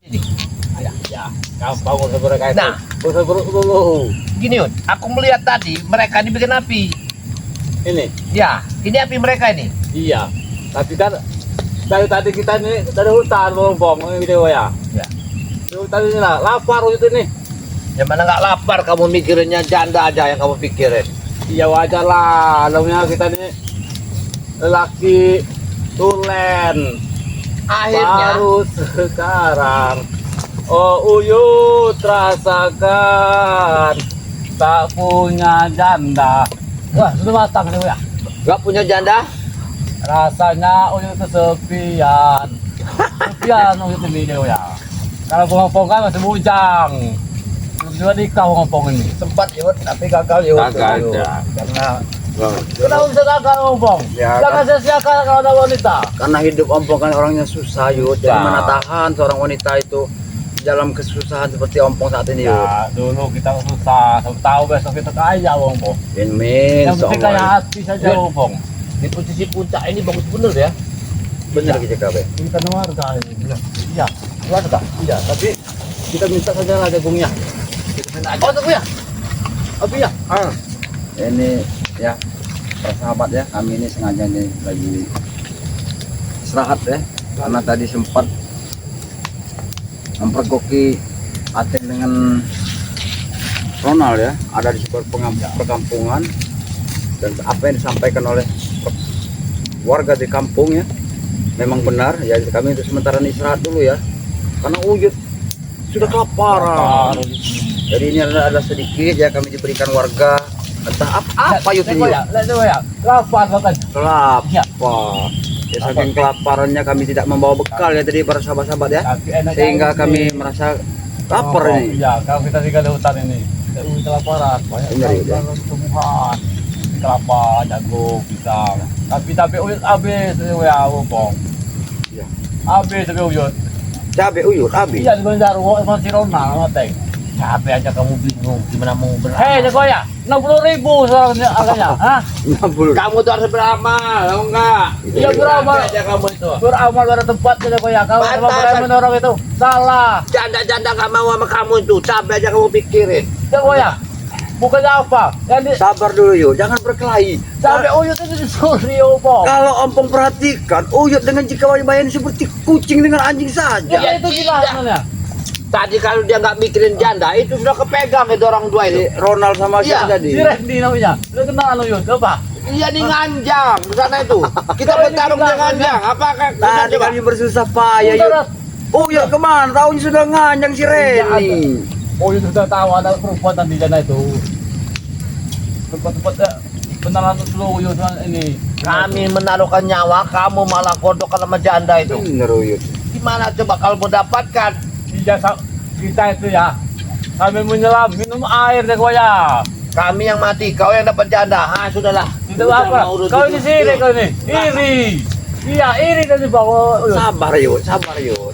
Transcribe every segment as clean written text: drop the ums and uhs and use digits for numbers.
Ini. Ya, gampang usah mereka itu. Nah. Usah dulu. Gini Yud, aku melihat tadi mereka ini bikin api. Ini, Ya, ini api mereka ini. iya. Tapi kan dari tadi kita ini dari hutan melompong ini video ya. Ya. Dari hutan ini lah, lapar itu nih. Yang mana nggak lapar kamu mikirinnya janda aja yang kamu pikirin. Iya wajar lah, namanya kita ini lelaki tulen. Akhirnya Baru sekarang, oh Uyut rasakan tak punya janda. Wah, sudah matang nih ya. nggak punya janda. Rasanya Uyut kesepian. Kesepian Uyut ini ya. Kalau ngomong kan masih bujang. Belum nikah ngomong ini. Sempat Yud, tapi gagal Yud. Gagal, Yud. ya. Karena Kenapa bisa gagal ngomong? Ya, Jangan sia-siakan kalau ada wanita. karena hidup ompong kan orangnya susah Yud, jadi Nah. mana tahan seorang wanita itu dalam kesusahan seperti ompong saat ini Yud. Ya, dulu kita susah, tahu besok kita kaya ngomong. Min, Yang penting kaya hati saja ngomong. di posisi puncak ini bagus bener ya. bener kita kabe. Kita warga ini. Iya, warga. Iya, tapi kita minta saja lah jagungnya. Oh tunggu ya. Tapi ya, Ini ya para sahabat ya, kami ini sengaja nih lagi istirahat ya, karena tadi sempat mempergoki Aten dengan Ronald ya, ada di sebuah perkampungan, dan apa yang disampaikan oleh warga di kampung ya memang benar ya. Kami untuk sementara ini istirahat dulu ya, karena Uyut sudah kelaparan. Jadi ini ada sedikit ya kami diberikan warga, entah apa Yud ini. Lihat ya. Lapar banget. Kelapa. Ya, saking kelaparannya kami tidak membawa bekal ya tadi para sahabat-sahabat ya, sehingga kami merasa lapar ini. Iya, kalau kita tinggal di hutan ini, kelaparan, banyak Benar, ya. tumbuhan, kelapa, jagung, pisang. Tapi Uyut habis ya, ngomong. Iya. Habis tapi Uyut. Cabe Uyut habis. Iya di Banjarwo sama si Ronald sama Teng. Capek aja kamu bingung gimana mau beramal. Hei, jago ya, 60.000 soalnya harganya. Hah? 60. Kamu tuh harus beramal, tahu enggak? Iya, beramal. Capek aja kamu itu. Beramal pada tempat jago ya. Kalau sama Batas. preman orang itu salah. Janda-janda nggak mau sama kamu itu. Capek aja kamu pikirin. Jago ya. Bukannya apa? Yang di Sabar dulu Yud, jangan berkelahi. sampai Uyut itu disuruh Ompong. Kalau ompong perhatikan, Uyut dengan jika bayang seperti kucing dengan anjing saja. Ya itu gila sebenarnya. Tadi kalau dia nggak mikirin janda itu sudah kepegang itu orang dua Si itu. Ronald sama Iya, siapa tadi? Si Randy namanya. Lu kenal Uyut apa? Iya di Nganjang di sana itu. Kita Kalau bertarung di di Nganjang. Nganjang. Apakah Tadi coba? kami bersusah payah Yud. Uyut kemana? Tahunya sudah nganjang si Reni. Uyut sudah tahu ada perempuan di sana itu. Tempat-tempatnya beneran lu Uyut ini. Kami menaruhkan nyawa, kamu malah kodok sama janda itu. Bener Uyut. Gimana coba kalau mendapatkan? Iya, kita itu ya sambil menyelam minum air deh gua ya. Kami yang mati, kau yang dapat janda. Ah sudahlah. Itu apa? Kau di sini kau ini. Iri. Iya, iri dari bawah. Sabar Yud, sabar Yud.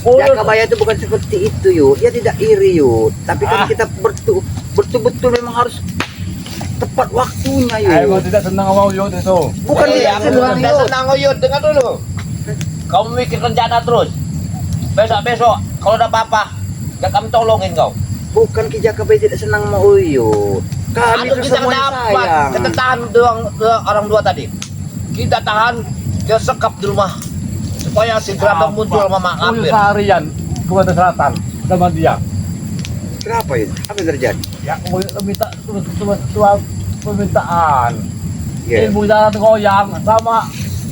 Uyut. Jakabaya itu bukan seperti itu Yud, dia tidak iri Yud. Tapi kan kita betul-betul memang harus tepat waktunya Emang Yud. tidak senang sama Uyut itu. Bukan Iya, tidak aku senang tidak Yud. senang Uyut, dengar dulu. Kau memikirkan janda terus. Besok-besok kalau ada apa-apa, ya kami tolongin kau. Bukan Ki Jakabaya tidak senang sama Uyut. Kami Aduh, itu kita semuanya dapat. sayang. Kita tahan orang dua tadi. Kita tahan, dia sekap di rumah supaya si Grabang muncul sama Mak Uyut Lampir. seharian ke Pantai Selatan sama dia. Kenapa Yud? Apa yang terjadi? Ya, Uyut minta sebuah permintaan. Ya. Ibu jalan goyang sama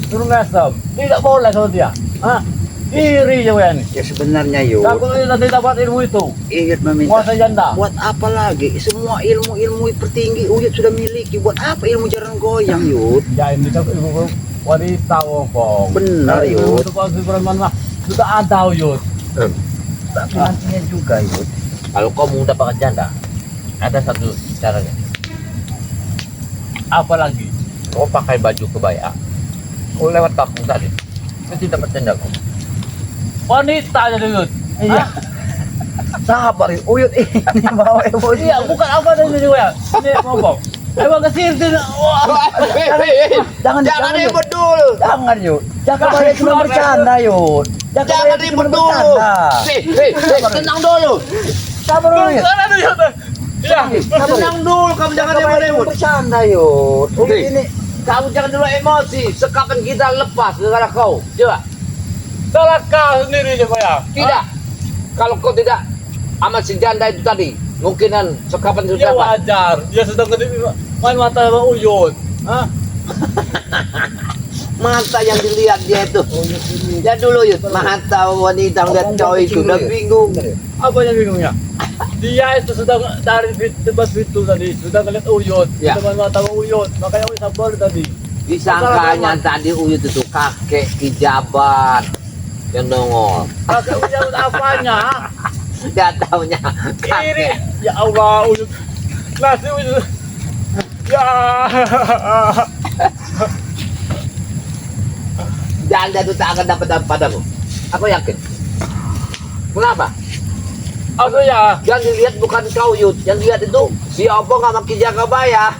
turun ngesem. Tidak boleh sama dia. Hah? Iri ya ini. Ya sebenarnya Yud, Aku ini nanti dapat ilmu itu. Uyut meminta. Kuasa janda. Buat apa lagi? Semua ilmu-ilmu tertinggi Uyut sudah miliki. Buat apa ilmu jalan goyang Yud? Ya ini kan ilmu wanita Ompong. Benar, Yud. Untuk si preman mah sudah ada Yud. Tapi nantinya juga Yud. Kalau kau mau dapatkan janda, ada satu caranya. Apalagi Kau pakai baju kebaya, kau lewat kampung tadi, nanti dapat janda kau. wanita aja Yud. Iya. Sabar Yud. Uyut ini bawa emosi. Iya, bukan apa dari juga ya. Ini Ompong. Emang kesini. Wah. Jangan Jangan Yud. betul. Jangan Yud. Jakabaya cuma bercanda Yud. Jangan ribut dulu. Tenang dulu. Sabar dulu Yud. Ya. Tenang dulu, kamu jangan ribut. Bercanda Yud. Hei. Ini Kamu jangan dulu emosi. Sekapan kita lepas gara kau. Coba. Salah kau sendiri aja ya. Tidak. Kalau kau tidak amat si janda itu tadi, mungkinan sekapan Ya sudah dapat. wajar. Dia sedang main mata sama Uyut. Hah? Mata yang dilihat dia itu. Ya dulu Yud, mata wanita ngeliat cowok itu udah bingung. Apa yang bingungnya? Dia itu sedang dari tempat itu tadi, sudah ngeliat Uyut, Ya. teman mata sama Uyut, makanya Uyut sabar tadi. Disangkanya tadi Uyut itu kakek hijaban yang nongol. Kakek Uyut apanya? Dia taunya Iri. kakek. Ya Allah Uyut, nasi Uyut. Ya. Janda itu tak akan dapat padamu. Aku yakin. Kenapa? Apa ya? Yang dilihat bukan kau Yud, yang dilihat itu si Oppo nggak makin jaga bayar.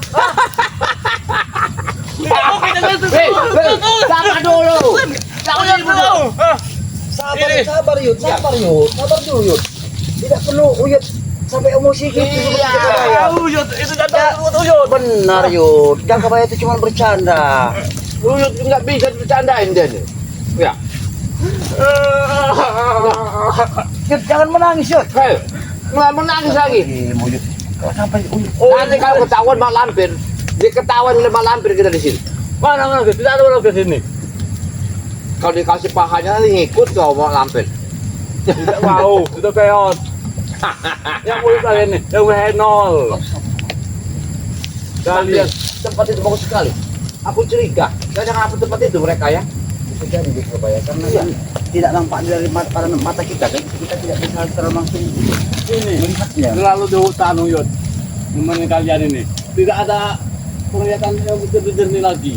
Hei, sabar dulu. Jangan ribut dulu. sabar Yud, sabar dulu Yud. Tidak perlu Yud sampai emosi gitu. Iya. Uyut itu datang Uyut. Benar Yud, Jangkabaya itu cuma bercanda. Uyut nggak bisa bercandain dia nih. Ya. Yud, jangan menangis Yud. Hei, nggak menangis lagi. Yud, kalau sampai Yud. Nanti kalau ketahuan mak lampir, diketahuan oleh mak lampir kita di sini. Mana tidak ada orang ke sini. Kalau dikasih pahanya nanti ngikut kau mak lampir. Tidak mau, sudah keot. Yang mulut kalian nih, yang nol. Kalian tempat itu bagus sekali. Aku curiga, jangan apa tempat itu mereka ya. Bisa jadi di Surabaya karena kan tidak nampak dari mata kita kan kita tidak bisa secara langsung Ini melihatnya. terlalu di hutan Uyut. Teman kalian ini tidak ada penglihatan yang jernih lagi.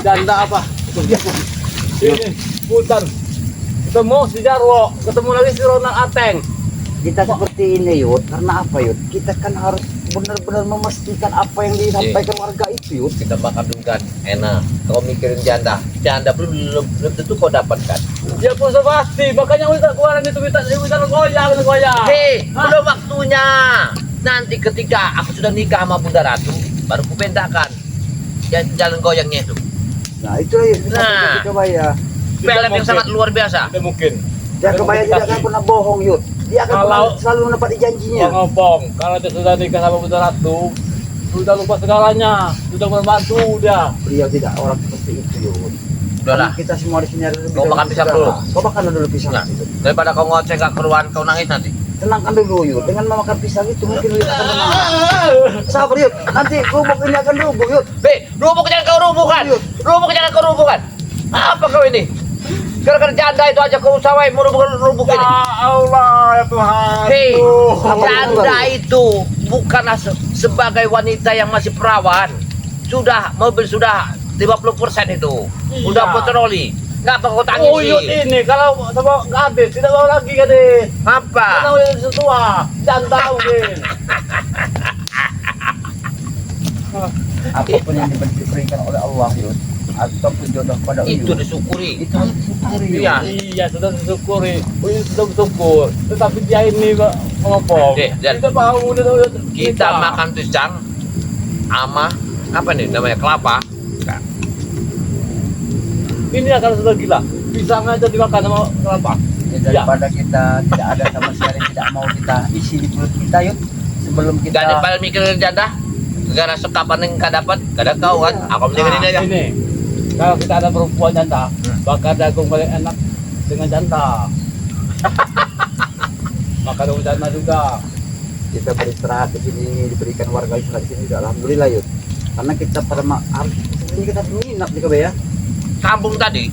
Janda apa? Ini hutan. Ketemu si Jarwo, ketemu lagi si Ronald Ateng. Kita seperti ini Yud, karena apa Yud? Kita kan harus benar-benar memastikan apa yang disampaikan warga itu Yud. Kita makan dulu kan, enak. Kau mikirin janda, janda belum tentu kau dapatkan. Ya pun pasti, makanya kita keluaran itu kita goyang. Hei, belum waktunya. Nanti ketika aku sudah nikah sama Bunda Ratu, baru ku bentakan jalan goyangnya itu. Nah itulah Yud, Nah. coba ya. Film yang sangat luar biasa. Tidak mungkin. Jangkabaya tidak akan pernah bohong Yud. Dia akan Kalau- selalu menepati janjinya. Ngomong, kalau dia sudah nikah sama Bunda Ratu, sudah lupa segalanya, sudah membantu dia. Beliau tidak orang seperti itu Yud. Udahlah, Karena kita semua di sini ada lebih Kau dari makan pisang saudara. dulu. Kau makan dulu pisang nah, itu. daripada kau ngoceh gak keruan, kau nangis nanti. Tenangkan dulu Yud. Dengan memakan pisang itu mungkin Yud akan tenang. Sabar Yud. Nanti rubuk ini akan rubuk Yud. Hei, rubuk jangan kau rubuhkan. Rubuk jangan kau rubuhkan. Apa kau ini? Gara-gara janda itu aja kau usahai mau rubuk ini. Allah ya Tuhan. Hei, Apa janda itu bukanlah sebagai wanita yang masih perawan. Sudah, mobil sudah 50% itu. Iya. Udah patroli. Ngapa kau Uyut tangisi? ini kalau sama nggak habis tidak mau lagi kan deh. Apa? Karena Uyut sudah tua, janda mungkin. Apapun yang diberikan oleh Allah Yud. Ataupun jodoh pada Yud. Itu disyukuri. Itu harus disyukuri Yud. Iya. Iya sudah disyukuri, Uyut sudah bersyukur. Tetapi dia ini ngomong. Oke, dan- Kita mau udah Uyut. Kita makan pisang sama apa nih namanya kelapa. Ini akan sudah gila. Pisang aja dimakan sama kelapa. Ya, daripada kita tidak ada sama sekali tidak mau kita isi di perut kita Yud. Sebelum kita Dan daripada mikirin janda, negara sekapan yang kau dapat, kadang kau kan, aku mendingan ini aja. Ini kalau kita ada perempuan janda, bakar jagung paling enak dengan janda. Bakar jagung janda juga. kita beristirahat di sini diberikan warga istirahat di sini juga alhamdulillah Yud. Karena kita pada harus ini kita menginap di Kabaya. Kampung tadi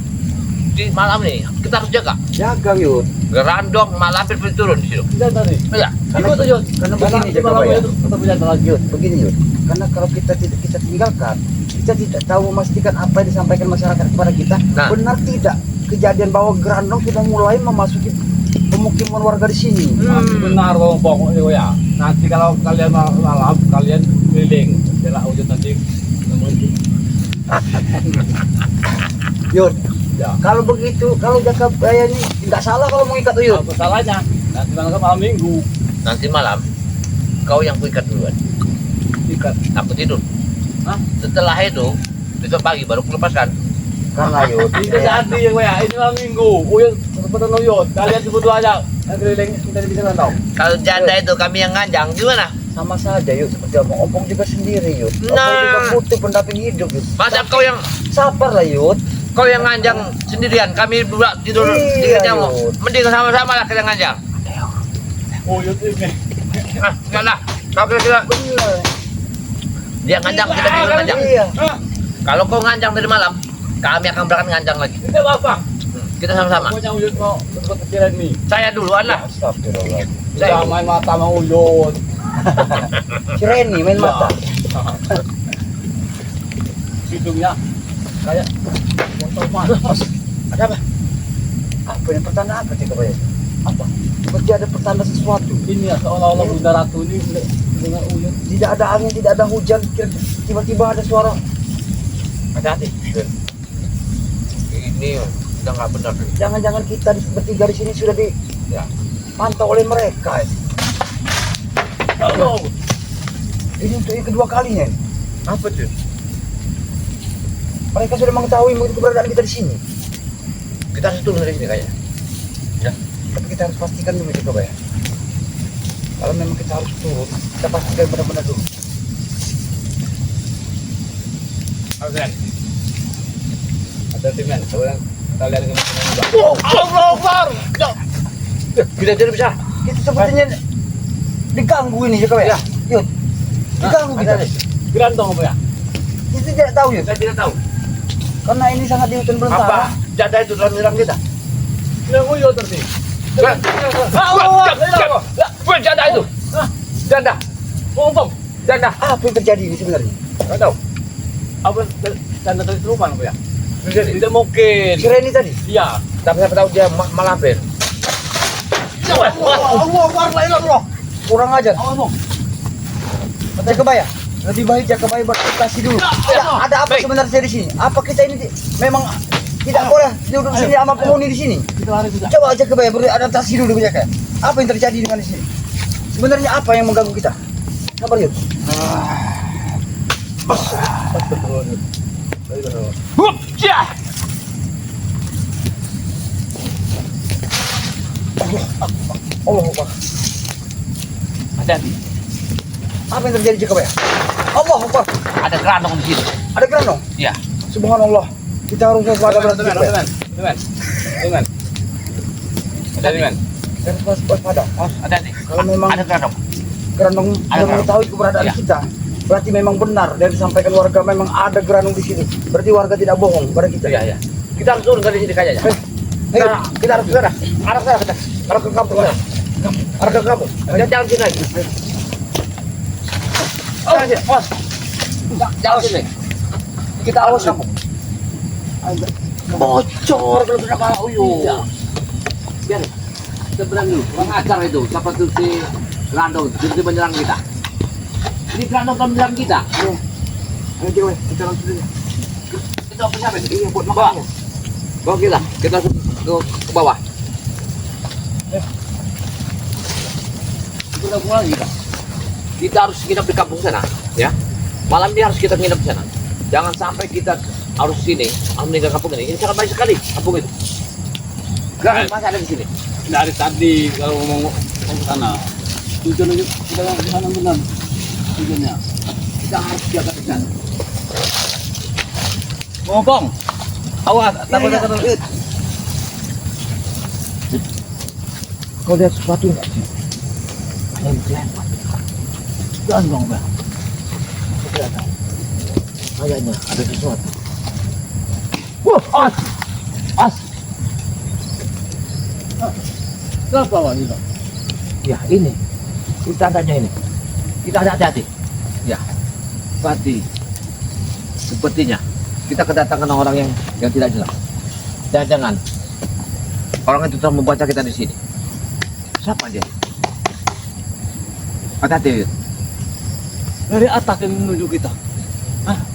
di malam nih kita harus jaga. Jaga Yud. Gerandong malam hampir turun di situ. Janda nih. Iya. Ikut tuh Yud. Karena begini jaga malam Kabaya. itu ketemu janda lagi Yud. Begini Yud. Karena kalau kita tidak kita tinggalkan, kita tidak tahu memastikan apa yang disampaikan masyarakat kepada kita. Nah. Benar tidak kejadian bahwa Gerandong sudah mulai memasuki pemukiman warga di sini. Benar ngomong ya. Nanti kalau kalian malam kalian keliling, bela Uyut nanti nemuin. Yud, Ya. Kalau begitu, kalau jaga bayar ini nggak salah kalau mengikat Uyut. Apa salahnya? Nanti malam malam minggu Nanti malam kau yang kuikat duluan. ikat. Aku tidur. Hah? Setelah itu besok pagi baru kulepaskan. Karena Uyut. Tidak jadi ya gue ya. Ini malam minggu. Uyut kesempatan Uyut. Kalian sebut aja. Keliling kita bisa tahu. Kalau janda itu kami yang nganjang gimana? Sama saja Yud, seperti Om Ompong juga sendiri Yud. Ompong Nah. juga butuh pendamping hidup Yud. Masa kau yang Sabar lah Yud. nganjang sendirian, kami berdua tidur Iya, tiga nyamuk. Yud. Mending sama-sama lah kita nganjang. Uyut ini. Ah, enggak lah. Kau kira-kira Bener. dia nganjang, kita tidur nganjang. Iya. Kalau kau nganjang dari malam, kami akan berangkat nganjang lagi. Tidak apa. Kita sama-sama. Pokoknya Uyut mau sebut kecilan nih. Saya duluan lah. Astagfirullah. Jangan main mata sama Uyut. Si Reni main mata. Hidungnya kayak motor panas. Ada apa? Apa ini pertanda apa sih Kak? Apa? Seperti ada pertanda sesuatu. Ini ya seolah-olah Bunda Ratu ini dengan Uyut. Tidak ada angin, tidak ada hujan. Tiba-tiba ada suara. Hati-hati. Ini udah nggak benar. Jangan-jangan kita bertiga di sini sudah dipantau oleh mereka. Halo. Ini untuk yang kedua kalinya. Apa tuh? Mereka sudah mengetahui keberadaan kita di sini. Kita harus turun dari sini kayaknya. Ya. Tapi kita harus pastikan dulu itu ya. Kalau memang kita harus turun, kita pastikan benar-benar dulu. Oke. Ada timen. Kalian kalian juga. Allah Akbar. Kita tidak bisa. Kita sepertinya diganggu ini ya ya. Yud, diganggu kita. Gerantong apa ya? Kita tidak tahu Yud. Saya tidak tahu. Karena ini sangat di hutan belantara. Apa janda itu dalam menyerang kita? Yang Uyut tadi. Wah, janda itu. Janda. Pompong. Janda. Apa yang terjadi ini sebenarnya? Enggak tahu. Apa tanda tadi serupan apa ya? Jadi, Tidak mungkin. Si Reni tadi. Iya. tapi siapa tahu dia malampir. Allah. Kurang ajar. Ngomong. Jakabaya. Lebih baik Jakabaya berkasi dulu. Ada apa Baik. sebenarnya di sini? Apa kita ini memang tidak boleh duduk di sini sama penghuni di sini? Kita lari sudah. Coba Jakabaya beradaptasi dulu Jaka. Apa yang terjadi dengan di sini? Sebenarnya apa yang mengganggu kita? Sabar Yud. Hup, ya. Allah Akbar. Hati-hati. Apa yang terjadi Jakabaya? Allah Akbar. Ada keranong di sini. Ada geranong. Iya. Subhanallah. Kita harus waspada berarti Jakabaya. Teman. Ada teman. Kita harus waspada. Hati-hati. Kalau memang Ada keranong. geranong Ada sudah geranong. mengetahui keberadaan Iya. kita, berarti memang benar dan disampaikan warga memang ada geranong di sini. Berarti warga tidak bohong pada kita. Iya, iya. Kita harus turun dari sini kayaknya. Ayo. Kita harus ke sana. Arah sana kita. Arah ke kampung sana. Arah ke kampung. Jangan sini lagi. Jangan sini. Awas. Jangan sini. Kita awas kamu. Bocor kalau sudah malah uyuh. Iya. Biar kita berani dulu. Kurang ajar itu. Siapa tuh si Grandong jadi menyerang kita. Ini Grandong kan menyerang kita. Ayo Jakabaya, kita langsung dulu. Itu apa siapa itu? Iya buat Bawa. makan. Bawa kita. Kita langsung ke bawah. Kita pulang kita. Kita harus nginep di kampung sana, ya. Malam ini harus kita nginep di sana. Jangan sampai kita harus sini, harus meninggal kampung ini. Ini sangat baik sekali kampung itu. Gak masih ada di sini. Dari tadi kalau ngomong ke sana. Tujuan itu kita ke sana benar. Tujuannya. Kita harus jaga di sana. Ngomong. Awas, takut Iya, takut. iya. Kau lihat sesuatu enggak? Ada yang kelewat. Jangan dong, Bang. Kayaknya ada sesuatu. Wah, as. Kenapa Pak ini? Ya ini. Ini tandanya ini. Kita hati-hati. Ya. Berarti sepertinya kita kedatangan orang yang tidak jelas. Jangan-jangan orang itu telah membaca kita di sini. Siapa dia? Hati-hati. Yud. Dari atas yang menuju kita.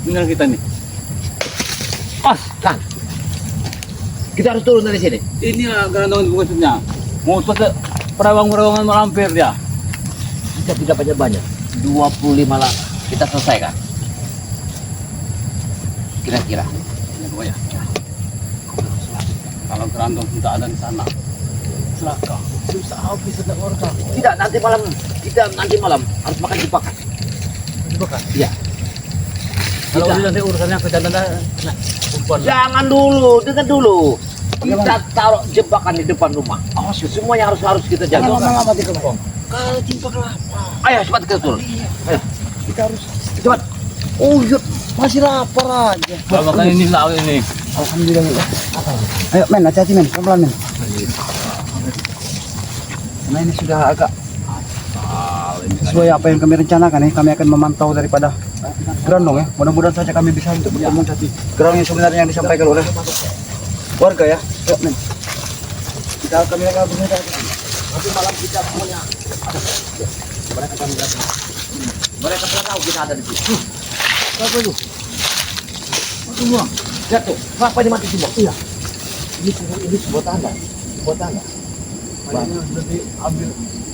Menyerang kita nih. Pas, kan. Kita harus turun dari sini. Ini lah gantungan maksudnya. Mau ke perawang-perawangan malampir dia. Kita tidak banyak-banyak. 25 langkah. Kita selesaikan. Kira-kira. Ini gua ya. Kalau kerantong tidak ada di sana, celaka. Susah habis ada warga. Tidak, nanti malam harus makan jebakan. Jebakan? Iya. Kalau Kita- udah nanti urusannya ke janda nah, perempuan. Jangan dulu, dengar dulu. Kita taruh jebakan di depan rumah. Awas, semuanya harus kita jaga. Lama-lama di kampung. Kalau timpa kelapa. Ayo cepat kita turun. Ayo, Kita harus. cepat. Oh iya, masih lapar aja. Makan ini laut ini. Alhamdulillah. Ayo men, hati-hati men, pelan-pelan men. Karena ini sudah agak sesuai apa yang kami rencanakan ya. Kami akan memantau daripada Grandong ya. Mudah-mudahan saja kami bisa untuk bertemu tadi Grandong yang sebenarnya yang disampaikan oleh warga ya. Ayo men. Kami akan berbicara. Nanti malam kita semuanya ada. Mereka akan datang. Mereka pernah tahu kita ada di situ. Apa itu? Semua. Lihat tuh, apa ini mati semua? Iya. Ini sebuah tanda. Sebuah tanda. Nanti ambil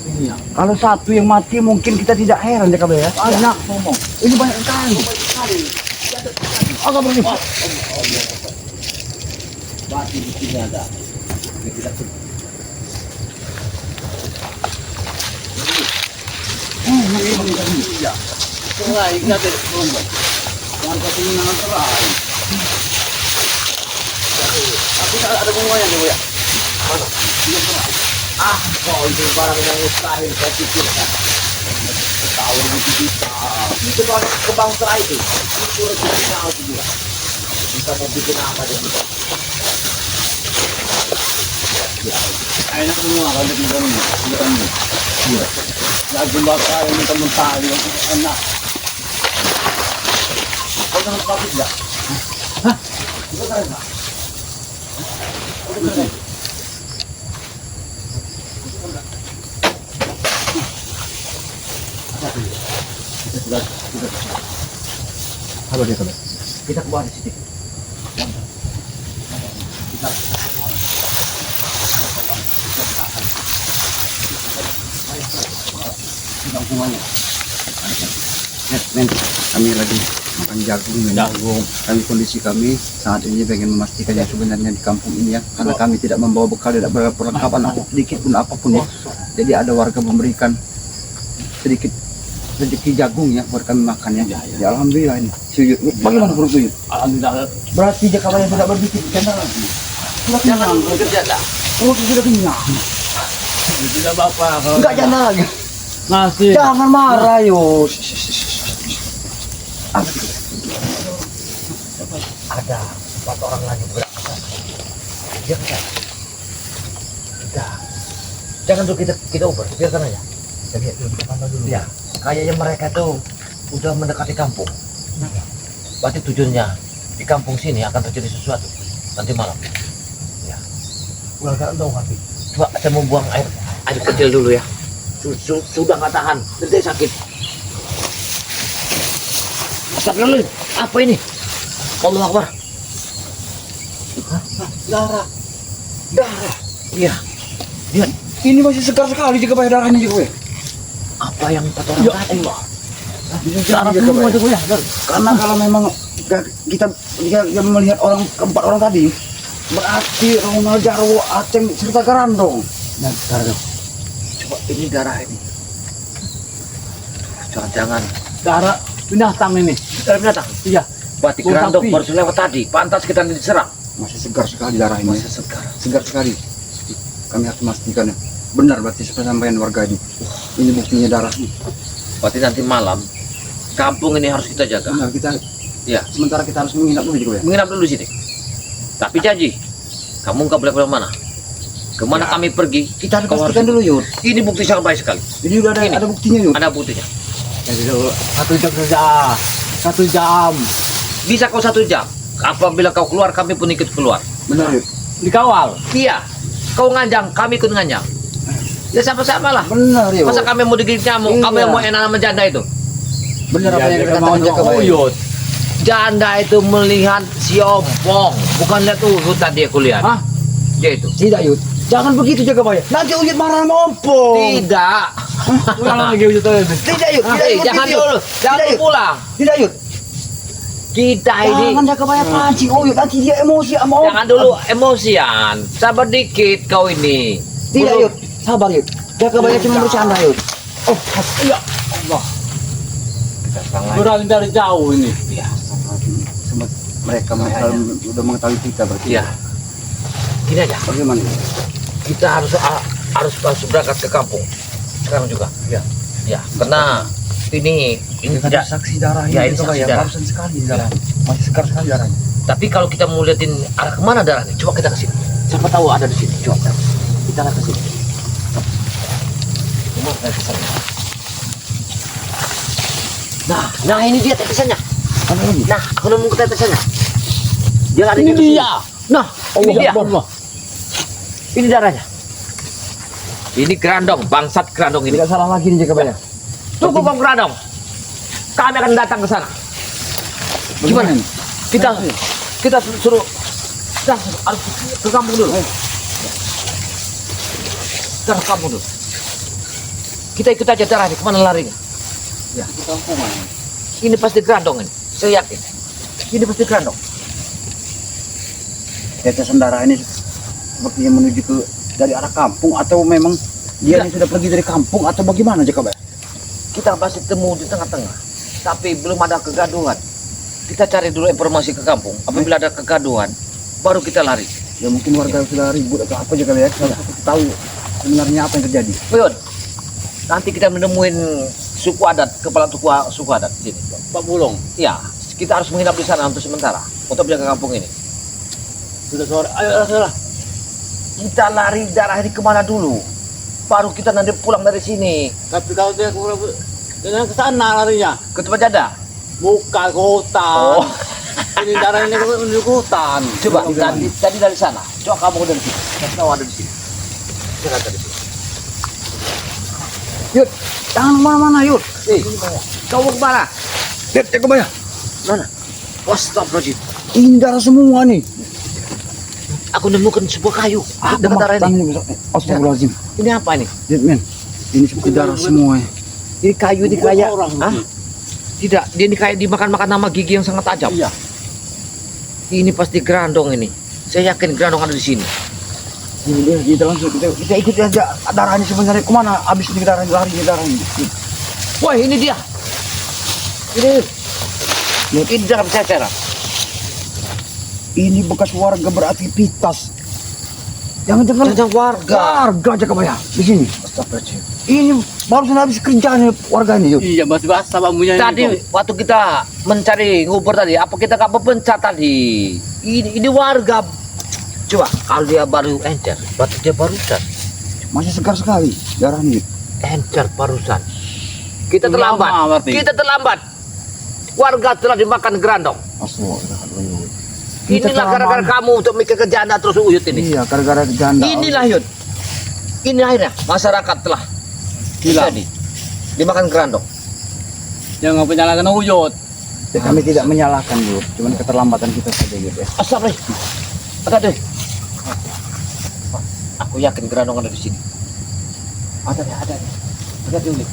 ini ya. Kalau satu yang mati mungkin kita tidak heran ya kabar ya. Banyak ngomong. Ini banyak sekali. Agak berani. Mati di sini ada. Ini kita tuh. Iya. Serai kita dari ngomong. Warga sini nangan serai. Tapi ada bunganya nih, Bu ya. Mana? Ah, kok itu barang yang mustahil saya pikirkan. Tahu itu kita. Itu barang kebangsa itu. Itu rezeki tahu juga. Kita mau bikin apa dia kita. Enak semua kalau di dalam ini. Iya. Lagi bakar ini mentah yang enak. Kau jangan bagus enggak? Hah? Itu keren enggak? Itu keren. Kita sudah. Halo dia kabar. Kita ke bawah di sini. Kita Semuanya. Men, kami lagi makan jagung men. Jagung. Kami kondisi kami saat ini pengen memastikan yang sebenarnya di kampung ini ya, karena kami tidak membawa bekal, tidak membawa perlengkapan sedikit pun apapun ya. Jadi ada warga memberikan sedikit rezeki jagung ya buat kami makan ya. Ya alhamdulillah ini. Suyut, bagaimana perut suyut? Alhamdulillah. Berarti jika kalian tidak berpikir karena sudah jangan kenyang, bekerja dah. perut sudah kenyang. Tidak apa-apa. Enggak jangan lagi. Nasi. Jangan marah yo. Ada 4 orang lagi bergerak ke sana. Dia ke sana. Kita jangan dulu kita uber, biarkan aja. Kita lihat dulu, kita pantau dulu. Ya, kayaknya mereka tuh udah mendekati kampung. Berarti tujuannya di kampung sini akan terjadi sesuatu nanti malam. Ya. Udah dong hati. Coba saya mau buang air kecil dulu ya. Sudah nggak tahan, nanti sakit. Astagfirullah, apa ini? Allah Akbar. Darah. Darah. Iya. Lihat, Ini masih segar sekali jika bayar darahnya juga ya. apa yang 4 orang Ya tadi? Allah. Darah semua itu ya. Karena kalau memang kita melihat orang keempat orang tadi, berarti Ronald Jarwo, Aceng serta Garandong. Nah, darah. Coba ini darah ini. Jangan-jangan Darah binatang ini. darah binatang. Iya. Berarti Oh, kerandong sapi. baru lewat tadi. Pantas kita diserang. Masih segar sekali darah ini. Masih segar. Segar sekali. Kami harus memastikan ya. Benar berarti sampaian warga ini. Ini buktinya darah. Berarti nanti malam kampung ini harus kita jaga. Benar kita. Iya. Sementara kita harus menginap dulu juga ya. Menginap dulu di sini. Tapi janji, kamu nggak boleh kemana-mana. Kemana kami pergi, Kita harus kau pastikan harus- dulu Yud. Ini bukti sangat baik sekali. Ini udah Ini. ada buktinya Yud. Ada buktinya. Jadi dulu 1 jam saja. 1 jam. Bisa kau 1 jam. Apabila kau keluar, kami pun ikut keluar. Benar Yud. Dikawal. Iya. Kau nganjang, kami ikut nganjang. Ya sama-sama lah. Benar Yud. Masa kami mau digigit nyamuk, Iya. kamu yang mau enak sama janda itu? Benar apa yang Jadi dikatakan mau Jaka Bayi. uyut. Janda itu melihat si Opong, bukan lihat urut tadi aku lihat. Hah? Dia itu. Tidak Yud, jangan begitu Jakabaya. Nanti Uyut marah sama Ompong. Tidak. Pulang lagi Uyut tadi. Tidak Yud, tidak Yud, Jangan begitu, Yud. dulu. Jangan Tidak, dulu Yud. pulang. Tidak Yud. Kita ini Jangan Jakabaya pancing Uyut, nanti dia emosi sama Ompong. jangan dulu emosian. Sabar dikit kau ini. Tidak Belum- Yud, sabar Yud. Jakabaya cuma bercanda Yud. Oh, ya Allah. Kita serang lagi. Berani dari jauh ini. Iya. Mereka udah mengetahui kita berarti. Iya. Gini aja. Bagaimana? Kita harus berangkat ke kampung sekarang juga. Iya. Ya, karena ini tidak. saksi darah Ya, ini saksi darah. barusan sekali darah. Masih segar sekali darahnya. Tapi kalau kita mau liatin arah kemana darahnya, coba kita ke sini. Siapa tahu ada di sini. Coba kita lihat ke sini. Coba kita ke sana. Nah ini dia tetesannya. Apa lagi? Nah, aku nemu tetesannya. Dia lari Ini ke sini. dia. Nah, ini dia. Allah. Ini darahnya. Ini kerandong, bangsat kerandong ini. Tidak salah lagi nih Jakabaya. Cukup Bang Kerandong. Kami akan datang ke sana. Gimana? ini? Kita suruh kita harus ke kampung dulu. Kita ke kampung dulu. Kita ikut aja darahnya, kemana larinya? Ya, kita kampungan. Ini pasti kerandong ini, saya yakin. Ini pasti kerandong. Tetesan darah ini sepertinya menuju ke dari arah kampung atau memang dia ini sudah pergi dari kampung atau bagaimana Jakabaya? Kita pasti temu di tengah-tengah, tapi belum ada kegaduhan. Kita cari dulu informasi ke kampung. Apabila ada kegaduhan, baru kita lari. Ya mungkin warga sudah ribut atau apa Jakabaya. Kita tahu sebenarnya apa yang terjadi. Yun, nanti kita menemuin suku adat, kepala suku adat di sini. Pak Bulong. Ya, kita harus menginap di sana untuk sementara, untuk menjaga kampung ini. Sudah sore. Ayo salah. Kita lari darah ini kemana dulu? Baru kita nanti pulang dari sini Tapi kalau dia dengan ke sana larinya. ke tempat jada. Bukan ke hutan. Oh. Ini darah ini menuju ke hutan. Coba tadi dari sana. Coba kamu dari sini. Kasih tahu ada di sini. Coba dari sini. Yud, jangan kemana-mana Yud. Kau mau kemana? Lihat Jakabaya. Mana? Astagfirullahaladzim. Ini darah semua nih. Aku nemukan sebuah kayu dekat darah ini. Astagfirullahaladzim. Ini apa ini? Lihat men. Ini seperti darah semua ya. Ini kayu ini Bukan kayak. orang, Hah? ini. Tidak, dia ini kayak dimakan-makan nama gigi yang sangat tajam. Iya. Ini pasti gerandong ini. Saya yakin gerandong ada di sini. Ini dia kita langsung kita ikut aja darahnya sebenarnya kemana? Habis ini darahnya lari di darah ini. Wah, ini dia. Ini dalam ceceran. Ini bekas warga beraktivitas. Jangan-jangan Jangan warga. warga Jakabaya di sini. Astagfirullahaladzim. Ini barusan habis kerjaan kerjaan ini Yud. Iya, masih basah bambunya ini. Tadi waktu kita mencari ngubur tadi, apa kita nggak pepencat tadi? Ini warga. Coba kalau dia baru encer, berarti dia barusan. Masih segar sekali darahnya. Encer barusan. Kita Lama terlambat. berarti. Kita terlambat. Warga telah dimakan gerandong. Astagfirullahaladzim. Inilah gara-gara kamu untuk mikir ke janda terus Uyut ini. Iya, gara-gara janda. Inilah Yud. Ini akhirnya masyarakat telah Hilang. jadi dimakan gerandong. Jangan penyalahkan Uyut. Ya, kami tidak menyalahkan Yud, cuman keterlambatan kita saja Yud ya. Astagfirullah. Ada deh. Aku yakin gerandong ada di sini. Ada deh, ada deh. Ada deh Uyut.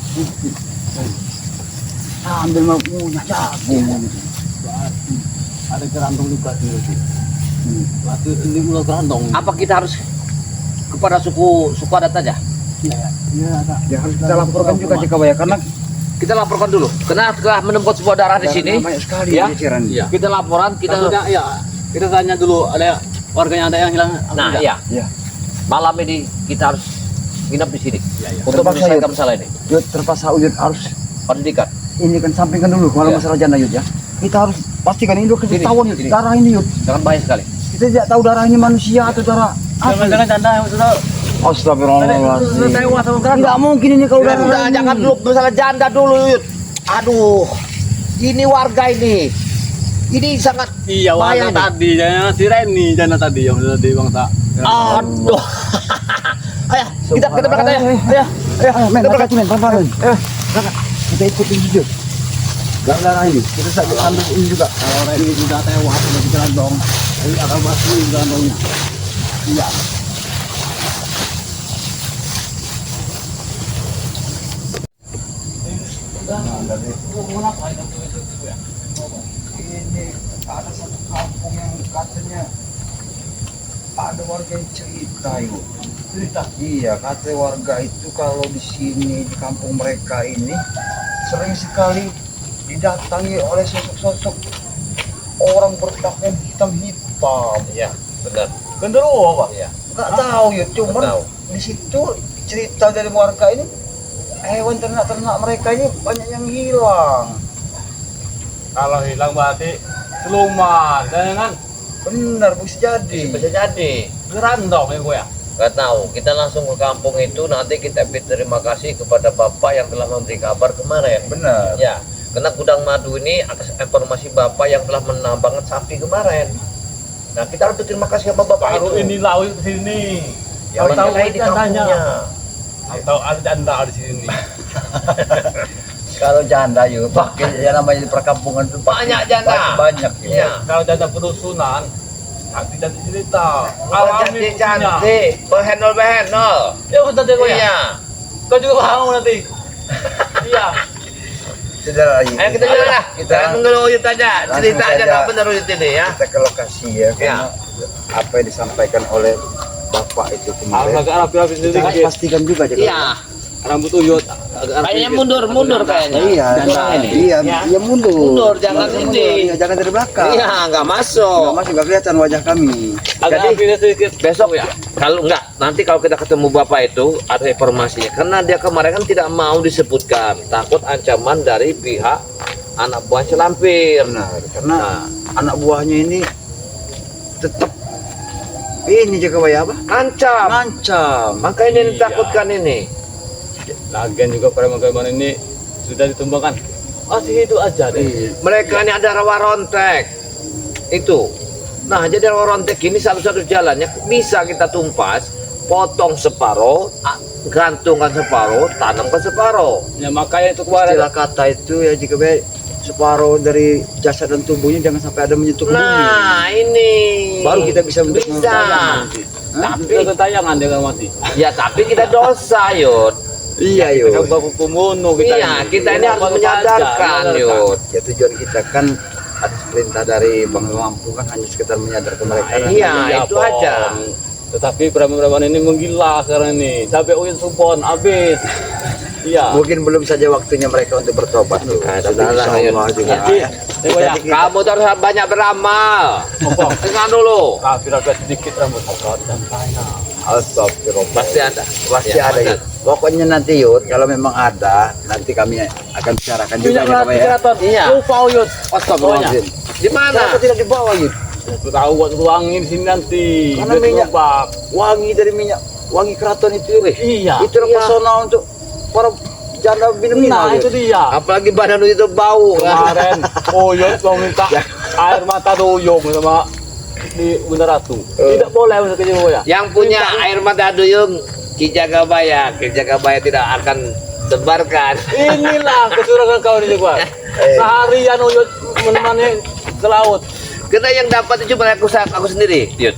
Ambil mau punya jagung. Ada kerandong juga di situ. Waktu ini ulah kerandong. Apa kita harus kepada suku adat aja? Ya harus kita laporkan juga Jakabaya karena Kita laporkan dulu. Karena telah menemukan sebuah darah di sini. banyak sekali Ya. ya. Iya. Kita laporan, kita Ya, kita tanya dulu ada warganya ada yang hilang. apa nah enggak? ya. Iya. Malam ini kita harus nginap di sini Iya, iya. untuk Terpaksa, menyelesaikan Yud. masalah ini. Yud terpaksa Yud harus Pendidikan. ini kan sampingkan dulu kalau Ya. masalah janda Yud ya. Kita harus pastikan ini udah Sini, ketahuan Yud. sini. Darah ini Yud. Jangan bahaya sekali. Kita tidak tahu darah ini manusia atau darah apa. Jangan-jangan janda yang sudah Astagfirullahaladzim. tewas sama kerandong. Enggak mungkin ini kalau darah Udah, ini. jangan dulu masalah janda dulu, Yud. Aduh, ini warga ini. Ini sangat Iya, bahaya warga ini. tadi, jangan si Reni, janda tadi yang sudah di bangsa. Aduh. Ayo, kita berangkat ayo. Ayo. Ayo, men, Kita hati-hati, men, pelan-pelan. Kita ikutin video. Darah ini, kita ambil ini juga. Kalau Reni sudah tewas, sudah di kerandong, jadi akan masuk di kerandongnya. Iya. Nah, dari ini ada satu kampung yang katanya ada warga yang cerita yuk. Cerita. Iya, kata warga itu kalau di sini di kampung mereka ini sering sekali didatangi oleh sosok-sosok orang berpakaian hitam-hitam. Iya, benar. Genderuwo apa? Iya. Nggak tahu ya, cuman Nggak tahu. di situ cerita dari warga ini hewan ternak-ternak mereka ini banyak yang hilang. Kalau hilang berarti siluman, kan? Benar, bisa jadi. Bisa jadi. Gerandong ya gue ya. Nggak tahu. Kita langsung ke kampung itu, nanti kita berterima kasih kepada Bapak yang telah memberi kabar kemarin. Benar. Ya, karena gudang madu ini atas informasi Bapak yang telah menambang sapi kemarin. Nah, kita harus berterima kasih sama Bapak Baru itu. ini laut ke sini. Ya, Tahu orang lain di jandanya. kampungnya. Atau ada janda di sini. Kalau janda yuk, pakai yang namanya di perkampungan itu Banyak janda. Banyak ya. Iya. Kalau janda pedusunan, nanti jadi cerita. Cantik, cantik. Behenol. Ya betul deh gue ya. Iya. Kau juga mau nanti. Iya. Sudah lagi. Ayo kita jalan lah. Kita Jangan dulu Uyut aja. langsung Cerita aja saja. nggak benar Uyut ini ya. kita ke lokasi ya, karena apa yang disampaikan oleh Bapak itu kemarin. Agak rapi-rapi Kita harus sedikit. pastikan juga aja. Iya. Rambut Uyut agak rapi. Kayaknya mundur kayaknya. Iya, Janda ini. iya, Ya. iya mundur. Mundur, jangan Mundur, ini. iya, jangan dari belakang. Iya, nggak Nggak masuk. masuk, nggak kelihatan wajah kami. Agak Jadi, rapi sedikit. Besok ya, kalau enggak, nanti kalau kita ketemu Bapak itu ada informasinya. Karena dia kemarin kan tidak mau disebutkan, takut ancaman dari pihak anak buah selampir. Benar, karena Nah, anak buahnya ini tetap ini jaga bayar apa? ancam. Ngancam. Makanya ini Iya. ditakutkan ini. Lagian juga preman-preman ini sudah ditumbangkan. Masih itu aja deh. Iya. Mereka ini ada rawa rontek. Itu. Nah, jadi rawa rontek ini satu-satu jalannya bisa kita tumpas, potong separuh, gantungkan separuh, tanamkan separuh. Ya makanya itu kemarin. Istilah kata itu ya jika bayar separuh dari jasad dan tubuhnya jangan sampai ada menyentuh ke bumi. Nah, ini Baru kita bisa bisa. Tapi itu tayangan dia nggak mati. Ya, tapi kita dosa, Yud. Iya Kita yuk. baku pembunuh kita. Iya, kita ini harus menyadarkan, Yud. Ya tujuan kita kan atas perintah dari Bang Lampung kan hanya sekedar menyadarkan mereka. Iya, itu aja. Tetapi preman-preman ini menggila sekarang ini. Sampai Uyut Supon habis. Iya. Mungkin belum saja waktunya mereka untuk bertobat tuh. Nah, Tapi sudahlah, insya Allah Yud. juga. Jadi, ya, Kamu tuh harus banyak beramal. Apa? Dengar dulu. Rapi-rapi sedikit rambut agak dan tanya. Astagfirullah. Pasti ada. Pasti Ya, ada ada. Yud. Pokoknya nanti Yud, kalau memang ada, nanti kami akan bicarakan juga Punya ya Pak ya. kreator. Iya. Lupa Uyut. Astagfirullahaladzim. Di mana? Kenapa tidak dibawa Yud? Aku tahu buat wangi di sini nanti. Karena Biar minyak- gerobak. Wangi dari minyak, wangi keraton itu Yud. Iya. Itu personal untuk para janda minum Nah, itu dia. Apalagi badan lu itu bau. Kemarin Uyut mau minta air mata duyung sama di Bunda Ratu. Tidak boleh untuk kejauh ya. Yang punya air mata duyung Ki Jagabaya tidak akan sebarkan. Inilah kecurangan kau ini gua. Seharian Uyut menemani ke laut. Karena yang dapat itu cuma aku sendiri, Yud.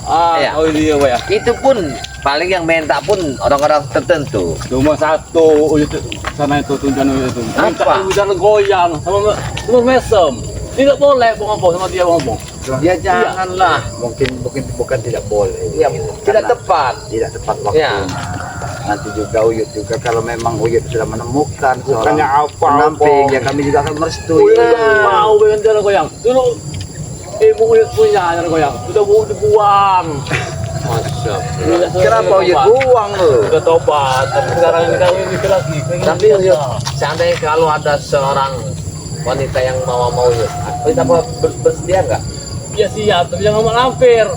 Iya. Oh iya gua ya. Itu pun paling yang minta pun orang-orang tertentu. Cuma satu Uyut sana itu tujuan Uyut itu. Minta Apa? udara goyang sama mesem. Tidak boleh ngomong sama dia ngomong. Ya janganlah. Mungkin bukan tidak boleh. Ya, tidak Karena tepat. tidak tepat waktunya. Ya. Nanti juga Uyut juga kalau memang Uyut sudah menemukan Bukannya seorang apa-apa. pendamping, ya kami juga akan merestui. Uyut mau dengan jalan goyang. Dulu ibu Uyut punya jalan goyang. Sudah mau dibuang. Masya Kenapa Uyut buang lu? Sudah tobat. Tapi sekarang ini kami mikir lagi. Tapi Yud, seandainya kalau ada seorang wanita yang mau Yud, kita bersedia nggak? Ya siap, tapi jangan malampir.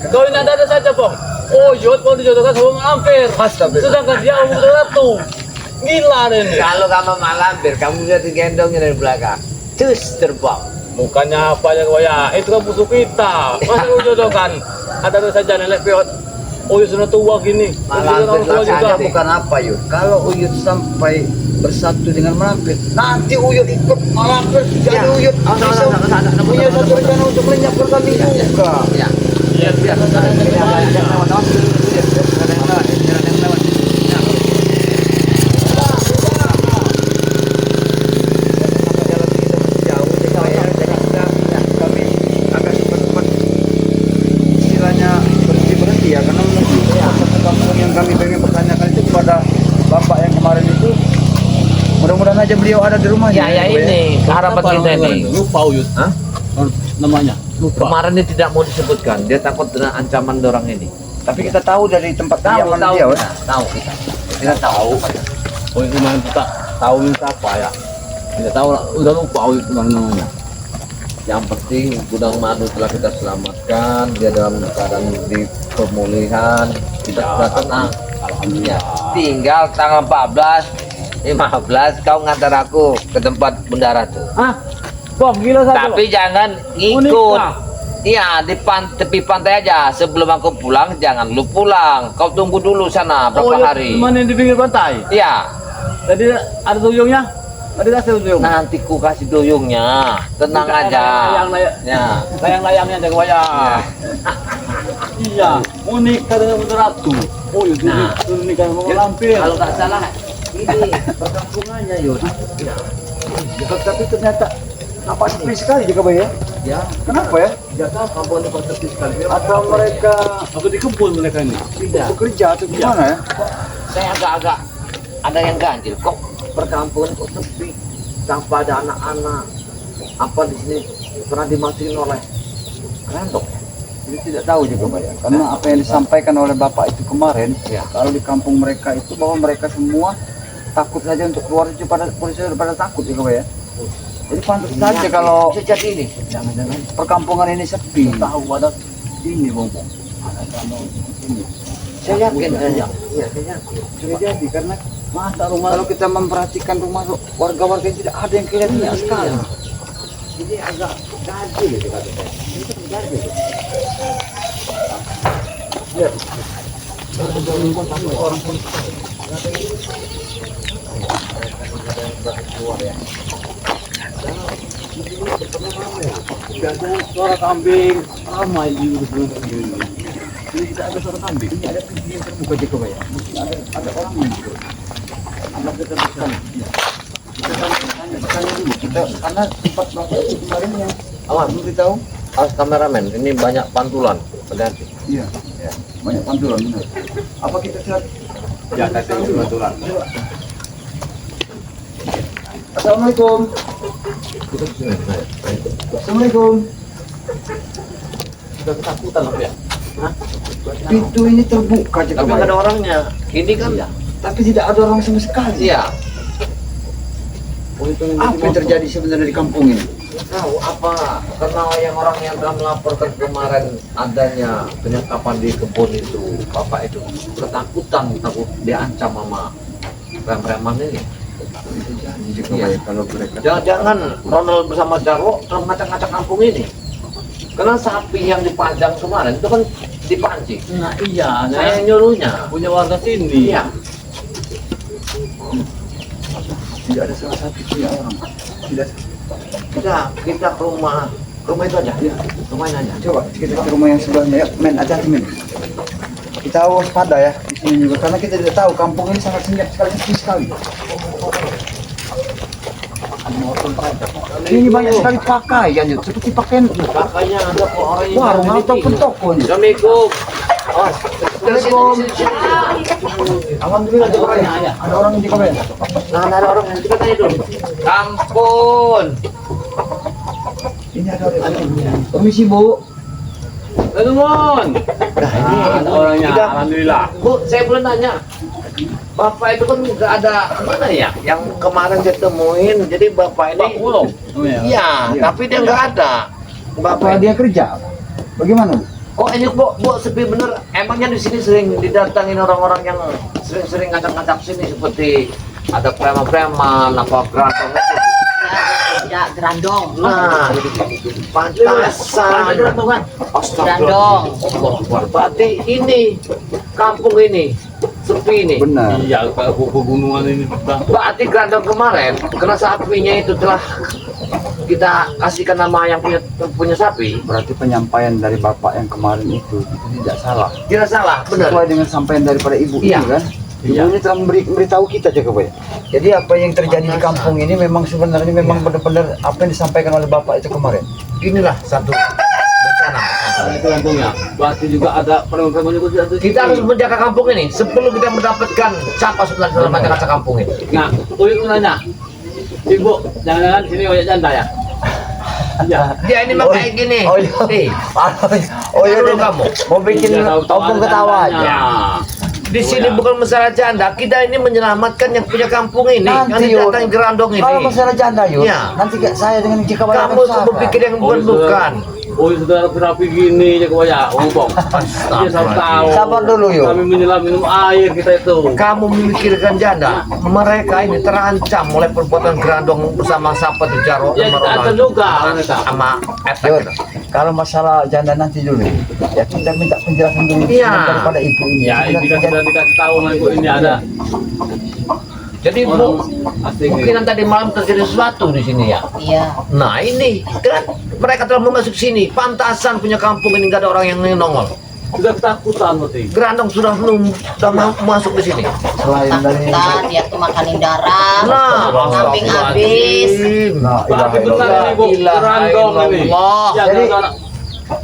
Kau ini ada saja, Bang. Oh, Yud mau dijodohkan sama malampir. Astagfirullah. Sedangkan dia mau Bunda Ratu. Gila ini. Kalau kamu malampir, kamu bisa digendongnya dari belakang. Terus terbang. Bukannya apa ya, kau ya? Itu kan musuh kita. Masa kau jodohkan? Ada saja nenek piot. Oh, Yud sudah tua gini. Malampir Orang tua juga. laksanya bukan apa Uyut. Kalau Uyut sampai bersatu dengan Malampir, nanti Uyut ikut Malampir jadi Ya. Uyut Oh, bisa sama. punya satu rencana untuk menyiapkan kami juga. Ya. Iya, biar bapak yang kemarin itu, mudah-mudahan aja beliau ada di rumah. Ya ini harapan kita ini. Lupa Uyut. Hah? Namanya. Lupa. Kemarin dia tidak mau disebutkan, dia takut dengan ancaman orang ini. Tapi kita tahu dari tempat kediaman dia, weh. Tahu kita tahu. Oh yang kemarin kita tahu ini siapa ya? Kita tahu lah, udah lupa Uyut kemarin namanya. Yang penting gudang madu telah kita selamatkan, dia dalam keadaan di pemulihan, kita sudah tenang. Alhamdulillah. Tinggal tanggal 15 kau ngantar aku ke tempat bendara tuh. Ah, Bob gila satu. Tapi jangan ngikut. Iya, di tepi pantai aja. Sebelum aku pulang, jangan lu pulang. Kau tunggu dulu sana berapa hari. Mana di pinggir pantai? Iya. Tadi ada duyungnya? Tadi kasih duyung. Nanti ku kasih duyungnya. Tenang aja. Ya. Layang-layangnya jaga wayang. Iya, unik katanya bener ratu. Oh, itu Nah. nikah mau lampir. Kalau nggak salah, ini perkampungannya Yud. Ya. Tapi ternyata apa sepi sekali juga, Bay, ya? Ya. Kenapa ya? Tidak tahu kampung ini kok sepi sekali. Atau mereka Aku dikebun mereka ini. Tidak. bekerja atau gimana ya? Saya agak-agak ada yang ganjil. Kok perkampungan kok sepi tanpa ada anak-anak? Apa di sini pernah dimasukin oleh kerandok? Jadi tidak tahu juga, Pak, ya. Karena apa yang disampaikan oleh Bapak itu kemarin, Ya. kalau di kampung mereka itu bahwa mereka semua takut saja untuk keluar itu pada polisi pada takut juga, Pak, ya. Jadi pantas saja kalau sejak ini jangan-jangan perkampungan ini sepi. Tahu ada ini bongbong. Ada danau ini. saya yakin saja. Iya, saya yakin. Sudah jadi karena Masa rumah kalau kita memperhatikan rumah warga-warga itu tidak ada yang kelihatannya sekali. Iya. Ini agak ganjil itu kata saya. Ini kan ganjil. Lihat. biasanya suara kambing ramai di sebelum ini. Ini tidak ada suara kambing. Ini ada pintu yang terbuka juga, Pak, ya. Mungkin ada orang yang gitu. Anak kita bisa. Ya. Kita tanya dulu. Kita karena tempat Bapak itu kemarin yang Awas, memberitahu. awas kameramen. Ini banyak pantulan. Hati-hati. Iya. Ya. Banyak pantulan, benar. Apa kita lihat? Ya, kasih kebetulan. Assalamualaikum. Kita kesini. Assalamualaikum. Sudah ketakutan apa ya? Pintu ini terbuka, Tapi Pak, nggak ya. ada orangnya. Ini kan Tapi tidak ada orang sama sekali. iya. Apa yang terjadi sebenarnya di kampung ini? Nggak tahu apa karena yang orang yang telah melaporkan kemarin adanya penyekapan di kebun itu, bapak itu ketakutan, takut diancam sama preman ini. Bisa jadi juga, Iya. Pak, ya, kalau mereka Jangan-jangan Ronald bersama Jarwo telah ngacak-ngacak kampung ini. Karena sapi yang dipajang kemarin itu kan dipancing. Nah iya, Saya yang nyuruhnya. punya warga sini. Iya. tidak ada salah satu pihak orang. Tidak. Kita ke rumah itu aja. Iya. Rumahnya aja. Coba kita ke rumah yang sebelahnya, ya, men, hati-hati, men. Kita waspada ya di sini juga karena kita tidak tahu kampung ini sangat senyap sekali, sepi sekali. Ini banyak sekali pakaian, Yud. Seperti pakaian Kakaknya ada kok orang yang warung jual ataupun ini. toko. Yud. Assalamualaikum. Oh, Assalamualaikum. Alhamdulillah ada orangnya. Ada orang di kamar. Nah, ada orang yang kita tanya dulu. Ampun. Ini ada orang. Permisi, Bu. Telepon. Nah, ini Ada orangnya. Kita- Alhamdulillah. Bu, saya boleh nanya. Bapak itu kan nggak ada mana ya? Yang kemarin saya temuin, jadi bapak Pak ini. Pulong. Iya, Iya. tapi dia nggak ada. Apa Bapak dia kerja? Bagaimana, Bu? Oh ini bu sepi bener. Emangnya di sini sering didatangin orang-orang yang sering-sering ngacak-ngacak sini seperti ada preman-preman apa gerandong itu. Ya, gerandong. Nah, pantasan. Gerandong. Berarti ini kampung ini sepi ini. Benar. Iya, kalau pegunungan ini Bang. Berarti gerandong kemarin karena sapinya itu telah kita kasihkan nama yang punya sapi. Berarti penyampaian dari Bapak yang kemarin itu tidak salah. Tidak salah, benar. Sesuai dengan sampaian daripada Ibu Iya. ini kan. Ibu Iya. ini telah memberitahu kita juga, Pak. Jadi apa yang terjadi di kampung ini memang sebenarnya memang benar-benar apa yang disampaikan oleh Bapak itu kemarin. Inilah satu bencana. itu kampungnya. Berarti juga ada preman-preman juga. Kita harus menjaga kampung ini sebelum kita mendapatkan siapa sebenarnya dalam menjaga kampung ini. Nah, Uyut nanya, Ibu, jangan-jangan sini Uyut janda ya? Iya. Dia ini mah kayak gini. Oh iya. Nih, Oh iya, dulu kamu. mau bikin Iya, tahu-tahu opung ada ketawa jandanya. aja. Di sini ya. bukan masalah janda, kita ini menyelamatkan yang punya kampung ini, Nanti, yang Yud. datang gerandong ini. Kalau masalah janda yuk, Iya. nanti kayak saya dengan Cika Kamu berpikir yang bukan. Oh, saudara terapi gini aja kau ya, ngomong. Dia selalu tahu. Sabar dulu, Yud. Kami menyelam minum air kita itu. Kamu memikirkan janda, mereka ini terancam oleh perbuatan gerandong bersama siapa tuh Jaro Ya kita akan juga kita. sama Yud, Etek. kalau masalah janda nanti dulu, ya kita minta penjelasan dulu Iya. daripada ibu ini. Ya, ini kan sudah dikasih tahu sama ibu ini ada Jadi orang Bu, asing. mungkin tadi malam terjadi sesuatu di sini ya. Iya. Nah ini kan mereka telah memasuki sini, pantasan punya kampung ini nggak ada orang yang nongol. Sudah ketakutan berarti. Gerandong sudah masuk di sini. Selain dari Takutan dia tuh makanin darah. Nah, Kambing habis. nah, Tapi benar ini Bu, Ilaha gerandong ini. illallah. Ya, Jadi- anak-anak.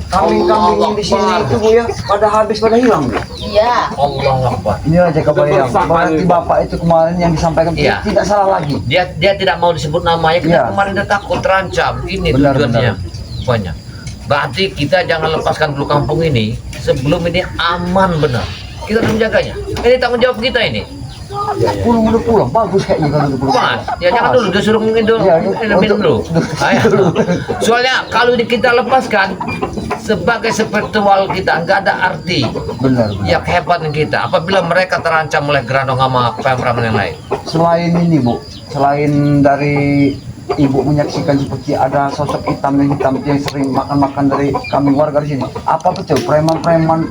kambing-kambing yang di sini itu Bu ya, pada habis pada hilang Bu. Iya. Allah Akbar. Ini aja kabar yang Bersama berarti ini. Bapak itu kemarin yang disampaikan Iya. tidak salah lagi. Dia tidak mau disebut namanya. Kita Iya. kemarin udah takut terancam. Ini Benar, tujuannya. Banyak. Berarti kita jangan lepaskan dulu kampung ini sebelum ini aman benar. Kita harus menjaganya. Ini tanggung jawab kita ini. Pulang udah pulang, bagus kayaknya kalau udah pulang. Mas, ya jangan dulu, dia suruh mungkin dulu. Iya, Minum dulu. untuk- Ayo. Soalnya kalau kita lepaskan sebagai spiritual kita nggak ada arti Benar. yang hebat kita apabila mereka terancam oleh gerandong sama pemram yang lain. Selain ini Bu, selain dari Ibu menyaksikan seperti ada sosok hitam yang sering makan-makan dari kami warga di sini. Apa betul preman-preman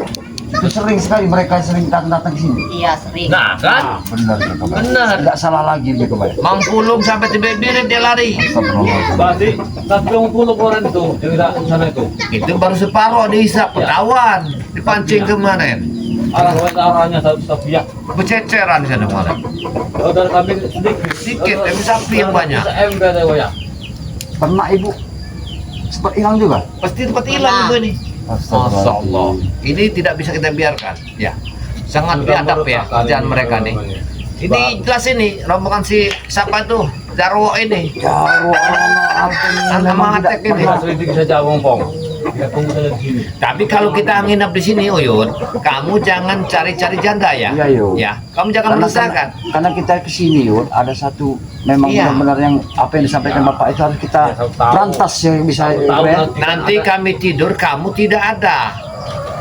itu sering sekali mereka sering datang ke sini? Iya sering. Nah kan, Benar ya Bapak. Benar. Tidak salah lagi dia Bapak. Mangpulung sampai tiba-tiba dia lari. Astagfirullahaladzim. Berarti 120 orang itu yang tidak di sana itu. Itu baru separuh dihisap ketahuan, dipancing kemarin. Arahnya satu ya. Bececeran di sana kemarin. Kalau dari kami sedikit. Sedikit, tapi sapi yang banyak. MB saya ya. Pernah Ibu sempat hilang juga? Pasti tempat hilang itu ini. Masya Allah. Ini tidak bisa kita biarkan. Ya, sangat biadab ya kerjaan mereka nih. Ini jelas ini rombongan si siapa tuh Jarwo ini. Jaro anak Memang atek ini. Kita selidiki saja Wompong. Kita tunggu saja di sini. Tapi kalau kita nginap di sini, Uyun, kamu jangan cari-cari janda ya. Iya, Yun. Ya, kamu jangan meresahkan. Karena kita kesini Yud, ada satu memang Iya. benar-benar yang apa yang disampaikan Bapak itu harus kita Ya, tahu. lantas yang bisa Tahu ya. nanti. Nanti kami tidur, kamu tidak ada.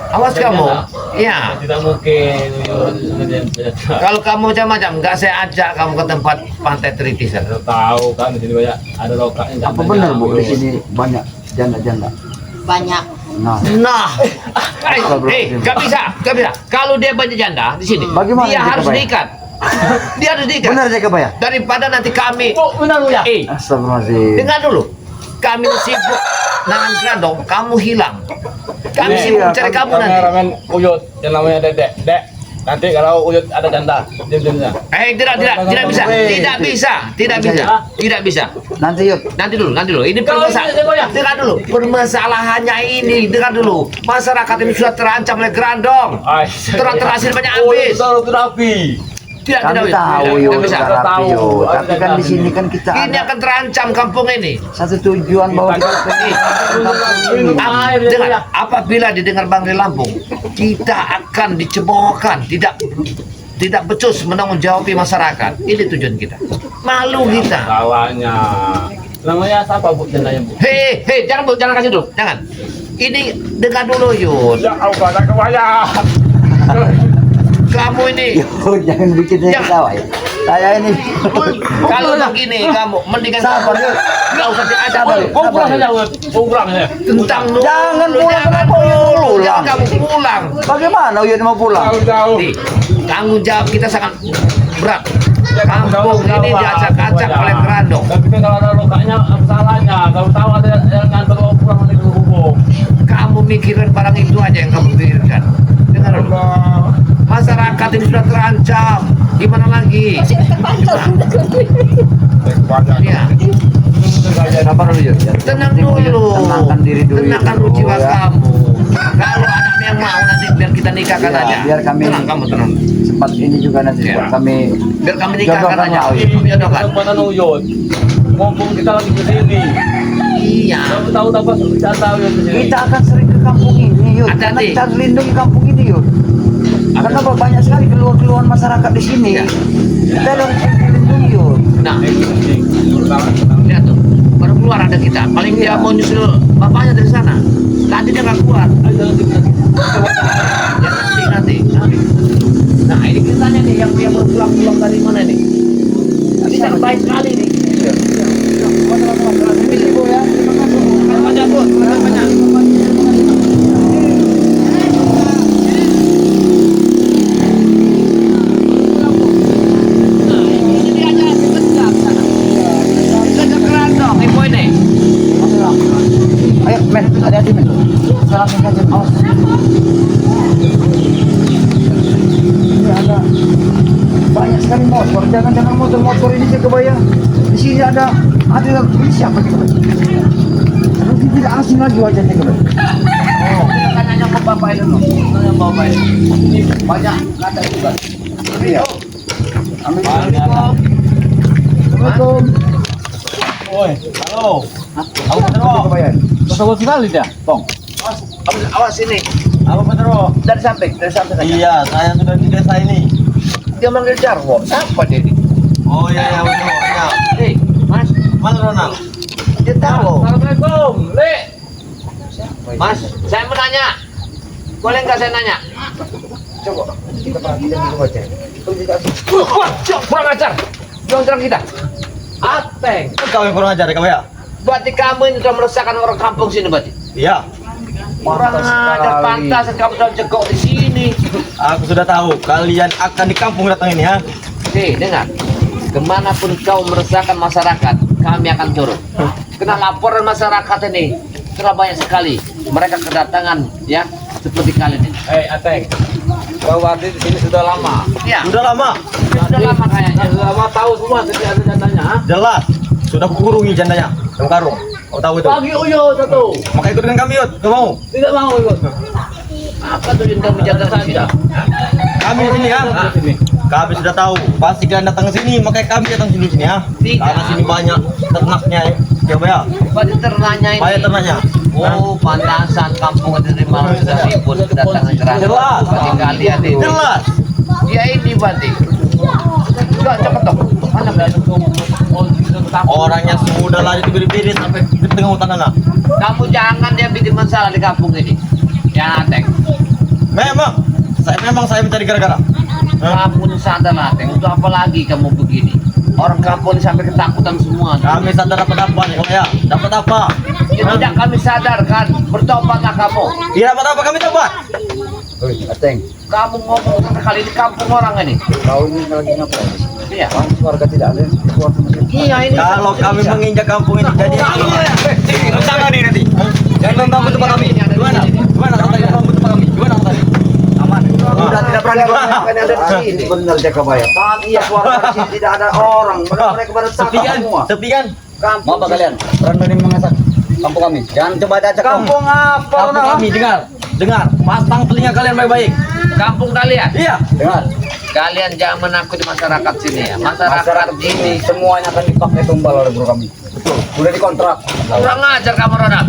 Awas kamu. Iya. Tidak mungkin. Kalau kamu macam-macam, nggak saya ajak kamu ke tempat pantai Tritis. Saya tahu kan di sini banyak ada lokaknya. Apa benar Bu di sini banyak janda-janda? Banyak. Nah, Nah, nggak bisa. Kalau dia banyak janda di sini, Bagaimana dia dia harus kebayang? diikat. Dia harus diikat. benar aja Pak ya? Daripada nanti kami, Oh, benar Bu ya. Astagfirullahaladzim. dengar dulu. Kami sibuk nangan gerandong, kamu hilang. Kami Nih, sibuk iya, cari kamu nanti. Kameramen Uyut yang namanya Dedek. Dek, nanti kalau Uyut ada janda, diam-diamnya. Tidak bisa. Nanti Yud, Nanti dulu. Ini Kalau permasalahan. ini, Goyang. Dengar dulu. Permasalahannya ini, dengar dulu. Masyarakat ini sudah terancam oleh gerandong. Terhasil banyak habis. Taruh terapi. Tidak kami bisa. tahu Tidak Yud, bisa. Kita terapi tahu. Yud. Ada Tapi kan di sini kan kita Ini ada akan terancam kampung ini. satu tujuan bahwa kita Minum air dia Dengar, ya. apabila didengar Bang di Lampung, kita akan dicebohkan, tidak becus menanggung jawabi masyarakat. Ini tujuan kita. Malu kita. Kawannya. Namanya siapa Bu jandanya Bu? Hei, jangan Bu, jangan kasih dulu, jangan. Ini dengar dulu Yud. Ya Allah, tak kebayang. Kamu ini Yud, jangan bikin saya Jangan. ketawa ya. Saya ini kalau begini kamu mendingan Sabar, Yud. nggak usah diajak Sabar, dulu. Yud. Kau pulang saja, Uyut. Kau pulang saja. Tentang dulu. Jangan pulang, Jangan kenapa Uyut dulu. pulang? Jangan kamu pulang. bagaimana Yud mau pulang? Jauh-jauh. Nih, tanggung jawab kita sangat berat. Kampung ini diacak-acak oleh gerandong. Tapi kan kalau ada lukanya, apa salahnya? Kalau tahu ada yang ngantar kau pulang nanti dihubung. Kamu mikirin barang itu aja yang kamu pikirkan. Dengar dulu. Masyarakat ini sudah terancam. Gimana lagi? Banyak. Ya. Sabar dulu Yud. Tenang dulu. Tenangkan diri dulu. Tenangkan Yud. jiwa Ya. kamu. Kalau anaknya yang mau nanti biar kita nikahkan Iya, aja. biar kami- tenang kamu tenang. Sempat ini juga nanti Iya. buat kami Biar kami nikahkan jodohkan aja. mau. Jodohkan. Mana Yud? Mumpung kita lagi ke sini. Iya. Tahu apa wisata Yud ke sini? Kita akan sering ke kampung ini Yud. Karena Hati-hati. kita harus lindungi kampung ini Yud. Karena banyak sekali keluhan-keluhan masyarakat di sini. Iya. Kita harus dilindungi Yud. Nah, lihat tuh. Baru keluar ada kita. Paling dia mau nyusul bapaknya dari sana. Tadi dia nggak kuat. Ya nanti. Nah ini ceritanya nih yang dia baru pulang dari mana nih? Ini sangat baik sekali nih. Ini Bu ya. Banyak Bu, banyak. Nah, ini dia aja sebentar sana. Kita keras dong, ibu ini. Ayo men, hati-hati men. Salah saja awas. Ini ada banyak sekali motor. Jangan motor ini saya kebayang. Di sini ada ini siapa kita? Aduh, ini tidak asing lagi wajahnya kita. Oh, kita kan nanya ke bapak itu loh. Nanya ke bapak itu. Ini banyak kata juga. Iya. Amin. Assalamualaikum. Woi, halo. Aku tidak kebayang. Betul sekali dia, Bang. Awas ini. Apa Pedro? Dari samping aja. Iya, saya sudah di desa ini. Dia manggil Jarwo. Siapa dia ini? Oh iya, betul. Ya. Hei, Mas. Mana Ronald? Dia tahu. Assalamualaikum, Le. Mas, saya mau nanya. Boleh nggak saya nanya? Coba kita perhatikan dulu wajah. Wah, kurang ajar. Jangan serang kita. Ateng. Kau yang kurang ajar kamu ya? Berarti kamu ini sudah meresahkan orang kampung sini berarti. Iya. Kurang ajar, pantas kamu sudah cegok di sini. Aku sudah tahu kalian akan di kampung datang ini ya. Hei, dengar. Kemanapun kau meresahkan masyarakat, kami akan turun. Kena laporan masyarakat ini telah banyak sekali. Mereka kedatangan, ya, seperti kalian ini. Hei, Ateng. Kau Wardi di sini sudah lama. Ya, Sudah lama. sudah lama kayaknya. Sudah lama tahu semua setiap ada jandanya. Ha? Jelas. Sudah kukurungi jandanya dalam karung. Kau tahu itu? Pagi uyo satu. Maka ikut dengan kami Yud. Kau mau? Tidak mau ikut. Apa tuh yang kamu jaga saja? Kami di sini ya. Kami sudah tahu. Pasti kalian datang ke sini, makanya kami datang sini ya. Tidak. Karena sini banyak ternaknya ya. Coba ya. Berarti ternanya ini. Banyak ternaknya. Oh, pantasan kampung dari malam sudah ribut kedatangan keras. Jelas. Berarti kalian ini. Jelas. Dia ini berarti. Enggak, cepet dong. Mana berarti? Orangnya sudah lari biri-biri sampai ke tengah hutan sana. Kamu jangan dia bikin masalah di kampung ini. Ya, Teng. Memang saya mencari gara-gara. Kamu ini sadar lah, Teng. Untuk apa lagi kamu begini? Orang kampung ini sampai ketakutan semua. Kami sadar dapat apa nih kalau ya? Dapat apa? Ya, tidak kami sadarkan. Bertobatlah kamu. Tidak dapat apa kami dapat. Oi, Ateng. Kamu ngomong sekali di kampung orang ini. Kau ini lagi ngapain? Iya. Warga tidak ada yang keluar sama sekali. Iya ini. Kalau kami menginjak kampung ini jadi jangan nih nanti. Jangan bangun tempat kami. Gimana? Gimana katanya bangun tempat kami? Gimana katanya? Aman. Sudah tidak berani apa yang ada di sini. Benar Jack Kabaya. Iya suara di sini tidak ada orang. Mereka pada takut Sepian, semua. sepian. Mau apa kalian? Berani mengasak kampung kami. Jangan coba ajak Kampung apa? Kampung kami dengar. Pasang telinga kalian baik-baik. Kampung kalian. Iya. Dengar. Kalian jangan menakuti masyarakat sini ya. Masyarakat Masyarakat ini. ini semuanya akan dipakai tumbal oleh guru kami. Betul. Sudah dikontrak. Kurang ajar kamu Ronald.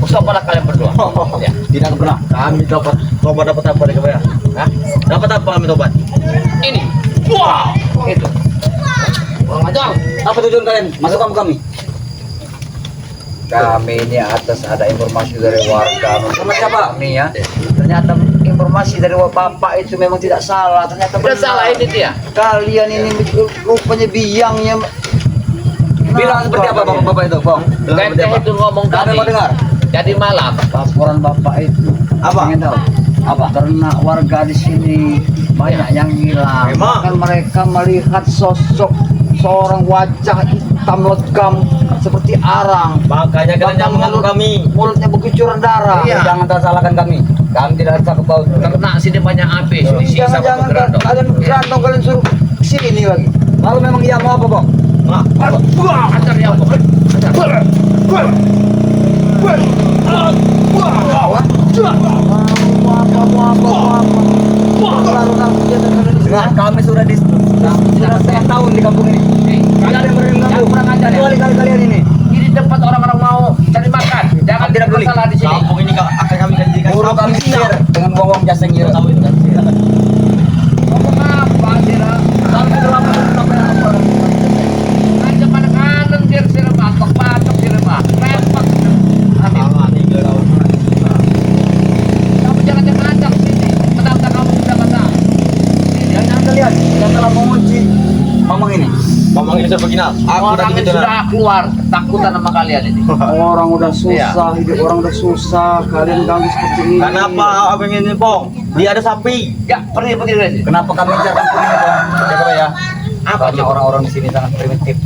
Usahalah kalian berdua. Ya. Tidak pernah. Kami dapat apa dari kalian? Hah? Dapat apa kami tobat? Ini. Wah. Itu. Kurang ajar. Apa tujuan kalian? Masuk kampung kami. Kami ini atas ada informasi dari warga. Sama siapa? Kami ya. Ternyata informasi dari bapak itu memang tidak salah. Ternyata Tidak salah ini dia. Kalian ini rupanya biangnya. Bilang seperti apa bapak itu, Bang? Teteh itu ngomong Kami tadi. mau dengar. Jadi malam. Laporan bapak itu. Apa? Ingin tahu? Apa? Karena warga di sini banyak yang hilang. Memang. Bahkan mereka melihat sosok seorang wajah hitam legam seperti arang. Makanya kalian jangan mengganggu kami. Mulutnya berkucuran darah. Iya. Jangan tersalahkan kami. Kami tidak sanggup paut. Kena sini banyak habis. Di sini sama Jangan-jangan bergerandong. kalian bergerandong, kalian suruh sini lagi. Lalu memang iya mau apa, Bang? Ajar ya Allah. Dengan kami sudah setengah tahun di kampung ini. Kalian yang Jangan kurang ajar ya. kali kalian ini. Ini tempat orang-orang mau cari makan. Jangan Tidak peduli. masalah di sini. Kampung ini akan kami jadikan Guru kami sihir dengan uang jasa yang kira. Ngomong apa sih lah? Sampai lama sampai apa? Aja pada kanan dia sirah patok sirah repak. Kamu jangan ajak sini. Menantang kamu sudah kata. Jangan kalian yang telah mengunci mamang ini. Ngomong ini sebegini. Aku Orang tadi ini gitu sudah keluar takutan sama kalian ini. Orang udah susah, hidup orang udah susah. Kalian ganggu seperti ini. Kenapa aku ingin Pong? Dia ada sapi. Ya pergi dari sini. Kenapa kami cari kampung ini, Bang? Jaga ya. Apa Karena coba? orang-orang di sini sangat primitif.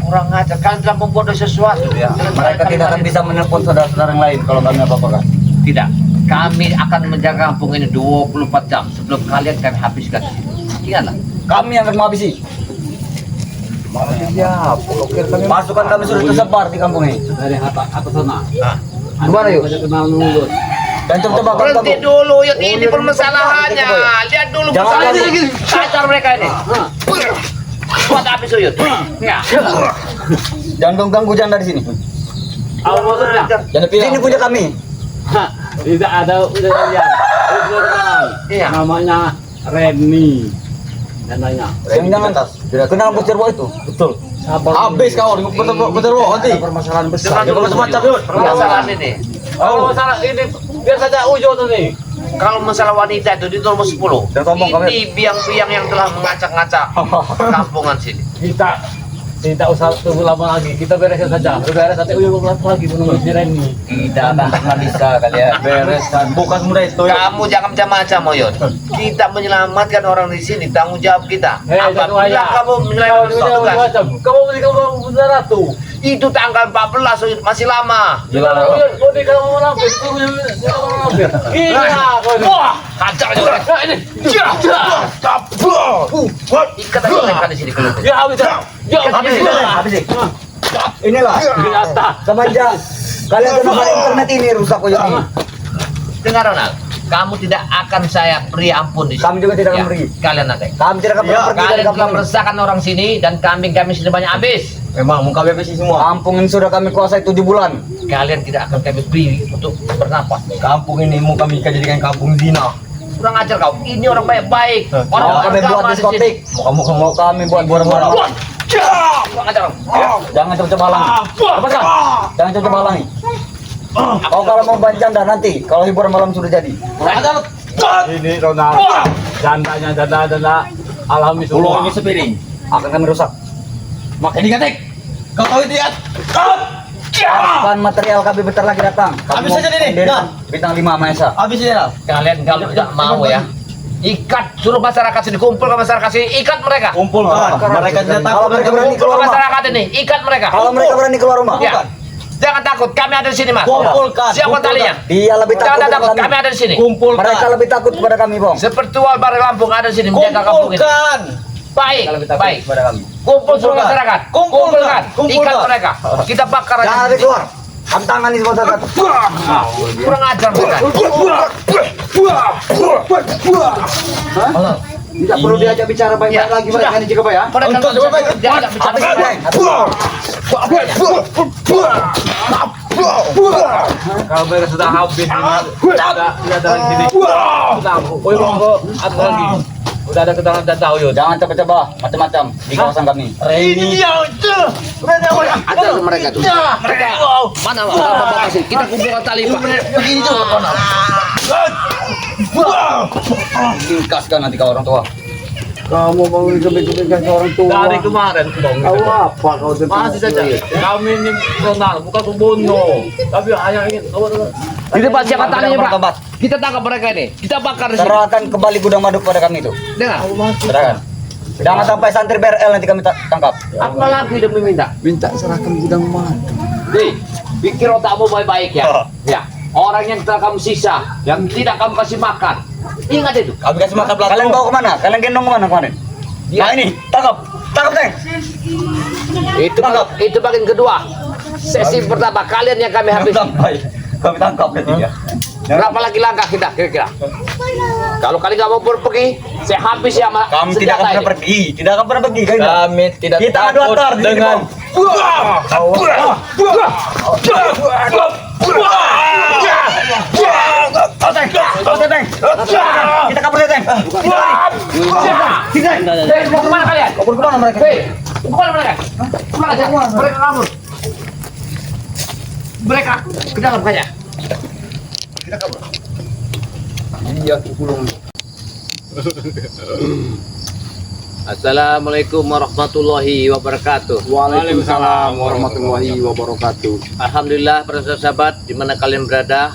Kurang ajar. Kalian telah membuat sesuatu Ya, mereka tidak akan bisa menelpon saudara-saudara yang lain kalau kami apa-apa kan. Tidak. Kami akan menjaga kampung ini 24 jam sebelum kalian kami habiskan. Ingatlah. Kami yang akan menghabisi. Ya, blokir kami. Pasukan kami sudah tersebar di kampung ini. Dari atas sana. Gimana yuk? Ada kenal mulut. Dan coba Berhenti dulu, ya ini permasalahannya. Lihat dulu Jangan permasalahannya. lagi. Kacar mereka ini. Buat habis Uyut. Ya. Jangan ganggu jangan dari sini. Aku mau lihat. Jangan pilih. Ini punya kami. Tidak ada udah lihat. Udah kenal. Iya. Namanya Reni. Dananya. Jangan kenal Bucerwo itu. Betul. Habis kau dengan Bucerwo nanti. Permasalahan Jangan besar. dulu Semacam itu. permasalahan ini. Kalau masalah ini biar saja Ujo tuh nih. Kalau masalah wanita itu di nomor 10. Dan ngomong, Ini biang-biang yang telah mengacak-ngacak perkampungan sini. Kita tidak usah tunggu lama lagi. Kita beresin saja. Beres nanti Ujo lagi menunggu si Reni. Tidak akan bisa kalian. Bereskan. Bukan mudah itu. Kamu jangan macam-macam, Oyot. Kita menyelamatkan orang di sini, tanggung jawab kita. Apabila kamu menyelamatkan sesuatu kan, Kamu beli kamu benar tuh. itu tanggal 14, Oyot, masih lama. Jangan kau di kamu lampir. Gila kau. Wah, hajar aja orang. Ini. Ikat aja mereka di sini kalau. Ya habis. Ya habis. Habis. Inilah. Ternyata. Semenjak kalian gunakan internet ini rusak kok ini. Dengar Ronald, kamu tidak akan saya beri ampun di sini. Kami juga tidak akan Ya, pergi. Kalian nanti. Kami tidak akan pernah pergi dari Kalian telah kampung ini. meresahkan orang sini dan kami sudah banyak habis. Memang muka bebek semua. Kampung ini sudah kami kuasai 7 bulan. Kalian tidak akan kami beri untuk bernapas. Kampung ini mau kami jadikan kampung zina. Kurang ajar kau. Ini orang baik-baik. Mau Orang kami buat diskotik. Mau kami buat bola-bola. Kurang ajar kau. Jangan coba-coba halangi. Lepaskan. Jangan coba-coba halangi. Kau kalau mau bercanda nanti, kalau hiburan malam sudah jadi. Ini Ronald. Jandanya janda alami semua. Ini sepiring. Akan kami rusak. Makanya dikatek. Kau tahu itu ya? Kapan material kami bentar lagi datang. Habis saja ini. Nah. Bintang 5 Maesa. Habis ya. Kalian kalau tidak mau ya, ikat suruh masyarakat sini, kumpul ke masyarakat sini, ikat mereka. Kumpulkan. Mereka tidak Kalau takut. mereka berani Kumpul keluar ke rumah. masyarakat ini, ikat mereka. Kalau mereka berani keluar rumah. Ya. Jangan takut, kami ada di sini, Mas. Kumpulkan. Siapa talinya? Dia lebih takut Jangan daripada takut, kami ada di sini. Kumpulkan. Mereka lebih takut kepada kami, Bang. Sepertual Bare Lampung ada di sini menjaga kampung ini. Kumpulkan. Baik, Lebih takut baik. kepada kami. Kumpul seluruh Kumpulkan. masyarakat. Kumpulkan. Ikat Kumpulkan. mereka. Kita bakar aja. Jangan di sini. keluar. Tantangan ini sponsor satu. Kurang ajar mereka. Tidak perlu diajak bicara baik-baik Ya, lagi sudah. mereka ini juga, Pak ya. Mereka Untuk nggak bisa diajak bicara baik-baik. Kalau mereka sudah habis, sudah ada di sini. Sudah, Uyo mau apa lagi? Udah ada keterangan dan tahu Uyo. Jangan coba-coba macam-macam di kawasan kami. Reni. Ajar mereka tuh. Mereka. Mana bapak sih? Kita kumpulkan tali Pak. Begini tuh. Tingkaskan nanti ke orang tua. Kamu mau dikebik-kebikkan ke orang tua. Dari kemarin, Bang. Tahu apa kau Masih saja. Kami ini kenal, bukan pembunuh. Tapi hanya ingin Di depan siapa talinya Pak? Bertobat. Kita tangkap mereka ini. Kita bakar di sini. Serahkan kembali gudang madu pada kami itu. Dengar. Serahkan. Jangan sampai santri BRL nanti kami tangkap. Apa lagi demi minta? Minta serahkan gudang madu. Nih, pikir otakmu baik-baik ya. Ya, orang yang telah kamu siksa, yang tidak kamu kasih makan. Ingat itu. Kami kasih makan belakang. Kalian bawa kemana? Kalian gendong kemana kemarin? Ya. Nah ini, tangkap, Teng. Itu bagian kedua. Sesi pertama kalian yang kami habis. Kami tangkap ketiga. Berapa lagi langkah kita kira-kira? Kalau kalian nggak mau pergi, saya habis ya sama Kami tidak akan pernah pergi, tidak akan pernah pergi. Kami tidak Kita adu takut antar dengan Kita kabur Teng. Mau kemana kalian? Kabur kemana mereka? Mau kemana mereka? Kemana aja? Mereka kabur. Mereka ke dalam saja. Iya, kulung. Assalamualaikum warahmatullahi wabarakatuh. Waalaikumsalam warahmatullahi wabarakatuh. Alhamdulillah para sahabat di mana kalian berada,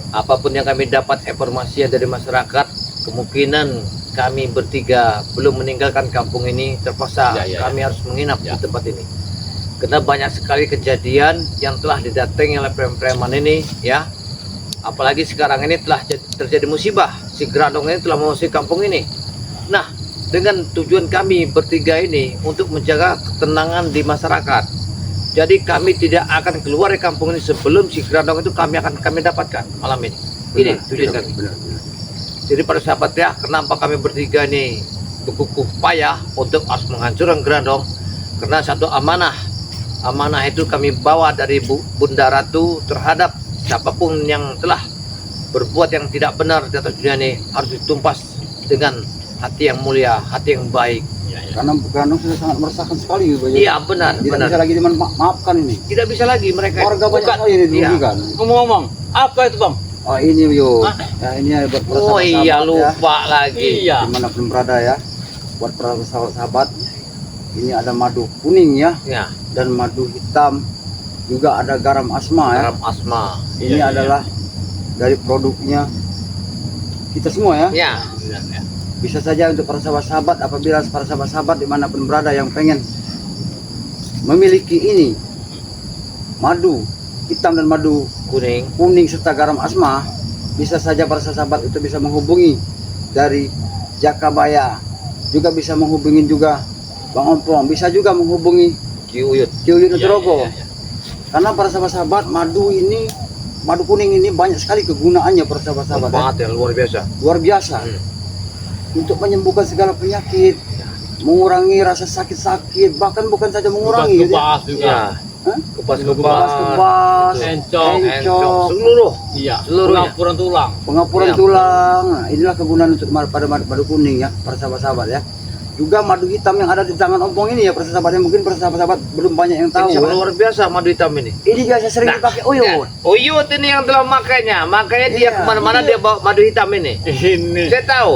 apapun yang kami dapat informasi dari masyarakat, kemungkinan kami bertiga belum meninggalkan kampung ini, terpaksa kami harus menginap di tempat ini. Karena banyak sekali kejadian yang telah didatangi oleh preman-preman ini, ya. Apalagi sekarang ini telah terjadi musibah, si Grandong ini telah mengusir kampung ini. Nah, dengan tujuan kami bertiga ini untuk menjaga ketenangan di masyarakat. Jadi kami tidak akan keluar dari kampung ini sebelum si Grandong itu kami dapatkan malam ini. Ini tujuan kami. Jadi para sahabat ya, kenapa kami bertiga ini berkukuh payah untuk harus menghancurkan Grandong? Karena satu amanah itu kami bawa dari Bunda Ratu terhadap siapapun yang telah berbuat yang tidak benar di atas dunia ini harus ditumpas dengan hati yang mulia, hati yang baik. Karena Grandong sudah sangat meresahkan sekali. Iya benar, Tidak benar. bisa lagi dimaafkan ini. Tidak bisa lagi mereka. Warga banyak Bukan. sekali ini Iya. dirugikan. Ngomong-ngomong, apa itu bang? Oh ini yo, ya ini buat para Oh sahabat iya ya. lupa lagi. Iya. Dimanapun berada ya, buat para sahabat, ini ada madu kuning ya, Ya, dan madu hitam, juga ada garam asma ya. garam asma. Ini adalah dari produknya kita semua ya. Ya, Bisa saja untuk para sahabat-sahabat, apabila para sahabat-sahabat dimanapun berada yang pengen memiliki ini madu hitam dan madu kuning. kuning serta garam asma, bisa saja para sahabat itu bisa menghubungi dari Jakabaya, juga bisa menghubungi juga Bang Ompong, bisa juga menghubungi Kiuyut. Ciuyut Nugroho. Karena para sahabat-sahabat madu kuning ini banyak sekali kegunaannya para sahabat-sahabat ya. Banget ya, luar biasa. Luar biasa. Untuk menyembuhkan segala penyakit, mengurangi rasa sakit-sakit, bahkan bukan saja mengurangi gitu ya. Kepas juga. Ya. Hah? Kepas-kepas. Kebas, Encok. Encok, seluruh. Iya. Seluruhnya. Pengapuran tulang. pengapuran Iya. tulang. Nah, inilah kegunaan untuk pada madu kuning ya, para sahabat-sahabat ya. Juga madu hitam yang ada di tangan Ompong ini ya, para sahabat, yang mungkin para sahabat belum banyak yang tahu. Ini sangat Ya. luar biasa madu hitam ini. Ini biasa sering dipakai Uyut. Uyut ini yang telah makainya. Makanya dia Iya. kemana-mana dia bawa madu hitam ini. Ini. Saya tahu.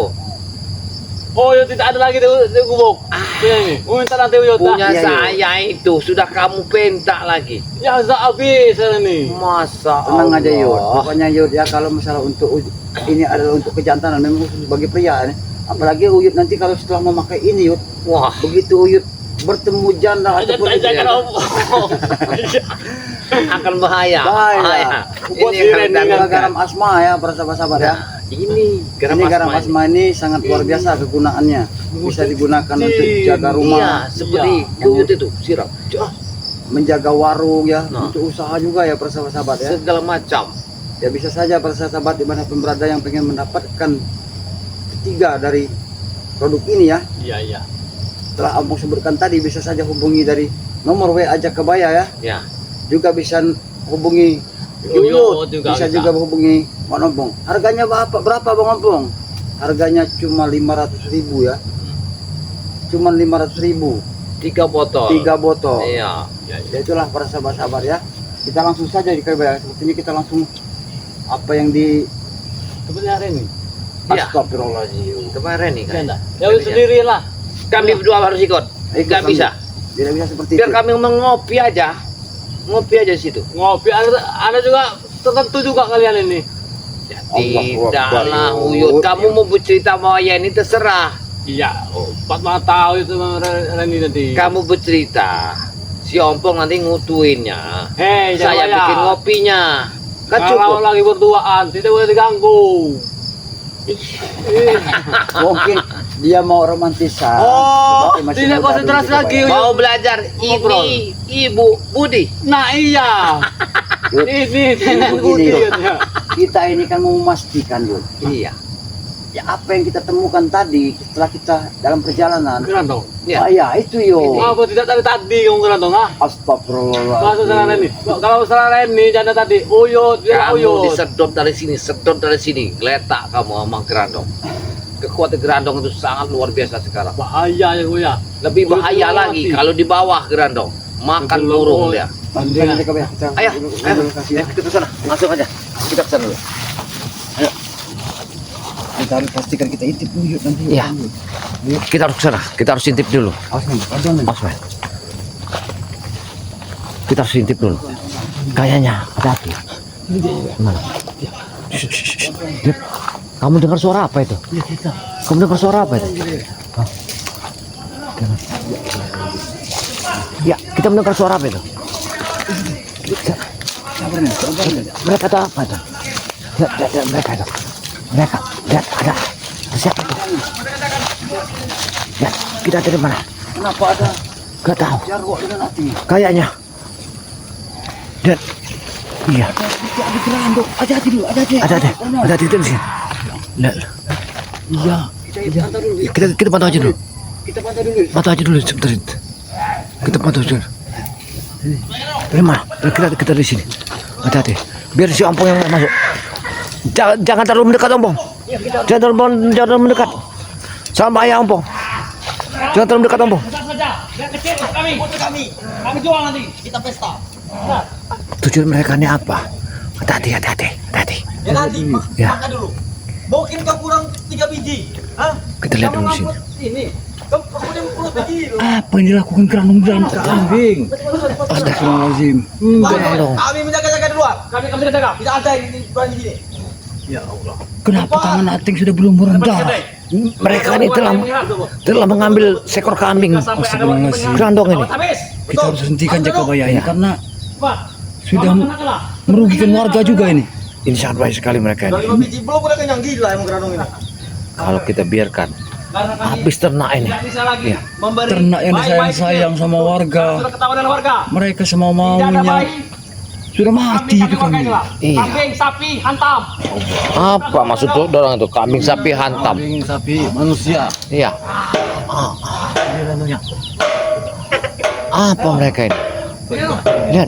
Oh, ya tidak ada lagi di gubuk. Ini. Minta nanti Uyut. Punya Iya, iya. saya itu sudah kamu pentak lagi. Ya sudah habis ini. Masa Tenang aja Yud. Allah. Pokoknya Yud ya, kalau masalah ini adalah untuk kejantanan, memang khusus bagi pria nih. Apalagi Uyut nanti kalau setelah memakai ini Yud, Wah, begitu Uyut bertemu janda ataupun Jangan akan bahaya. Bahaya. Buat Ini diri akan dengan Ada ditanggung. garam asma ya, para sahabat-sahabat ya. Ini Ini garam asma ini sangat luar biasa kegunaannya. Bisa digunakan untuk jaga Iya, rumah, seperti Iya. Uyut itu siram. Jah, menjaga warung ya, Nah. untuk usaha juga ya para sahabat-sahabat ya. segala macam. Ya bisa saja para sahabat dimanapun berada yang pengen mendapatkan ketiga dari produk ini ya. Iya, iya. Setelah Ampung sebutkan tadi, bisa saja hubungi dari nomor WA Jakabaya ya. Ya, Juga bisa hubungi Uyut Yuyut, juga bisa bisa. juga hubungi Bang Ompong. Harganya berapa Bang Ompong? Harganya cuma 500.000 ya. Cuma 500.000, 3 botol. 3 botol. Iya. Ya itulah para sahabat-sahabat ya. Kita langsung saja di Jakabaya. Sepertinya kita langsung apa yang di Seperti hari ini. Iya. Astagfirullahaladzim. Kemarin nih kan. Kan? Ya Uyut sendiri lah. Kami berdua harus ikut. Nggak kami. bisa. Tidak bisa seperti Biar itu. kami mengopi aja. Ngopi aja di situ. Ngopi ada juga tertentu juga kalian ini. Allahu Akbar. Tidaklah Uyut. Kamu mau bercerita sama ayah ini terserah. Iya. Oh. 4 tahun itu Reni nanti. Kamu bercerita, si Ompong nanti ngutuinnya. Hei, Saya bikin ngopinya. Kan kalau cukup. lagi berduaan tidak boleh diganggu. Mungkin dia mau romantisan. Oh, Tapi masih tidak muda konsentrasi dulu, lagi. Pak. Mau belajar Ibu Budi. Nah iya. Ini nenek Begini, Budi Yud. katanya. Kita ini kan mau memastikan, Yud. Iya. Ya apa yang kita temukan tadi setelah kita dalam perjalanan. Gerandong. Ya. Ya itu yo. Apa tidak dari tadi kamu gerandong ah? Masa salah Reni? Astagfirullahaladzim. Kalau salah Reni jangan tadi. Uyut, dia Kamu uyut. disedot dari sini, geletak kamu sama Gerandong. Kekuatan Gerandong itu sangat luar biasa sekarang. Bahaya ya gue ya. Lebih bahaya Uyut lagi mati. kalau di bawah Gerandong. Makan Betul, burung Boy. dia. Ayo, kita ke sana. Langsung aja. Kita ke sana dulu. Kita harus pastikan kita intip dulu Yud, nanti. Iya. Kita harus ke sana. Kita harus intip dulu. Awas nih, pardon nih. Mas, men. Kita harus intip dulu. Kayaknya ada api. Mana? Shh, shh, shh, shh. Dip, kamu dengar suara apa itu? Kamu dengar suara apa itu? Hah? Ya, kita mendengar suara apa itu? Mereka ada apa itu? Mereka itu. Mereka, lihat ada siapa itu? Ya, kita dari mana? Kenapa ada Gak tahu. jarwo dengan hati? Kayaknya. Dan iya, Ada gerandong. Hati-hati dulu, hati-hati. ada di sini. Lihat. Iya. Kita pantau dulu. Yud. Kita pantau aja dulu. Kita pantau dulu. Yud. Pantau aja dulu sebentar. Kita pantau dulu. Dari mana? Kita di sini. Hati-hati. Biar si Ompong yang masuk. Jangan terlalu mendekat Ompong. Jangan terlalu mendekat. Sama ayah Ompong. Jangan terlalu mendekat Ompong. Kami jual nanti. Kita pesta. Tujuan mereka ini apa? Hati-hati. Ya nanti, Ya. makan dulu. Mungkin kau kurang 3 biji. Hah? Kita lihat dulu sini. Ini. Kamu punya 10 biji loh. Apa yang dilakukan gerandong kambing? Astagfirullahaladzim. Gerandong. Kami menjaga-jaga duluan. Kami jaga. Tidak ada yang di sini. Kenapa tangan Ating sudah belum merendah? Mereka ini telah mengambil seekor kambing. Gerandong ini. Kita harus hentikan Jakabaya ini karena sudah merugikan warga juga ini. Ini sangat baik sekali mereka ini. 5 biji belum udah kenyang gila yang gerandong ini. Kalau kita biarkan habis ternak ini. Tidak bisa lagi Iya. memberi Ternak yang baik-baik disayang-sayang sama warga. Sudah ketahuan dengan warga. Mereka semua Tidak ada maunya bayi. sudah mati itu kambing. Iya. Kambing, sapi, hantam. Apa maksud tuh orang itu? Kambing sapi hantam. Kambing, sapi, manusia. Iya. Apa mereka ini? Lihat.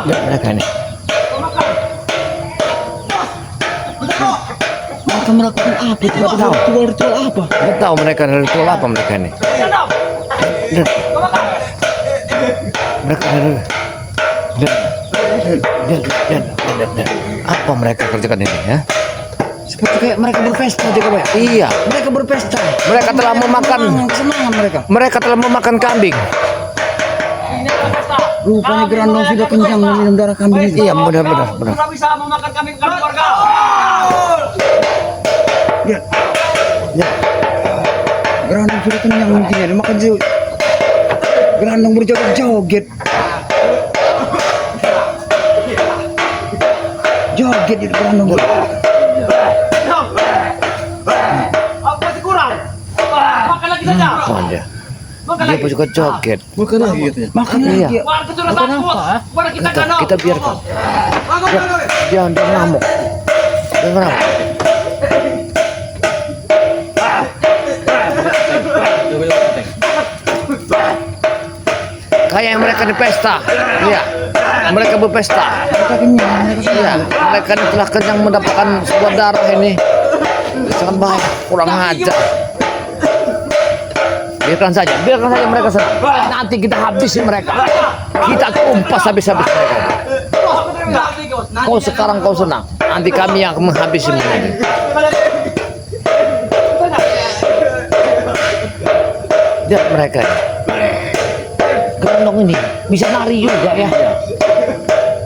Lihat mereka ini. Mereka melakukan apa? Nggak tahu. Ritual apa? Nggak tahu mereka ritual apa mereka ini. Lihat. Mereka lihat. Apa mereka kerjakan ini ya? Seperti kayak mereka berpesta Jakabaya. Iya. Mereka berpesta. Mereka telah memakan. Kesenangan mereka. Mereka telah memakan kambing. Rupanya gerandong sudah kenyang minum darah kambing itu. Iya, benar. Tidak bisa memakan kambing warga. Lihat. Ya. Gerandong sudah kenyang mungkin ya. Makan sih. Gerandong berjoget-joget. Joget di gerandong. Apa masih kurang? Makan lagi saja. Oh, dia. Makan Dia lagi. juga joget. Makan lagi katanya. Makan lagi. Iya. Ya. Warga sudah takut. Warga kita Kita biarkan. Jangan ngamuk. Jangan ngamuk. Kayak yang mereka di pesta. Iya. Mereka berpesta. Mereka kenyang. Mereka Iya. Mereka ini telah kenyang mendapatkan sebuah darah ini. Sangat baik. Kurang ajar. Biarkan saja mereka senang. Nanti kita habisi mereka. Kita kumpas habis-habis mereka. Kau sekarang kau senang. Nanti kami yang menghabisi mereka. Lihat mereka ini. Gerandong ini bisa lari juga ya.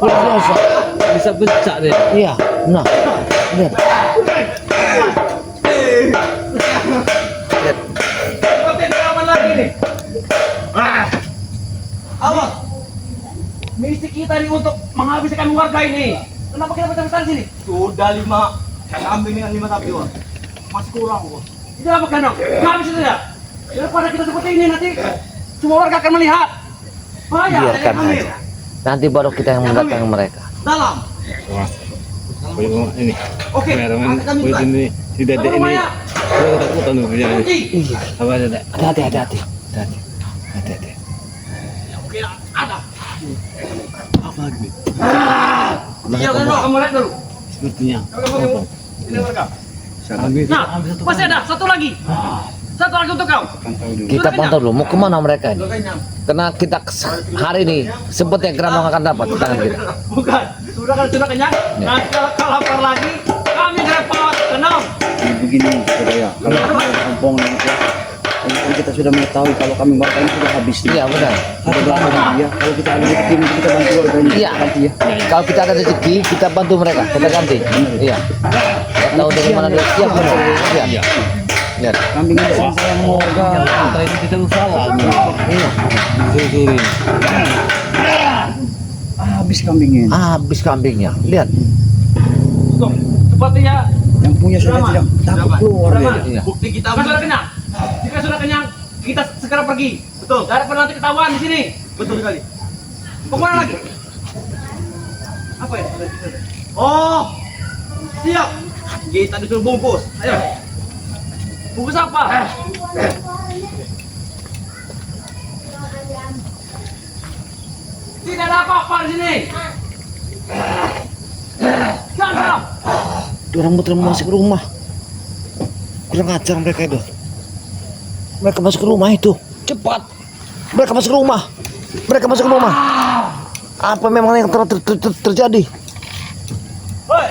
Luar biasa. bisa becak deh. Iya, nah. Lihat. misi kita ini untuk menghabiskan warga ini. Kenapa kita bertahan di sini? Sudah 5 kambing dengan 5 sapi, Bos. Masih kurang, Bos. Itu apa kan dong? Habis itu ya. Daripada kita seperti ini nanti semua warga akan melihat. Bahaya. Biarkan saja. Nanti baru kita yang mendatangi mereka. Dalam. Wah, ini Oke. kameramen Kami buat ini si Dede ini. Rumahnya. Saya ketakutan tuh kerjaan ini. Iya. Apa Dede? Hati-hati. Oke, ada. Apa lagi nih? Iya kan dong, kamu lihat dulu. Sepertinya. Kamu ini warga. Ambil Nah, masih ada satu lagi. Satu lagi untuk kau. pantau dulu. Kita pantau dulu. Mau kemana mereka ini? Sudah kenyang. Karena kita hari ini seperti yang Keranong akan dapat di tangan kita. Bukan, sudah kenyang. Nanti kalau lapar lagi, kami repot tenang. Begini saudara, kalau kampung ini kan kita sudah mengetahui kalau kami warga ini sudah habis. Iya benar. Sudah ya, kalau kita ada rezeki mungkin kita bantu warga ini. Iya. Nanti ya. Kalau kita ada rezeki, kita bantu mereka. Kita ganti. Iya. Kita tahu dari mana dia siap benar. Iya. Lihat. Kambing ini sayang sama warga. Antara itu kita usaha. Iya. Susurin. Habis kambingnya. Habis kambingnya. Lihat. Tuh, sepertinya Yang punya sudah tidak takut keluar dia. Iya. Bukti kita jika sudah kenyang. Jika sudah kenyang, kita segera pergi. betul. Daripada nanti ketahuan di sini. Betul sekali. Kemana lagi? Apa ya? Oh. Siap. Kita disuruh bungkus. Ayo. Bungkus apa? Tidak ada apa-apa di sini. Jangan. Orang muter masuk ke rumah. Kurang ajar mereka itu. Mereka masuk ke rumah itu. Cepat. Mereka masuk ke rumah. Mereka masuk ke rumah. Apa memang yang terjadi? Hoi.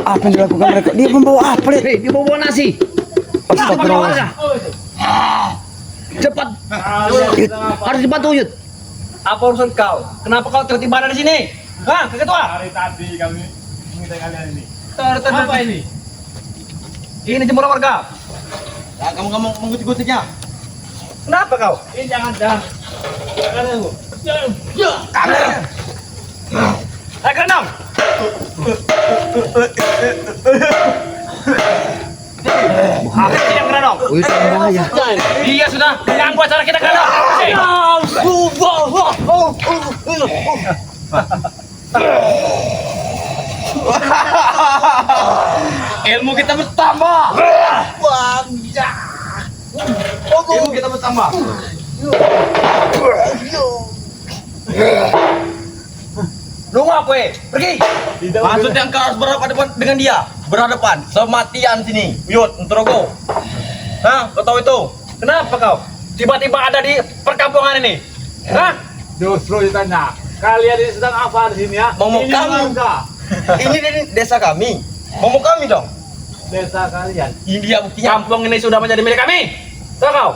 Apa yang dilakukan mereka? Dia membawa apa? Lihat. Dia bawa nasi. Astagfirullah. Cepat. Harus dibantu Yud. Apa urusan kau? Kenapa kau tiba-tiba ada di sini? Hah, ketua? Hari tadi kami mengintai kalian ini. Apa ini? Ini jemur warga. Nah, kamu menggutik-gutiknya. Kenapa kau? Ini jangan. Kalian Bu. Ayo Kerenong. Yang Kerenong. Wih, bahaya. Dia sudah mengganggu acara kita Kerenong. Ilmu kita bertambah. Ilmu kita bertambah. Lu mau apa? Pergi. Maksudnya engkau harus berhadapan dengan dia. Berhadapan. Sematian sini. Yud, Ntrogo. Hah, kau tahu itu? Kenapa kau? Tiba-tiba ada di perkampungan ini. Hah? Justru ditanya. Kalian ini sedang apa di sini ya? Momok Ini kami. warga. Ini desa kami. Ngomong kami dong. Desa kalian. Ini dia buktinya. Kampung ini sudah menjadi milik kami. Tahu kau?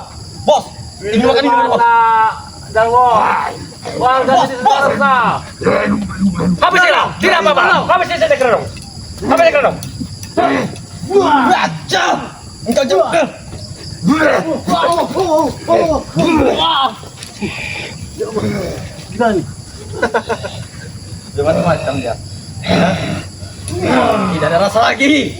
Bos, ini makan ini bos. Dan warga di sini sudah resah. Habis Kerenong. Tidak apa-apa. Habis saja Kerenong. Habis Kerenong. Raja. Engkau juga. Macam-macam dia. Tidak ada rasa lagi.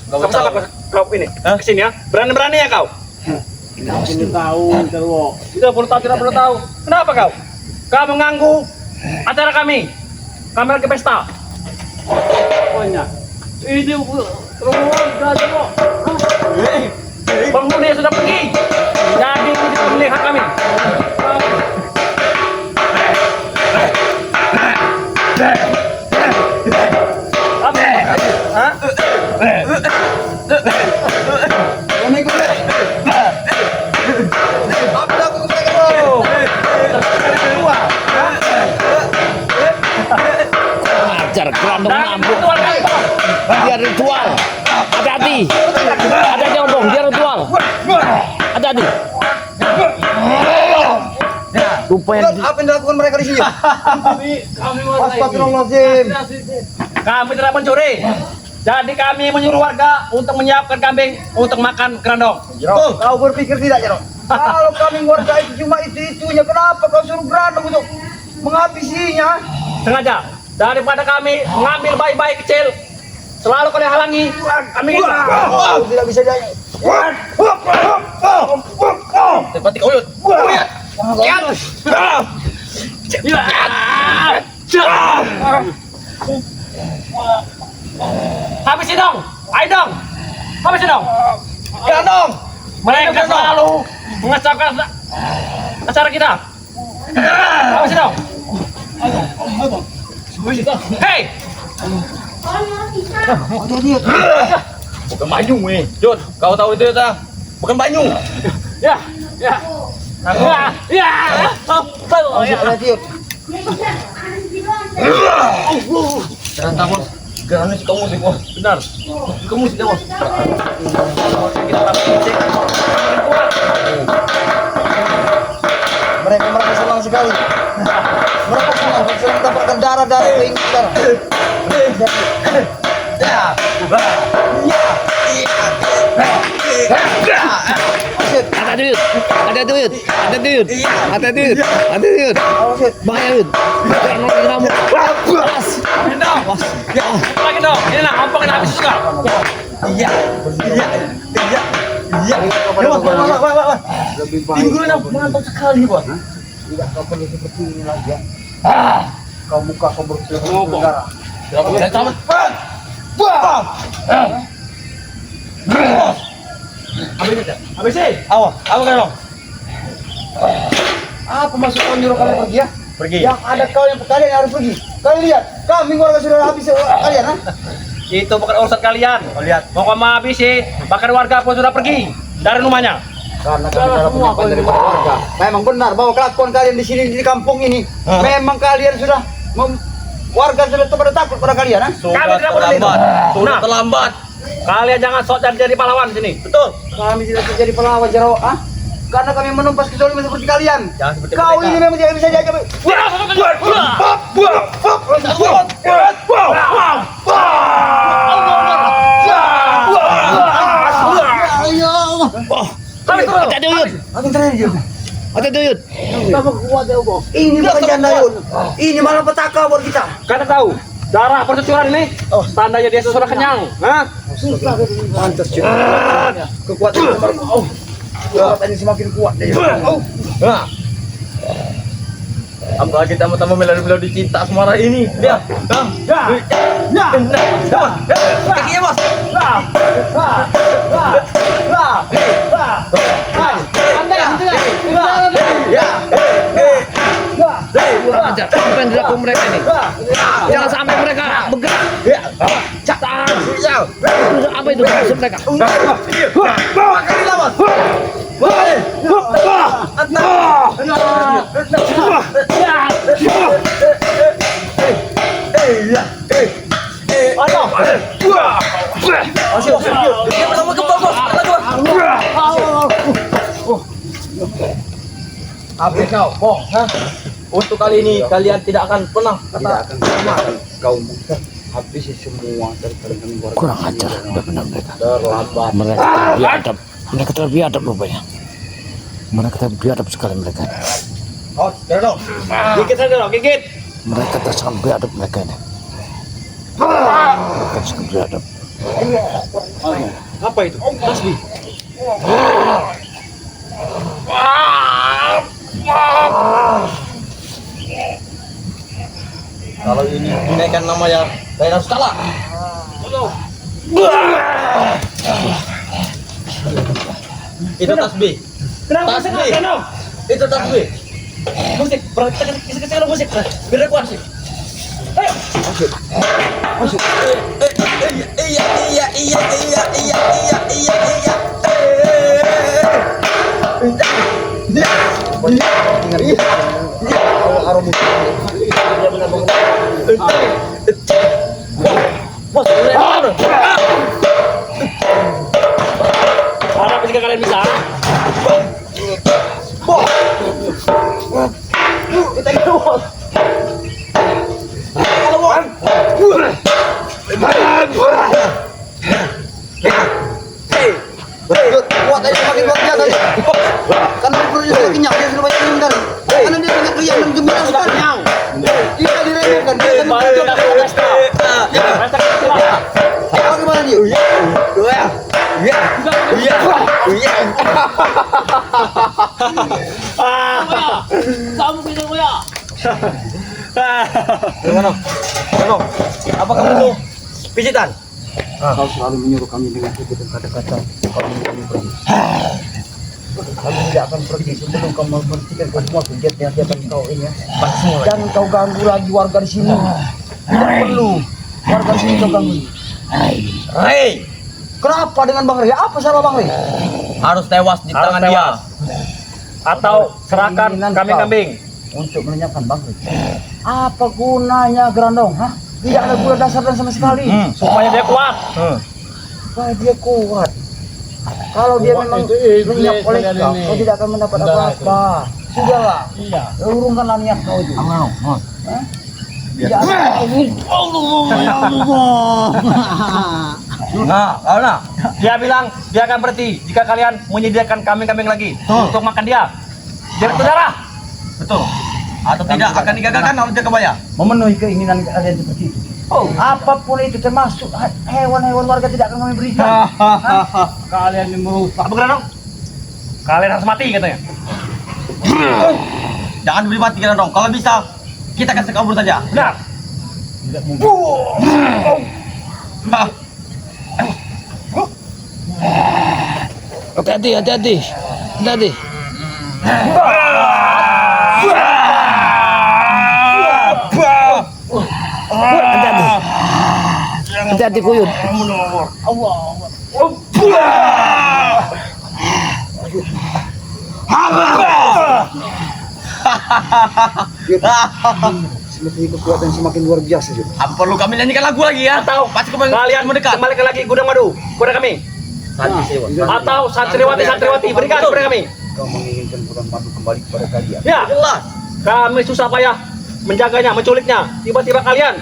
Kamu siapa kau ini? Kesini ya? Berani-berani ya kau? Ini tahu, Terwo. Tidak perlu tahu, tidak perlu tahu. Kenapa kau? Kau mengganggu acara kami. Kami lagi pesta. Pokoknya. Ini keluarga Terwo. Penghuni sudah pergi. Jadi tidak melihat kami. Hah? Ajar Keranong ngambuk. Dia ritual. Hati-hati. Hati-hati ngomong. Dia ritual. Hati-hati. Rupanya Apa yang dilakukan mereka di sini? Kami Astagfirullahaladzim. Kami tidak mencuri. Jadi kami menyuruh warga untuk menyiapkan kambing untuk makan kerandong. Jero, kau berpikir tidak, Jero? Kalau kambing warga itu cuma itu-itunya, kenapa kau suruh berantem untuk menghabisinya? Sengaja. Daripada kami mengambil bayi-bayi kecil, selalu kalian halangi. Kami Kau tidak bisa jadi. Seperti kau Yud. habisin dong. Ayo dong. Habisin dong. Kerandong. Mereka selalu mengacaukan acara kita. Habisin dong. Hei, Bukan Banyu weh. Jod, kau tahu itu ya? Bukan Banyu. ya, ya, ya. Jangan takut. Kerana si kamu sih bos. Benar. Kamu sih bos. Mereka senang sekali. Mereka senang mendapatkan darah-darah keinginan. ada duit, ada duit, ada duit, ada duit, ada duit. Bahaya duit. Jangan kamu. Awas. Lagi dong. Ini nah, ompongin habis juga. Iya. Lebih baik. Minggu ini mantap sekali bos. Tidak kau perlu seperti ini lagi ya. Kau buka kau berdarah. Jangan tamat. Habis sih. Apa kan dong? Apa maksud kau nyuruh kalian pergi ya? Pergi. Yang ada kau yang kalian harus pergi. Kalian lihat, kambing warga sudah habis kalian, ha? Itu bukan urusan kalian. Lihat. Mau kamu habisi, bahkan warga pun sudah pergi dari rumahnya. Karena kami adalah penyampaian daripada warga. Memang benar bahwa kelakuan kalian di sini di kampung ini, memang kalian sudah warga sudah pada takut pada kalian, ha? Kami tidak boleh terlambat. Sudah Nah. terlambat. Kalian jangan sok jadi pahlawan di sini. Betul. Kami tidak menjadi pahlawan Jero, ah? Karena kami menumpas kezaliman seperti kalian. Jangan seperti Kau mereka. ini memang tidak bisa jaga. Ada duit, Akan terjadi. ada duit. Ini bukan jandayun. Ini malah petaka buat kita. Kalian tahu darah percucuran ini tandanya dia sudah kenyang. Hah? Pantas juga. Kekuatan kekuatan ini semakin kuat deh. Apalagi tamu-tamu melodi dicinta semua ini. Dia. Kakinya bos. Kurang ajar. Apa yang dilakukan mereka ini? Jangan sampai mereka bergerak. Apa itu maksud mereka? Dia bersama kebal bos. Apa kau? Oh, Untuk kali ini kalian tidak akan pernah tidak akan pernah kau habisi semua terkadang warga. Kurang ajar, benar mereka. Terlambat. Mereka biadab. Mereka terbiadab rupanya. Mereka terbiadab sekali mereka. Oh, dong. Gigit saja dong, gigit. Mereka sangat biadab mereka ini. Mereka sangat biadab. Apa itu? Tasbih. Kalau ini dinaikkan namanya daerah skala. Itu tasbih. Kenapa musik Tasbih. dong? Itu tasbih. Musik, kita dong musik. Biar kuat sih. Ayo. Bos, harap jika kalian bisa. Bagaimana dia? Kamu bisa ya? Gimana? Apa kamu mau pijitan? Kau selalu menyuruh kami dengan pijitan kata-kata. Kami pergi. Kami tidak akan pergi sebelum kau memperhatikan semua kegiatan yang akan kau ini. Jangan kau ganggu lagi warga di sini. Tidak perlu warga di sini kau ganggu. Hei, kenapa dengan Bang Rey? Apa salah Bang Rey? Harus tewas di tangan dia. Atau serahkan kambing-kambing Untuk melenyapkan Bang Rey. Apa gunanya Grandong? Hah? Tidak ada guna dasar dan sama sekali. supaya dia kuat. Supaya dia kuat. Kalau dia memang lenyap oleh kau tidak akan mendapat apa-apa. Sudahlah. Urungkanlah niat kau itu. Tidak Nah, dia bilang dia akan berhenti jika kalian menyediakan kambing-kambing lagi untuk makan dia. Dia berdarah. Betul. Atau tidak akan digagalkan oleh Jakabaya. memenuhi keinginan kalian seperti itu. Oh, apapun itu termasuk hewan-hewan warga tidak akan kami berikan. Kalian yang merusak. Apa Grandong? Kalian harus mati katanya. Jangan beli mati Grandong. Kalau bisa kita kasih kabur saja. Benar. Hati-hati, hati-hati. Hati-hati. Hati-hati. Hati-hati kuyut. Semakin kekuatan semakin luar biasa juga. Apa perlu kami nyanyikan lagu lagi ya? Atau pasti kalian mendekat kembalikan lagi gudang madu kepada kami. Atau santriwati berikan kepada kami. Kau menginginkan gudang madu kembali kepada kalian. Ya, jelas. Kami susah payah menjaganya, menculiknya. Tiba-tiba kalian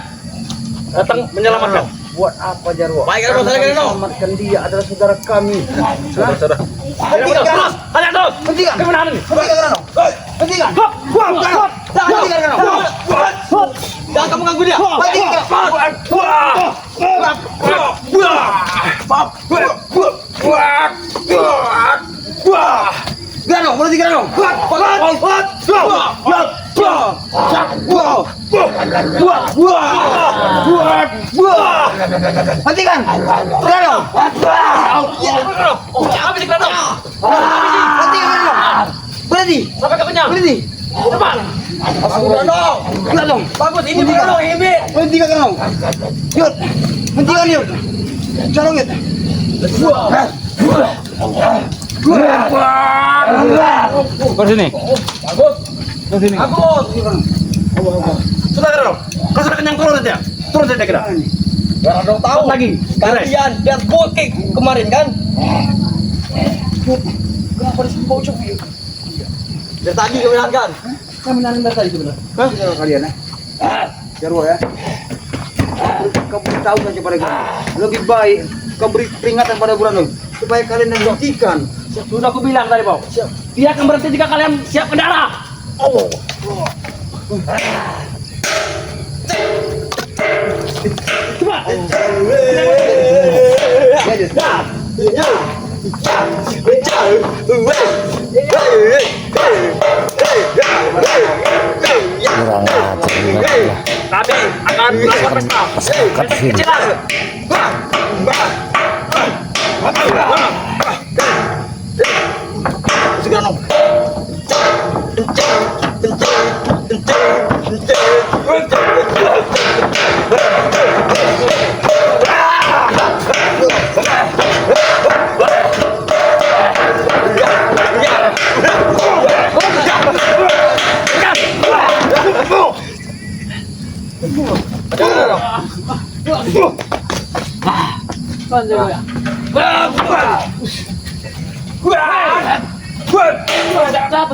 datang menyelamatkan. Buat apa Jarwo? Baik, Jarwo, saya kira, no. Selamatkan dia adalah saudara kami. Saudara. Terus, hanya terus. Hentikan. Kami menahan ini. Hentikan. Hentikan. Hentikan. Jangan kamu ganggu dia. Grandong, berhenti Grandong. Hentikan. Grandong. Apa sih Grandong? Hentikan Grandong. Berhenti. Sampai kenyang. Berhenti. Cepat. Grandong. Grandong. Bagus, ini Grandong, ini. Hentikan Grandong. Yud. Hentikan Yud. Grandong Yud. Ke sini. Bagus. Ke sini. Bagus. Sudah Grandong. Kau sudah kenyang turun saja. Turun saja kira. Grandong tahu. Lagi. Kalian lihat goal kick kemarin kan? Kenapa disini bau coba Yud? Dari tadi kami lihat kan? Saya menahan dari tadi sebenarnya. Saudara kalian ya. Jarwo ya. Kau beritahu saja pada kalian. Lebih baik kau beri peringatan pada Grandong supaya kalian menghentikan. Sudah aku bilang tadi, Bang. Dia akan berhenti jika kalian siap ke darah. Kurang ajar. Kami akan melakukan pesta. Kecil-kecilan. Grandong. Apa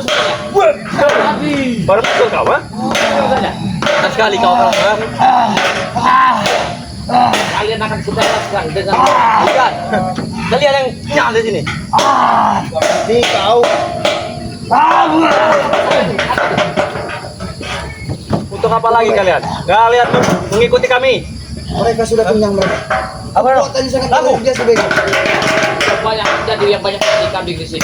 sebenarnya? Baru betul kau, ha? Benar sekali kau orang. Kalian akan kubebaskan dengan Lihat. Kalian yang nyal di sini. Ini kau Untuk Untuk apa lagi kalian? Kalian mengikuti kami. Mereka sudah kenyang mereka. Apa dong? Kekuatannya sangat Lagu. luar biasa bego. Banyak jadi yang banyak kambing di sini.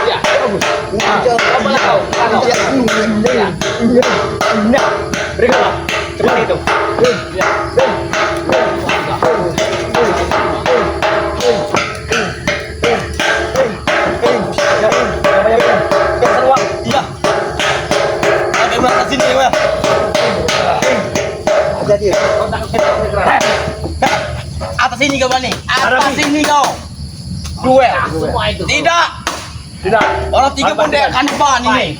Ya, bagus. Coba kau. Nah, berikanlah. Cepat itu. Iya. Oke, berangkat sini ya. Jadi Atas sini kau berani. Atas sini kau. Duel. Semua itu. Tidak. Tidak. Orang tiga pun dia akan ban ini.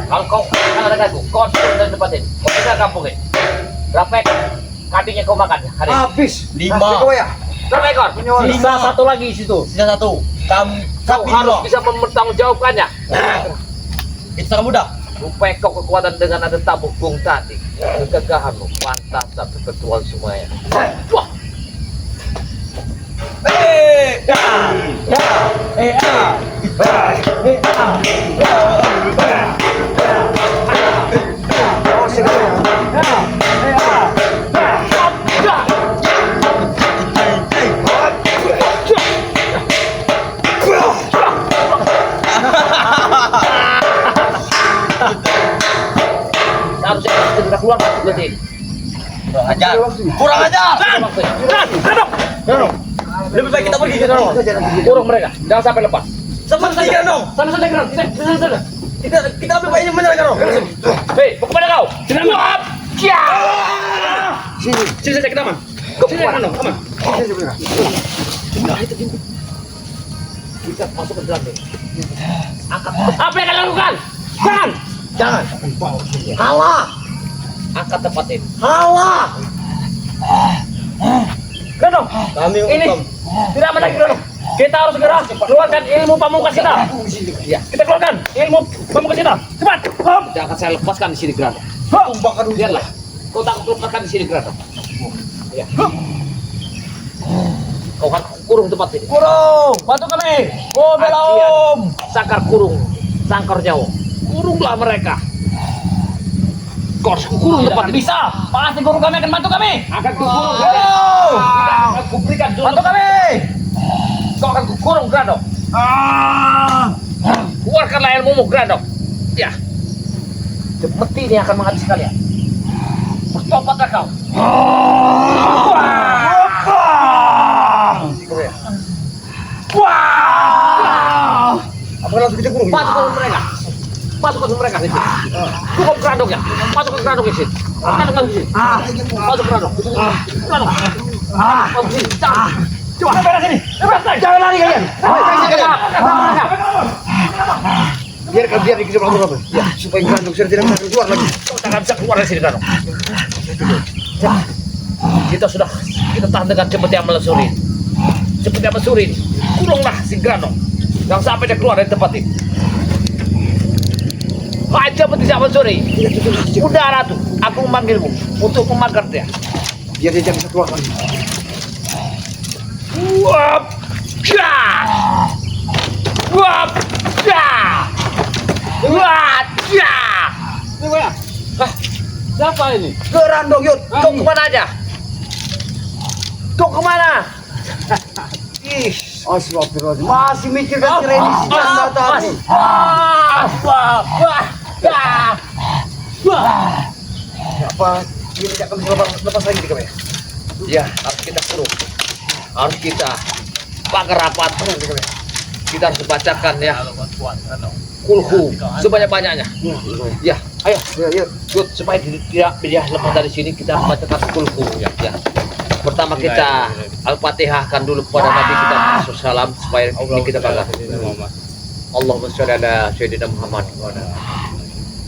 Kalau kau ada aku, kau suruh dan tempatin. Kau bisa kampung ini. Berapa kambingnya kau makan hari ini? habis. 5. Ya. Berapa ekor? Sisa satu lagi situ. Sisa satu. Kau harus bisa mempertanggungjawabkannya. Itu sangat mudah. Rupanya kau kekuatan dengan ada tabung bung tadi. Kegagahanmu pantas dan kebetulan semuanya. Wah, harusnya segera keluar berarti. Kurang ajar. Lebih baik kita pergi ke sana. Kurung mereka, jangan sampai lepas. Seperti dong. Sana Geron, sana. Kita lebih baik menyerang dong. Hei, mau kemana kau? Wap! Ya! Sini saja kita aman. Sini aman dong, aman. Kita masuk ke dalam nih. Angkat. Apa yang kalian lakukan? Jangan. Halah. Angkat tempat ini. Halah. Geron, Kami ini tidak aman lagi Geron. Kita harus segera keluarkan ilmu pamungkas kita. Ya, kita keluarkan ilmu pamungkas kita. Cepat. Jangan saya lepaskan di sini Geron. Biarlah. Kau tak lepaskan di sini Geron. Ya. Kau kan kurung tempat ini. Kurung, bantu kami. Oh, bela om. Sangkar kurung, sangkar nyawa. Kurunglah mereka. Kau harus kurung tempat ini. Bisa. Pasti guru kami akan bantu kami. Akan kukurung. Oh. Aku berikan dulu. Bantu kami. Kau akan kukurung Grandok. Keluarkanlah ilmumu Grandok. Ya. Seperti ini akan menghabisi kalian. Bertobatlah kau. Apa langsung kita kurung? Pasukan mereka. Pasukan mereka di sini. Cukup Grandok ya. Pasukan Grandok di sini. Pasukan di sini. Pasukan Grandok. Grandok. Masuk sini. Coba beres sini. Jangan lari kalian. Biar dikit apa? Ya, supaya Grandok tidak bisa keluar lagi. Kau tak bisa keluar dari sini Grandok. Kita tahan dengan seperti yang melesuri. Seperti yang melesuri. Kurunglah si Grandok. Jangan sampai dia keluar dari tempat ini. Aja seperti zaman sore. Udara tuh, aku memanggilmu untuk memagar dia. Biar dia jangan bisa keluar lagi. Wap, ja, wap, ja, wap, ja. Hah, siapa ini? Grandok yuk. Kau kemana aja? Kau kemana? Ih, astagfirullahaladzim. Masih mikirkan kira ini si janda tadi. Apa dia tidak akan bisa lepas lagi di kami? Ya, harus kita kurung. Harus kita pagar rapat. Kita harus bacakan ya. Kulhu sebanyak-banyaknya. Ya, ayo. Ya. Yuk, supaya dia lepas dari sini kita harus bacakan kulhu ya. Pertama kita Al-Fatihahkan dulu kepada Nabi kita Muhammad SAW supaya ini kita baca. Allahumma sholli ala sayyidina Muhammad wa ala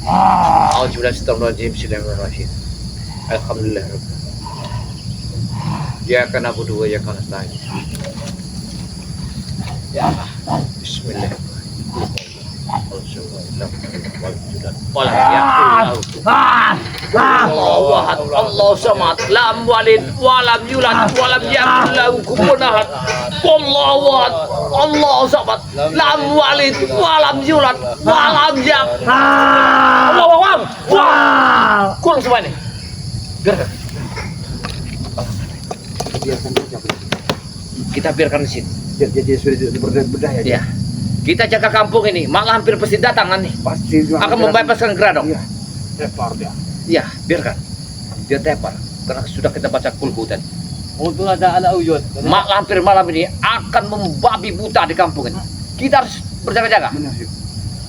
A'udzubillahi Bismillahirrahmanirrahim. Alhamdulillah. Ya kana budu wa ya kana nasta'in. Ya. Bismillah. Allah samad lam walid walam yulad walam yakul lahu kufuwan ahad. Wallawat, Allah sabat, lam walid, walam yulad, walam yak. Allah wam, wah, kurang semua ini. Biarkan. Kita biarkan di sini. Jadi sudah bedah ya. Ya. Kita jaga kampung ini, malah hampir pasti datang nanti. Pasti Akan membebaskan Gradok. Iya. Tepar dia. Ya, biarkan. Dia tepar. Karena sudah kita baca kulhu tadi. Untung ada Uyut. Mak lampir malam ini akan membabi buta di kampung ini. Kita harus berjaga-jaga.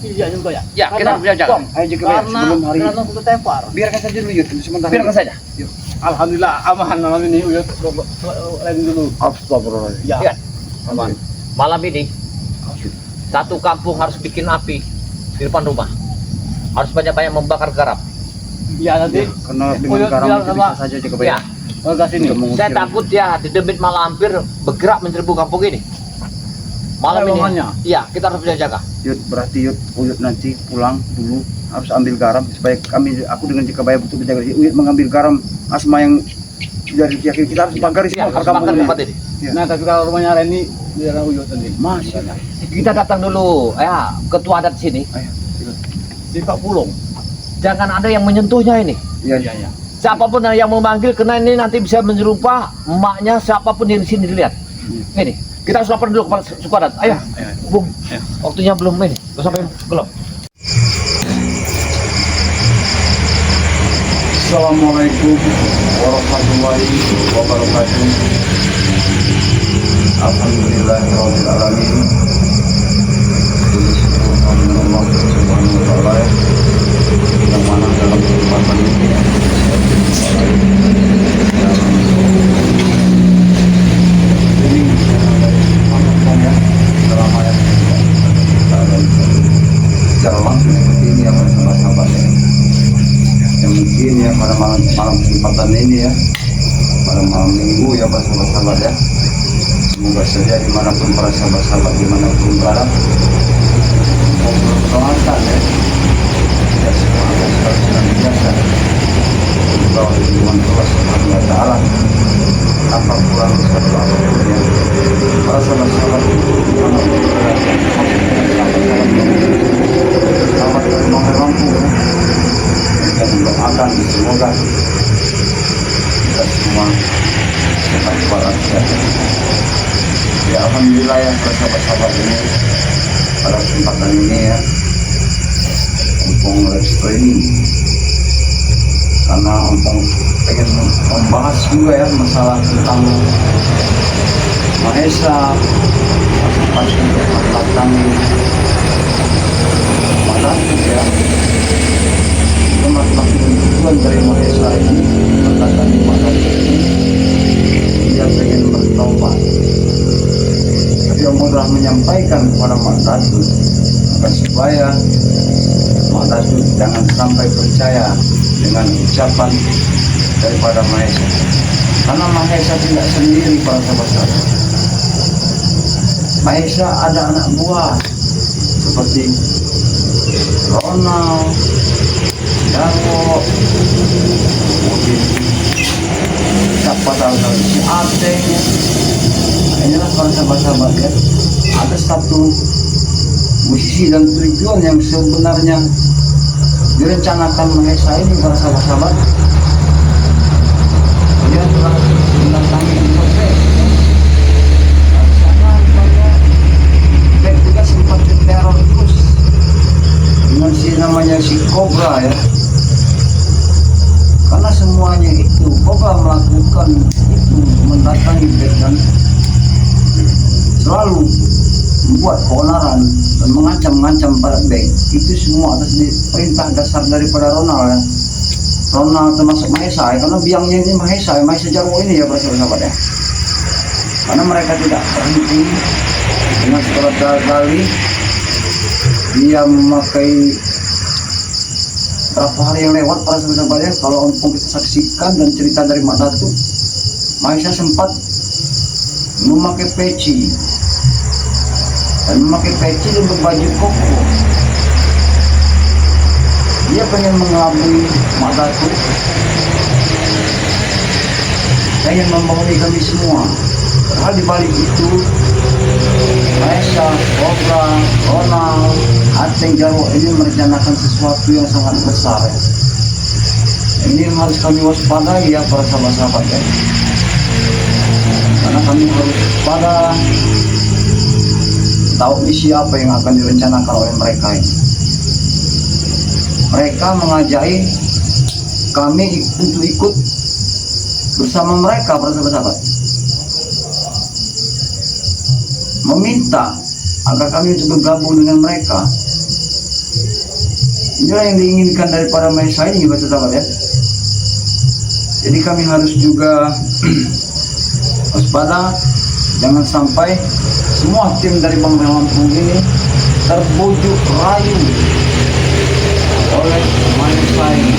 Iya juga ya. Ya, kita harus berjaga-jaga. Ayo jaga bayar sebelum hari. Karena sudah tepar. Biarkan saja dulu Yud sementara. Biarkan saja. Alhamdulillah aman malam ini Uyut. Lain dulu. Astagfirullahaladzim. Ya. Ya. Aman. Malam ini satu kampung harus bikin api di depan rumah. Harus banyak-banyak membakar garam. Iya nanti. Karena dengan Uyut garam bilang itu sama- bisa saja jaga Ya. bayar. Warga sini. Saya takut ya di demit malam hampir bergerak menyerbu kampung ini. Malam ini. Lowongannya. Iya, kita harus berjaga. Yud berarti Uyut nanti pulang dulu harus ambil garam supaya aku dengan jaga bayar betul berjaga. Uyut mengambil garam asma yang dari yakin kita harus bagari Ya, semua harus bakar perkampungan tempat ini. Nah tapi kalau rumahnya Reni daerah Uyut nanti. Masih. Kita datang dulu, ya, ketua adat sini. Di Pak Pulung. Jangan ada yang menyentuhnya ini. Iya. Iya iya. Siapapun yang memanggil, karena ini nanti bisa menyerupa emaknya siapapun yang di sini dilihat. Ini, kita harus lapor dulu kepada suku adat. Ayo, Bung. Waktunya belum ini, belum sampai belum. Assalamualaikum warahmatullahi wabarakatuh. Alhamdulillahirabbil alamin. Allah Subhanahu wa taala yang mana dalam kesempatan ini secara langsung seperti ini ya para sahabat-sahabat ya. Yang mungkin ya pada malam kesempatan ini ya, pada malam minggu ya para sahabat-sahabat ya, semoga saja dimanapun para sahabat-sahabat dimanapun berada memperkenalkan ya semua akan biasa di bawah lindungan Allah Subhanahu wa taala tanpa kurang satu apapun ya. Para sahabat-sahabat dimanapun berada, sahabat dari mampu ya, dan mendoakan semoga kita semua sehat walafiat. Ya alhamdulillah ya para sahabat-sahabat ini pada kesempatan ini ya Ompong live streaming karena Ompong pengen membahas juga ya masalah tentang Mahesa pas untuk melakukan mana ya melakukan tujuan dari Mahesa ini melakukan mana ini dia pengen bertobat. Dia mudah menyampaikan kepada Mak Datu agar supaya Mak Datu jangan sampai percaya dengan ucapan daripada Mahesa, karena Mahesa tidak sendiri para sahabat-sahabat. Mahesa ada anak buah seperti Ronald, Darwo, kemudian siapa tahu si Ateng ya. Inilah para sahabat-sahabat ya, ada satu musisi dan tujuan yang sebenarnya direncanakan Mahesa ini para sahabat-sahabat. Dia telah mendatangi Bek. Sana Bek juga sempat diteror terus dengan namanya si Cobra ya, karena semuanya itu Cobra melakukan itu mendatangi Bek dan selalu membuat keonaran dan mengancam-ngancam pada Bek. Itu semua atas perintah dasar daripada Ronald ya. Ronald termasuk Mahesa ya, karena biangnya ini Mahesa Jarwo ini ya para sahabat ya. Karena mereka tidak berhenti dengan segala kali dia memakai berapa hari yang lewat para sahabat ya, kalau Ompong kita saksikan dan cerita dari Mak Datu, Mahesa sempat memakai peci dan memakai peci dan berbaju koko. Dia pengen mengelabui Mak Datu, pengen membohongi kami semua. Padahal di balik itu Malaysia, Kobra, Ronald, Aceh, Jarwo ini merencanakan sesuatu yang sangat besar ya. Ini yang harus kami waspadai ya para sahabat-sahabat ya. Karena kami harus waspada, tahu misi apa yang akan direncanakan oleh mereka ini. Mereka mengajai kami untuk ikut bersama mereka para sahabat-sahabat, meminta agar kami untuk bergabung dengan mereka. Inilah yang diinginkan daripada Malaysia ini para sahabat ya. Jadi kami harus juga waspada, jangan sampai semua tim dari Bang Lampung ini terbujuk rayu oleh Malaysia ini.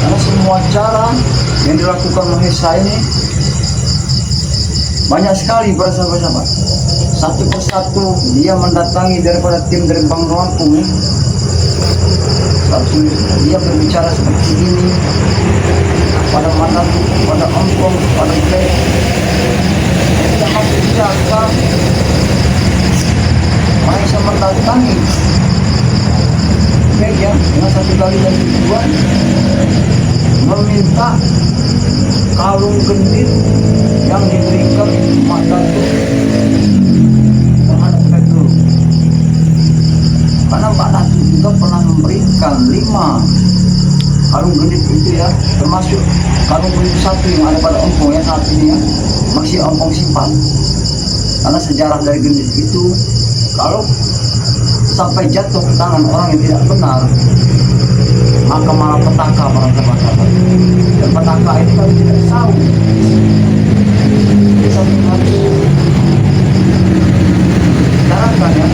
Karena semua cara yang dilakukan Malaysia ini banyak sekali para sahabat-sahabat. Satu persatu dia mendatangi daripada tim dari Bang Lampung ini. Satu dia berbicara seperti ini pada mata, pada Ompong, pada Play. Kita masih jaga Malaysia mendatangi meja dengan satu kali dan tujuan meminta kalung gendit yang diberikan Mak Datuk terhadap Petrus. Karena Pak Datuk juga pernah memberikan 5 kalung gendit itu ya, termasuk kalung gendit satu yang ada pada Ompong ya saat ini ya, masih Ompong simpan. Karena sejarah dari gendit itu, kalau sampai jatuh ke tangan orang yang tidak benar, maka malah petaka para sahabat-sahabat. Dan petaka ini kami tidak tahu. Jadi satu hari bicarakan ya.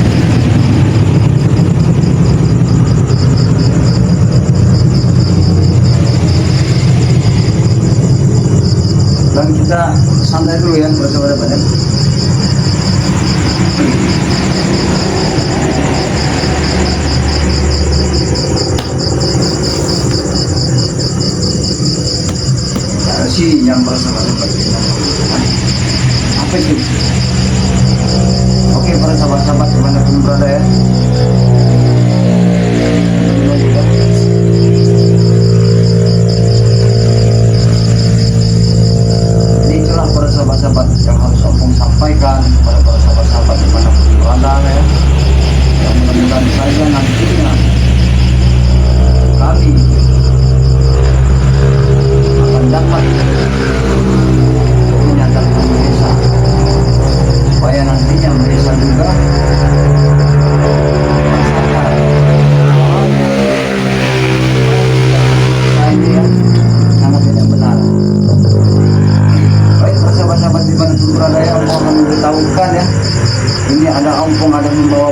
Dan kita santai dulu ya para sahabat-sahabat ya. Yang bersahabat-sahabat apa itu? Oke para sahabat-sahabat dimanapun berada ya, ini itulah para sahabat-sahabat yang harus Ompong sampaikan kepada para sahabat-sahabat dimanapun berada ya. Yang mudah-mudahan saja nantinya kami dapat menyatakan Malaysia supaya nantinya Malaysia juga sangat tidak benar. Baik sahabat-sahabat di mana pun berada ya, Allah akan memberitahukan ya. Ini ada Ompong ada membawa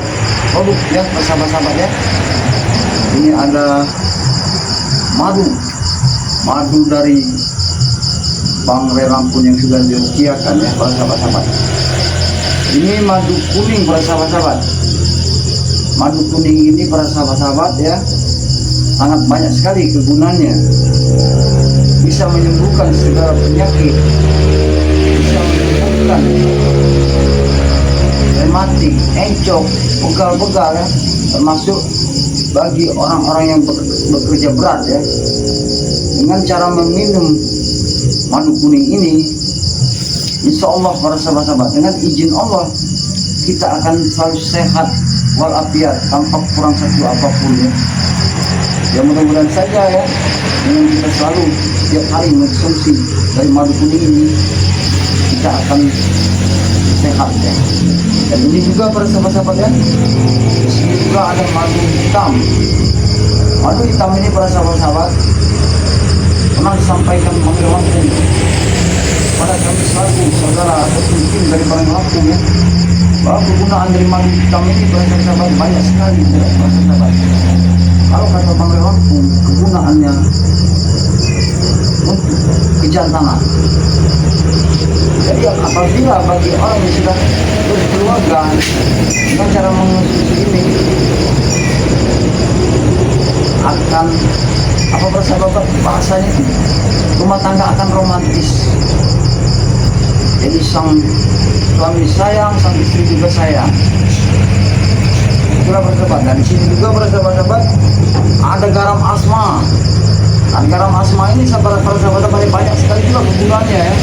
produk ya sahabat-sahabat ya. Ini ada madu dari Bang Lampung yang sudah dirukiakan ya para sahabat-sahabat. Ini madu kuning para sahabat-sahabat. Madu kuning ini para sahabat-sahabat ya, sangat banyak sekali kegunaannya. Bisa menyembuhkan segala penyakit, bisa menyembuhkan rematik, encok, pegal-pegal ya, termasuk bagi orang-orang yang bekerja berat ya. Dengan cara meminum madu kuning ini, insya Allah para sahabat-sahabat, dengan izin Allah kita akan selalu sehat walafiat tanpa kurang satu apapun ya. Ya mudah-mudahan saja ya, dengan kita selalu setiap hari mengkonsumsi dari madu kuning ini, kita akan sehat ya. Dan ini juga para sahabat-sahabat ya, di sini juga ada madu hitam. Madu hitam ini para sahabat-sahabat pernah disampaikan Bang Lampung pada kami selaku saudara atau tim dari Bang Lampung ya, bahwa kegunaan dari madu hitam ini para sahabat banyak sekali ya para sahabat. Kalau kata Bang Lampung, kegunaannya untuk kejantanan. Jadi apabila bagi orang yang sudah berkeluarga dengan cara mengonsumsi ini akan apa persahabat bahasanya, rumah tangga akan romantis. Jadi sang suami sayang, sang istri juga sayang. Itulah bersahabat. Dan di sini juga bersahabat-sahabat ada garam asma. Dan garam asma ini para sahabat banyak sekali juga kegunaannya ya.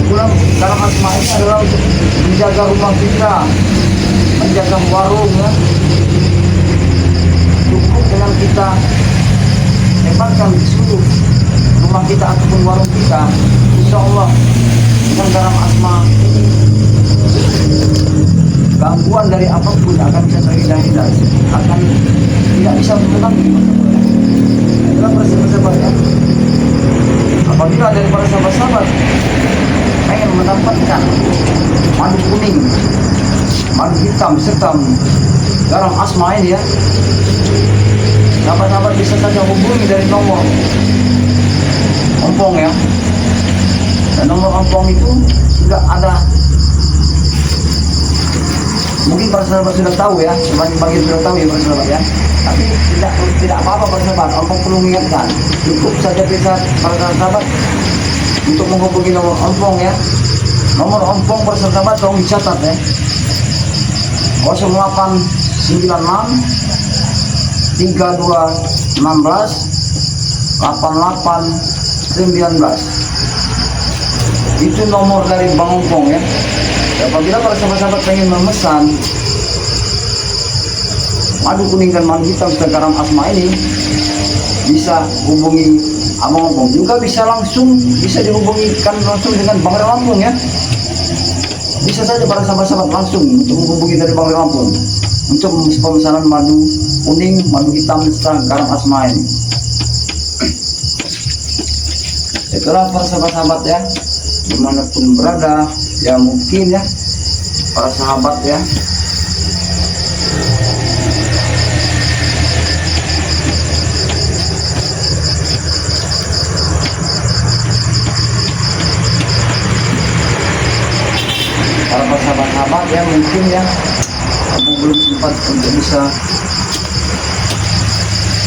Kegunaan garam asma ini adalah untuk menjaga rumah kita, menjaga warung ya. Cukup dengan kita hebatkan seluruh rumah kita ataupun warung kita, insya Allah dengan garam asma ini gangguan dari apapun akan bisa terhindar, akan tidak bisa mengganggu. Itulah sahabat ya. Apabila dari para sahabat pengen mendapatkan madu kuning, madu hitam serta garam asma ini ya, sahabat-sahabat bisa saja hubungi dari nomor ompong ya. Dan nomor ompong itu sudah ada, mungkin para sahabat sudah tahu ya, sebagian sudah tahu ya para sahabat ya. Tapi tidak apa-apa para sahabat, ompong perlu mengingatkan. Cukup saja bisa para sahabat untuk menghubungi nomor ompong ya. Nomor ompong para sahabat tolong dicatat ya. 0896 3216 8819. Itu nomor dari Bang Ompong ya. Apabila para sahabat-sahabat ingin memesan madu kuning dan madu hitam serta garam asma ini, bisa hubungi Abang Ompong. Juga bisa dihubungikan langsung dengan Bang Lampung ya. Bisa saja para sahabat-sahabat langsung untuk menghubungi dari Bang Lampung untuk pemesanan madu kuning, madu hitam serta garam asma ini. Itulah para sahabat-sahabat ya, dimanapun berada ya, mungkin ya para sahabat ya, para sahabat-sahabat ya, mungkin ya aku belum sempat untuk bisa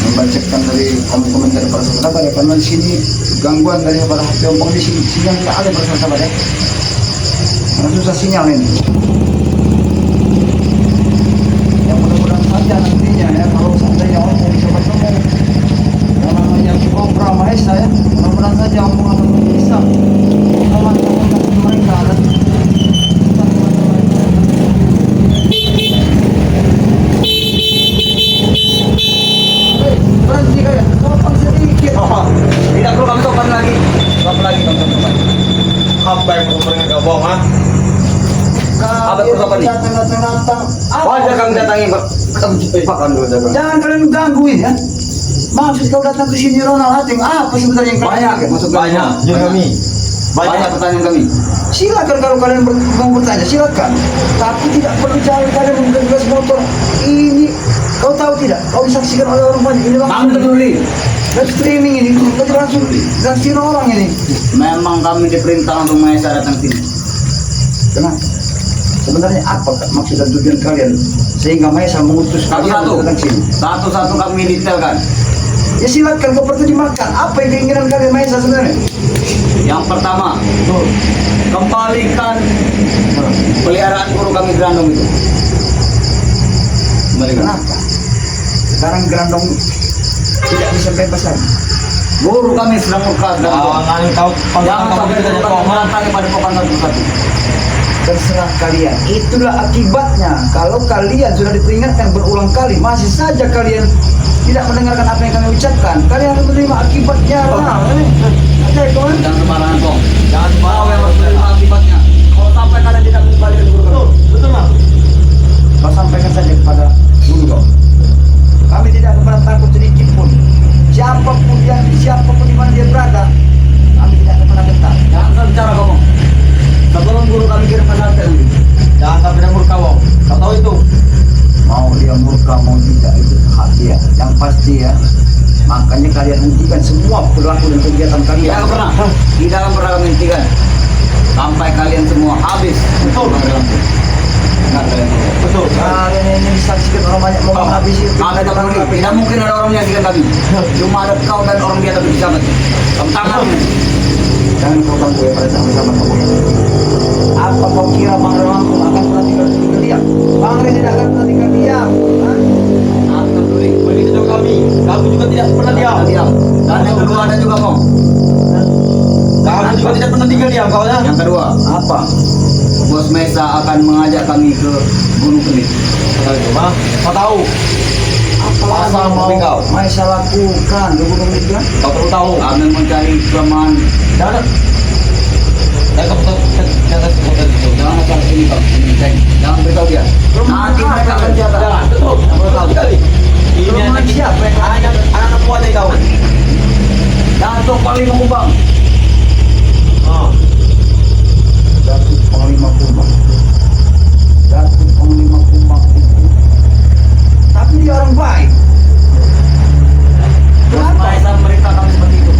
membacakan dari komen-komen dari para sahabat ya, karena di sini gangguan dari para HP Ompong di sini sinyal tidak ada para sahabat ya, karena susah sinyal ini. Ya mudah-mudahan saja nantinya ya, kalau seandainya Ompong bisa bertemu yang namanya Cobra Mahesa ya, mudah-mudahan saja Ompong akan bisa melawan mereka dan berhenti kayak topang sedikit. Tidak perlu kami topan lagi. Apa lagi teman-teman? Apa yang mau pergi ke bawah? Apa persoalan ini? Datang-datang. Wajar kami datangi Pak. Cepat dulu dagang. Jangan kalian gangguin ya. Maksud kau datang ke sini Ronald Hating, apa sebenarnya yang Banyak, maksud banyak. Kami. Banyak pertanyaan kami. Silakan kalau kalian mau bertanya, silakan. Tapi tidak perlu jauh kalian menggas motor. Ini kau tahu tidak? Kau disaksikan oleh orang banyak. Ini Kami langsung peduli. live streaming ini, kita langsung saksikan orang ini. Memang kami diperintah untuk Mahesa datang sini. Kenapa? Sebenarnya apa maksud dan tujuan kalian sehingga Mahesa mengutus kalian Satu-satu. untuk datang sini? Satu-satu kami detailkan. Ya silakan kau pertimbangkan apa yang keinginan kalian Mahesa sebenarnya. Yang pertama, kembalikan peliharaan guru kami Grandong itu. Kembalikan. Kenapa? Sekarang Grandong tidak bisa bebas lagi. Guru kami sedang murka dan Jangan kau jangan sampai guru kami mendatangi pada pokan satu-satu. Terserah kalian. Itulah akibatnya. Kalau kalian sudah diperingatkan berulang kali, masih saja kalian tidak mendengarkan apa yang kami ucapkan. Kalian harus menerima akibatnya. Nah, ada kawan. Jangan sembarangan kok. Jangan sembarangan yang harus menerima akibatnya. Kalau sampai kalian tidak mengembalikan guru kami. betul Bang. Kau sampaikan saja kepada guru kau. Kami tidak akan pernah takut sedikit pun. Siapapun di mana dia berada, kami tidak akan pernah gentar. Jangan kau bicara kamu. Sebelum guru kami kirim pesan ini. Jangan sampai dia murka Bang. Kau tahu itu. Mau dia murka mau tidak itu hak dia. Yang pasti ya, makanya kalian hentikan semua perilaku dan kegiatan kalian. Tidak akan pernah. Tidak akan pernah kami hentikan. Sampai kalian semua habis. Betul. Ingat kalian. Betul. Kalian ini disaksikan orang banyak mau menghabisi. Kami tak peduli. Tidak mungkin ada orang menyaksikan kami. Cuma ada kau dan orang di atas di sana. Kamu tangan. Jangan kau ganggu ya pada sama-sama kamu ya. Apa kau kira Bang Lampung akan pernah tinggal diam? Bang Re tidak akan pernah tinggal diam. Akan beri begitu kami. Kami juga tidak pernah diam. Diam. Dan yang kedua ada juga Bang. Kami juga tidak pernah tinggal diam kawan ya. Yang kedua apa? Bos Mesa akan mengajak kami ke Gunung Kendit. Mah, kau tahu? Apa mau kau? Mesa lakukan ke Gunung Kendit kan? Kau perlu tahu. Kami mencari kelemahan. Jangan. Jangan asal sini Bang. Jangan beritahu dia. Nanti mereka akan jaga. Jangan, betul. Jangan beritahu. Sekali. Ini Kelemahan anak siapa yang anak buah dari kau. Datuk Panglima Kumbang. Ah. Datuk Panglima Kumbang. Datuk Panglima Kumbang itu. Tapi dia orang baik. Kenapa mereka kami seperti itu?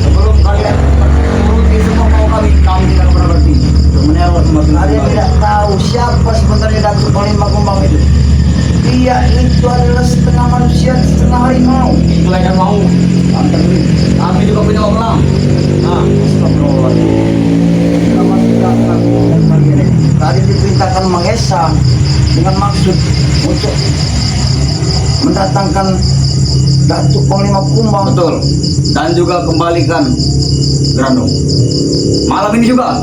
Sebelum kalian menuruti semua mau kami tidak pernah berhenti untuk meneror semua. Kalian tidak tahu siapa sebenarnya Datuk Panglima Kumbang itu. Dia itu adalah setengah manusia, setengah harimau. Itulah yang mau. Kami juga punya orang. Astagfirullahaladzim. Tadi diperintahkan Mahesa dengan maksud untuk mendatangkan Datuk Panglima Kumbang. Betul. Dan juga kembalikan Grandong. Malam ini juga.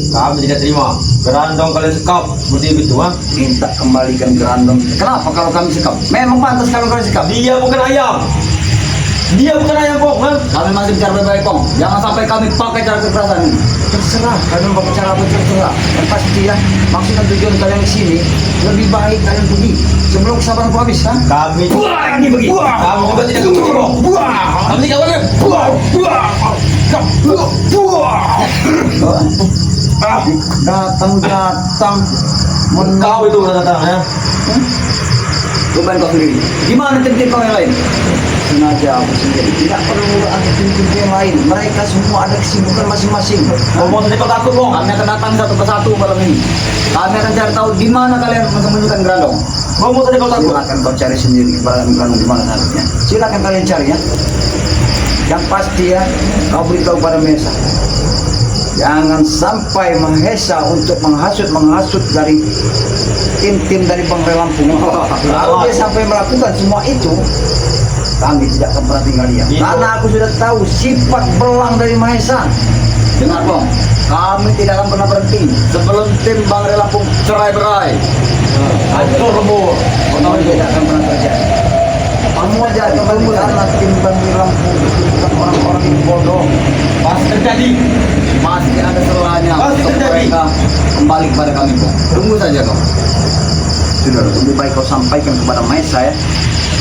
Kami tidak terima. Gerandong kalian sekap seperti itu, ha? Minta kembalikan Grandong. Kenapa kalau kami sikap? Memang pantas kalau kami sikap. Dia bukan ayam. Dia bukan ayam, Pong, ha? Kami masih bicara baik-baik, Kong. Jangan sampai kami pakai cara kekerasan ini. Terserah, kalian mau bicara apa terserah. Dan pasti ya, maksud dan tujuan kalian ke sini lebih baik kalian pergi sebelum kesabaran habis, ha? Kami Pergi. Kamu juga tidak kembali, Pong. Kami tidak boleh. Datang. Kau itu udah datang, ya? Coba kau sendiri. Gimana tim-tim kau yang lain? Sengaja aku sendiri. Tidak perlu ada tim-tim yang lain. Mereka semua ada kesibukan masing-masing. Ngomong saja kau takut, Pong. Kami akan datang satu persatu malam ini. Kami akan cari tahu di mana kalian menyembunyikan Grandong. Ngomong saja kau takut. Silakan kau cari sendiri Grandong di mana seharusnya. Silakan kalian cari ya. Yang pasti ya, kau beritahu pada Mesa. Jangan sampai Mahesa untuk menghasut dari tim-tim dari Bang Re Lampung. Kalau dia sampai melakukan semua itu, kami tidak akan pernah tinggal diam. Karena aku sudah tahu sifat belang dari Mahesa. Dengar Bang, kami tidak akan pernah berhenti sebelum tim Bang Re Lampung cerai-berai. Hancur lebur. Kami tidak akan pernah terjadi. Kamu aja kembali karena tim Bang Re Lampung itu bukan orang-orang yang bodoh. Pasti terjadi. Masih ada selanya Pasti untuk terjadi. mereka kembali kepada kami Bang. Tunggu saja kau. Sudah, lebih baik kau sampaikan kepada Mahesa ya,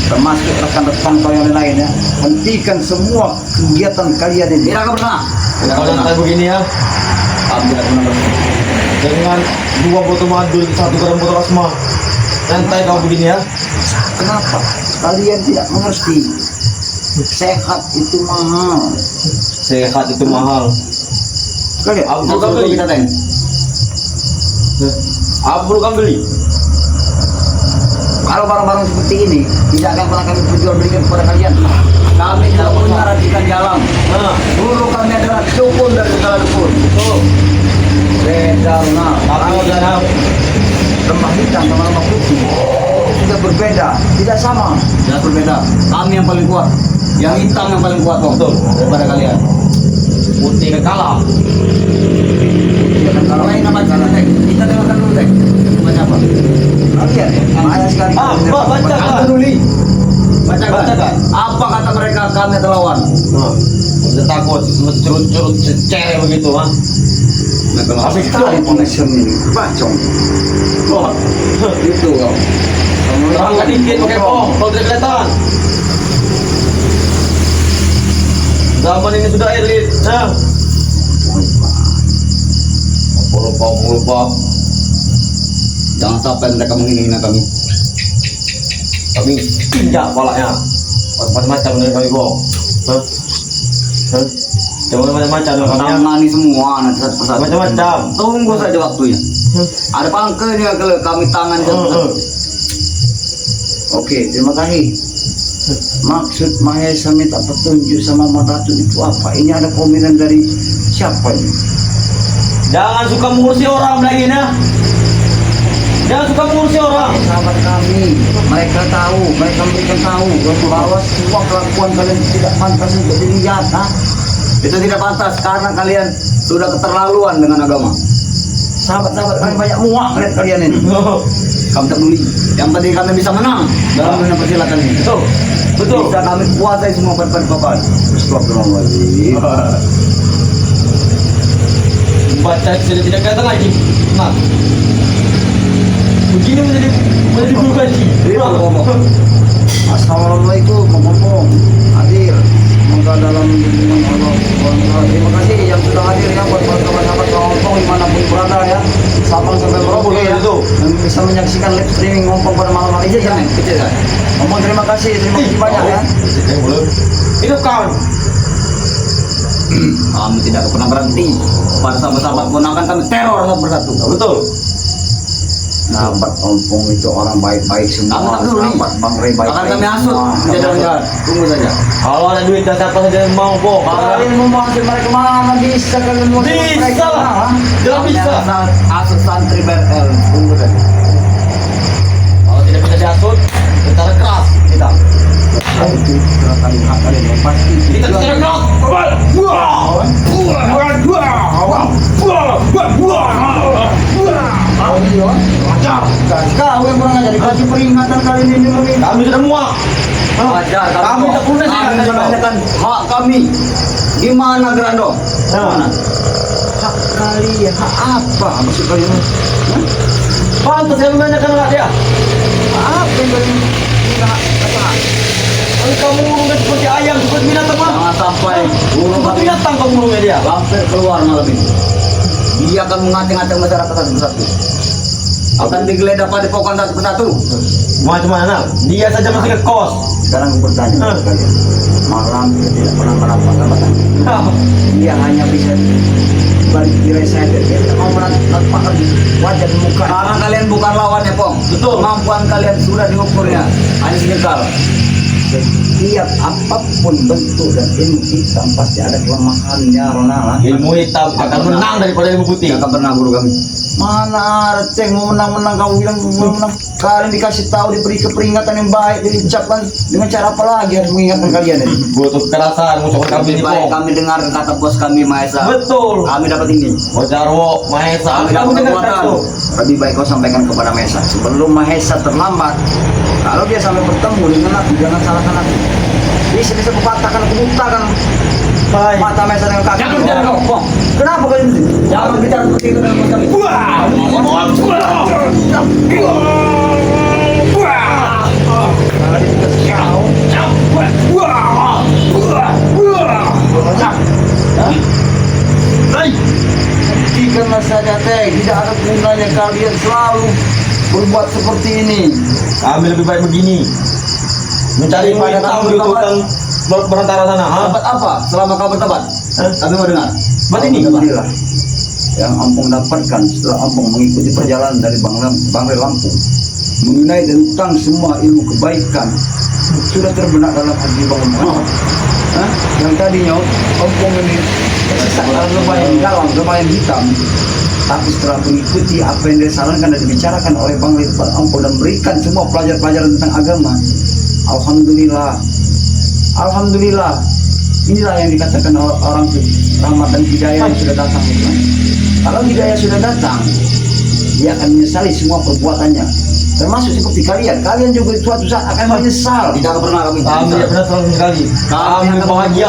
termasuk rekan-rekan kau yang lain ya. Hentikan semua kegiatan kalian ini. Tidak akan pernah. Kalau santai begini ya, Kami tidak pernah berhenti. dengan 2 botol madu, 1 gram botol asma. Santai kau begini ya. Kenapa? Kalian tidak mengerti. Sehat itu mahal. Sehat itu mahal. Kalian, Aku aku juga beli. kita tanya. Apa perlu kamu beli? Kalau barang-barang seperti ini tidak akan pernah kami jual berikan kepada kalian. Kami tidak punya racikan di alam. Nah, Dulu kami adalah dukun dari segala dukun. betul. Beda, nah. Kalau jangan Lembah hitam sama lembah putih sudah berbeda, tidak sama. Tidak berbeda. Kami yang paling kuat. Yang hitam yang paling kuat, Bang. Betul. Daripada kalian. putih ke kalah. Kalau lain nama Teh, kita dengarkan dulu Teh. Baca apa? Kalian, banyak sekali. Baca kan. dulu. Bacakan. Bacakan. Apa kata mereka kami terlawan? Nah, udah takut, curut-curut cewek begitu, ha? Habis sekali connection ini, bacong. Wah, Itu kau. terangkan dikit pakai pom, kalau tidak kelihatan. Zaman ini sudah elit, nah. Lupa. Jangan sampai mereka menghina kami. Kami tinjak palanya. Macam-macam dari kami, Bong. Hah? Coba macam-macam dari kami. Tangani semua nanti satu persatu. Macam-macam. Tunggu saja waktunya. Ada pangkelnya kalau kami tangani satu persatu. Oke, terima kasih. Maksud Mahesa minta petunjuk sama Ratu itu apa? Ini ada komentar dari siapa ini? Jangan suka mengurusi orang lagi nah. Jangan suka mengurusi orang. Sahabat kami, mereka tahu, mereka memberikan tahu bahwa semua kelakuan kalian tidak pantas untuk dilihat. Itu tidak pantas karena kalian sudah keterlaluan dengan agama. Sahabat-sahabat kami banyak muak melihat kalian ini. Kami tak peduli. Yang penting kami bisa menang dalam dunia persilatan ini. Betul. Betul. Bisa kami kuasai semua perpan-perpan. Astagfirullahaladzim. Baca sudah tidak kelihatan lagi. Nah. Begini menjadi bergaji. Assalamualaikum, ngomong hadir. Semoga dalam lindungan Allah. Terima kasih yang sudah hadir ya buat sahabat-sahabat Ngompong dimanapun berada ya. Sabang sampai Merauke ya. Dan bisa menyaksikan live streaming Ngompong pada malam hari ini ya. Kecil ya. Ngomong terima kasih banyak ya. Hidup kawan. Kami tidak pernah berhenti. Pada sahabat-sahabat ponakan kami teror satu persatu. Betul. Sahabat Ngompong itu orang baik-baik semua. Sahabat Bang Rey baik-baik. Akan kami hasut. Jangan. Tunggu saja. Kalau ada duit dan siapa saja yang mau kok. Kalian mau masuk mereka mana bisa kalian mau Bisa lah. Jangan bisa. Asal santri BRL. Tunggu saja. Kalau tidak bisa diasut, secara keras kita. Itu gerakan hak kalian yang pasti. Kita secara keras. Kau yang kurang ajar dikasih peringatan kali ini. Kami sudah muak. Ajar Kami tak pernah kami sih. menanyakan hak kami. Gimana Gerando? Mana? Hak kalian, hak apa maksud kalian? Pantas saya menanyakan hak dia. Apa yang kalian kata? Kalau kamu urungnya seperti ayam, seperti binatang mah. Jangan sampai burung Seperti binatang kamu urungnya dia. hampir keluar malam ini. Dia akan mengaceng-aceng masyarakat satu persatu. Akan digeledah pada pokok satu persatu. Macam mana? Dia saja masih ke kos. Sekarang aku bertanya kepada kalian. Malam dia tidak pernah merampok jabatan. Dia hanya bisa balik diri saja. Dia tidak mau menampakkan wajah dan muka. Karena kalian bukan lawannya, Pong. Betul. Kemampuan kalian sudah diukurnya. Hanya sebentar. Setiap apapun bentuk dan ilmu hitam pasti ada kelemahannya, Ronald. Ilmu hitam akan menang daripada ilmu putih. Jangan pernah guru kami. Mana ada ceng mau menang-menang, kamu bilang mau menang. Kalian dikasih tahu, diberi peringatan yang baik, diucapkan dengan cara apa lagi harus mengingatkan kalian ini. Butuh kekerasan, mengucapkan kami Lebih ini baik kok. kami dengar kata bos kami Mahesa. Betul. Kami dapat ini. Jarwo, Mahesa, Kami dapat kekuatan. Lebih baik kau sampaikan kepada Mahesa sebelum Mahesa terlambat. Kalau dia sampai bertemu dengan aku, jangan salahkan aku. Bisa kupatahkan, aku butakan mata Mahesa dengan kaki. Jangan bicara kau. Bong, kenapa kalian itu? Jangan bicara seperti itu dengan bos kami. Kalian dikasih tahu. Buktikanlah saja teh, tidak ada gunanya kalian selalu berbuat seperti ini. Kami lebih baik begini. Mencari Daripada hitam kamu di bertobat. hutan berantara sana. Dapat apa selama kau bertobat? Kami mau dengar. Buat ini. Alhamdulillah. Yang Ampung dapatkan setelah Ampung mengikuti perjalanan dari Bangre Lampung, mengenai tentang semua ilmu kebaikan sudah terbenak dalam hati Bang Ampung. Yang tadinya Ampung ini lumayan hitam, tapi setelah mengikuti apa yang disarankan dan dibicarakan oleh Bang Ampung dan berikan semua pelajaran tentang agama, Alhamdulillah. Inilah yang dikatakan orang itu rahmat dan hidayah yang sudah datang. Kalau hidayah sudah datang, dia akan menyesali semua perbuatannya. Termasuk seperti kalian. Kalian juga suatu saat akan menyesal. Tidak pernah kami. Kami tidak pernah terlalu sekali. Kami bahagia.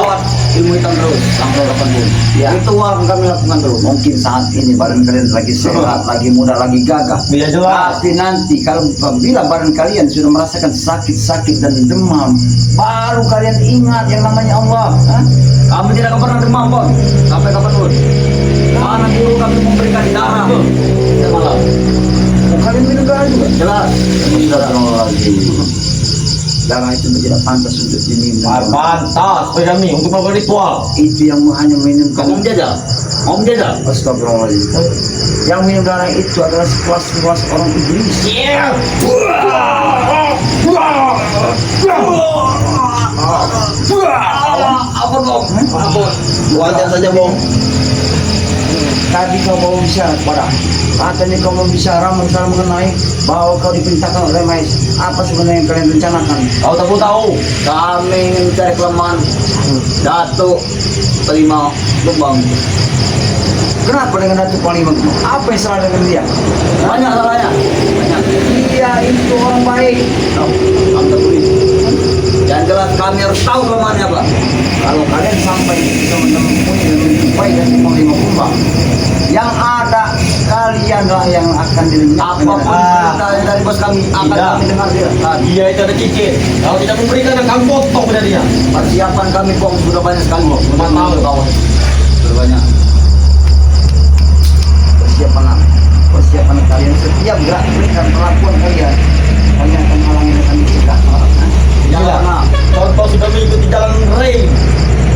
Ilmu hitam terus sampai kapanpun. Ya. Itu akan kami lakukan terus. Mungkin saat ini badan kalian lagi sehat, lagi muda, lagi gagah. Iya jelas. Tapi nanti kalau bila badan kalian sudah merasakan sakit-sakit dan demam, baru kalian ingat yang namanya Allah. Kami tidak akan pernah demam, Bang. Sampai kapanpun. Mana dulu kami memberikan darah. Tidak malam. Kalian minum darah juga? Jelas. Darah itu tidak pantas untuk diminum. Pantas bagi kami untuk melakukan ritual. Itu yang hanya minum. Om jajal. Astagfirullahaladzim. Yang minum darah itu adalah sekelas orang iblis. Ampun, Bong. Ampun. Wajar saja, Bong. Tadi kau mau bicara kepada, katanya kau mau bicara mengenai bahwa kau diperintahkan oleh Mais. Apa sebenarnya yang kalian rencanakan? Kau tahu. Kami ingin mencari kelemahan Datuk Panglima Gembong. Kenapa dengan Datuk Panglima Gembong? Apa yang salah dengan dia? Banyak salahnya. Banyak. Dia itu orang baik. Kamu tak boleh. Yang jelas kami harus tahu kelemahannya, Pak. Kalau kalian sampai teman-teman punya dan menjumpai Datuk Panglima Gembong, yang ada kalianlah yang akan dilenyapkan. Apapun perintah dari bos kami akan Tidak. kami dengar dia. Dia itu ada cicit. Kalau tidak memberikan, kami potong dari dia. Persiapan kami Bong sudah banyak sekali Bong. Sudah tahu. Sudah banyak. Persiapan kalian setiap gerak berikan perlakuan kalian akan halangi dan kami cegah. Inilah. Contoh sudah mengikuti jalan rel.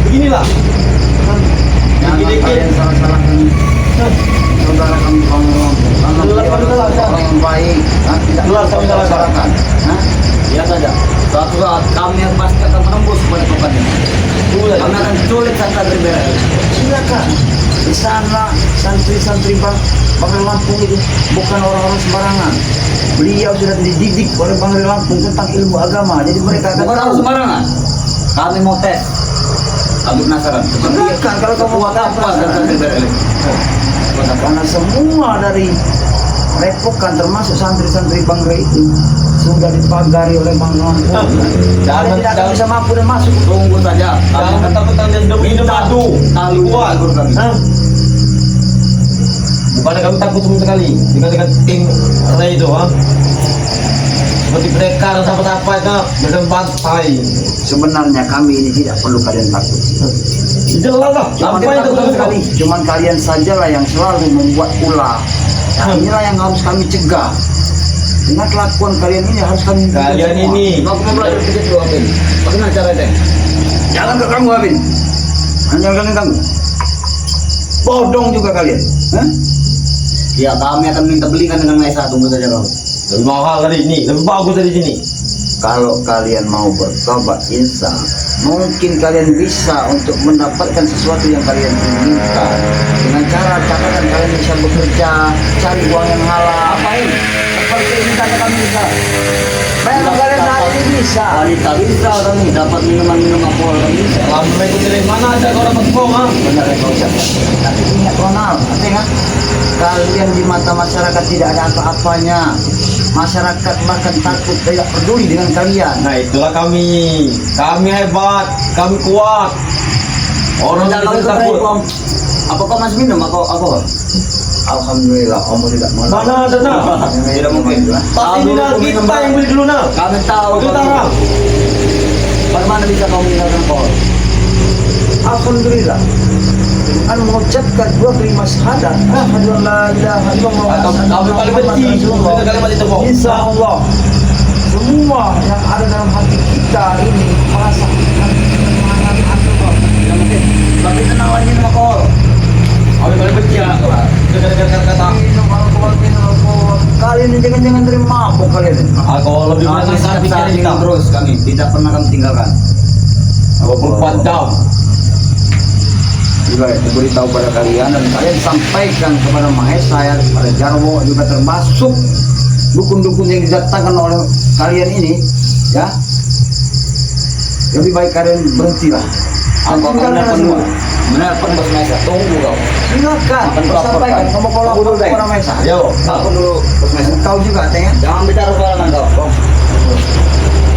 Beginilah. Jangan Dikit-dikit. kalian salah-salahkan saudara kami Panglima. Karena Jelas, dia jelas, adalah orang yang baik. Tidak Jelas, kami salah. salah-salahkan. Ya saja. Suatu saat kami yang pasti akan menembus kepada tempatnya. Kami akan culik Santa Berbera. Silakan. Di sana santri-santri Bangrai Lampung itu bukan orang-orang sembarangan. Beliau sudah dididik oleh Bangrai Lampung tentang ilmu agama. Jadi mereka akan tahu sembarangan. Kami mau tes. Kami penasaran. Silakan kalau kamu buat apa Santa Berbera ini. Karena semua dari Repokan termasuk santri-santri Bangrai itu sudah dipagari oleh Bangrai Lampung. Kalian tidak akan bisa mampu dan masuk. Tunggu saja. Jangan mentang-mentang dia sudah minum madu. Tali Kuat. guru kami. Bukannya kami takut sama sekali dengan tim rel itu, seperti mereka apa-apa itu berbantai. Sebenarnya kami ini tidak perlu kalian takut. Jelas lah. Cuman, Apa itu sekali. Cuman kalian sajalah yang selalu membuat ulah. Nah, inilah yang harus kami cegah. Dengan kelakuan kalian ini harus kami hentikan Kalian semua. ini. Aku mau belajar kejadian dulu, Abin. Bagaimana caranya? Jangan ke kamu, Abin. Hanya kalian kamu. Bodong juga kalian. Hah? Ya, kami akan minta belikan dengan Maisa. Tunggu saja kau. Lebih mahal dari ini, lebih bagus dari sini. Kalau kalian mau bertobat insya mungkin kalian bisa untuk mendapatkan sesuatu yang kalian inginkan dengan cara catatan kalian bisa bekerja cari uang yang halal apain seperti ini saja kami bisa memang kalian saat ini bisa wanita bisa kami dapat minuman alkohol kami bisa Kalau mereka dari mana ada orang berbohong, benar ya kau ucapkan tapi ingat Ronald artinya kalian di mata masyarakat tidak ada apa-apanya masyarakat bahkan takut tidak peduli dengan kalian. Nah itulah kami hebat, kami kuat. Orang Jangan tidak takut. Apa kau masih minum? Apa? Alhamdulillah, Om tidak mau. Mana ada nak? Tidak mungkin. Pasti ini nak kita yang beli dulu nak. Kami tahu. Kita orang. Bagaimana bisa kau meninggalkan kau? Alhamdulillah. Kan mengucapkan dua kalimat syahadat. Asyhadu an la ilaha illallah. Kami paling benci dengan kalimat itu bohong. Insya Allah semua yang ada dalam hati kita ini merasakan kemenangan Allah. Tidak mungkin. Tapi kenalannya nama kau. Kami paling benci ya. Dengan kata Minum alkohol. Kalian ini jangan terima mabuk kalian. alkohol lebih Kami banyak setiap saat saat kita. minum terus kami tidak pernah kami tinggalkan. 24 jam. Juga diberitahu pada kalian dan kalian sampaikan kepada Mahesa ya, pada Jarwo juga termasuk dukun-dukun yang didatangkan oleh kalian ini ya. Lebih baik kalian berhentilah. Apa kalian semua? Menelpon bos Mahesa. Tunggu kau. Silakan. Sampaikan. Kamu kalau lapor kepada Mahesa. Yo. Aku dulu bos Mahesa. Tahu juga teh. Jangan bicara soal kau.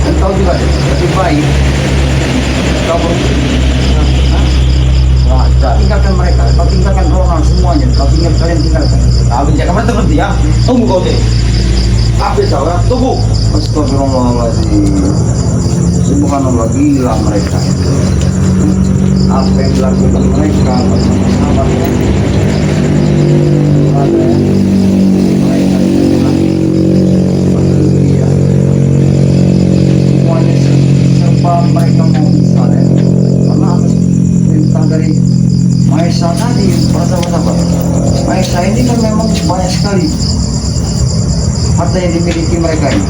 Dan tahu juga deh. Lebih baik kau berhenti. Tinggalkan mereka, kau tinggalkan Ronald semuanya, kalian tinggalkan. Kami jangan pernah terhenti ya. Tunggu kau deh. Habis orang tunggu. Astagfirullahaladzim. Subhanallah, gila mereka. Apa yang dilakukan mereka? Sahabat ya. Ada ya. Mereka ya. Semuanya serba mereka mau misalnya. Karena apa sih? Perintah dari Maesa tadi, sahabat-sahabat. Maesa ini kan memang banyak sekali harta yang dimiliki mereka ini.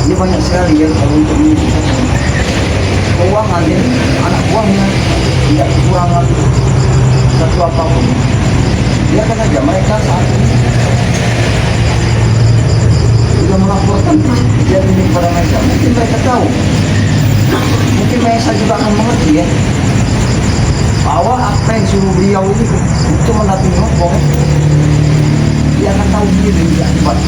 Ini banyak sekali ya kalau untuk memiliki keuangan, jadi anak buahnya tidak kekurangan satu apapun. Biarkan saja mereka saat ini sudah melaporkan kejadian ini kepada mereka. Mungkin mereka tahu, mungkin mereka juga akan mengerti ya, bahwa apa yang suruh beliau itu mendatangi Hongkong, dia akan tahu sendiri akibat.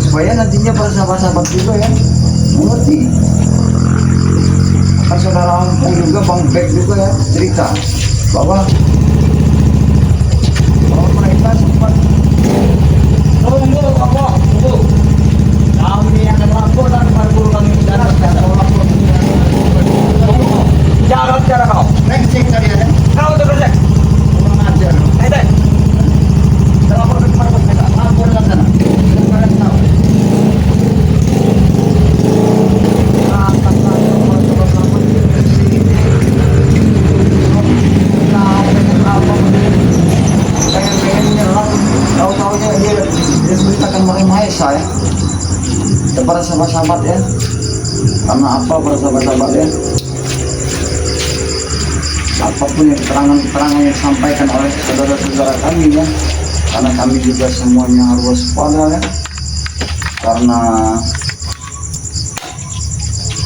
Supaya nantinya para sahabat-sahabat juga ya mengerti. Kan saudara Hongkong juga, Bang Bek juga ya cerita bahwa mereka sempat Tunggu, Bapak, tunggu. Kami akan laporkan kepada guru kami dan akan lapor. Jarang cara kau. brengsek tadi ada. Kau itu bersek. Kurang ajar. Ada. Kita laporkan kepada bos mereka. Laporkan sana. Kita sekarang tahu. Nah, kata sahabat-sahabat dia ke sini. Nah, dengan apa? Pengen nyerang. Tahu-tahunya dia beritakan Maha Esa ya. Kepada sahabat-sahabat ya. Karena apa para sahabat-sahabat ya? Apapun yang keterangan-keterangan yang disampaikan oleh saudara-saudara kami ya, karena kami juga semuanya harus waspada ya, karena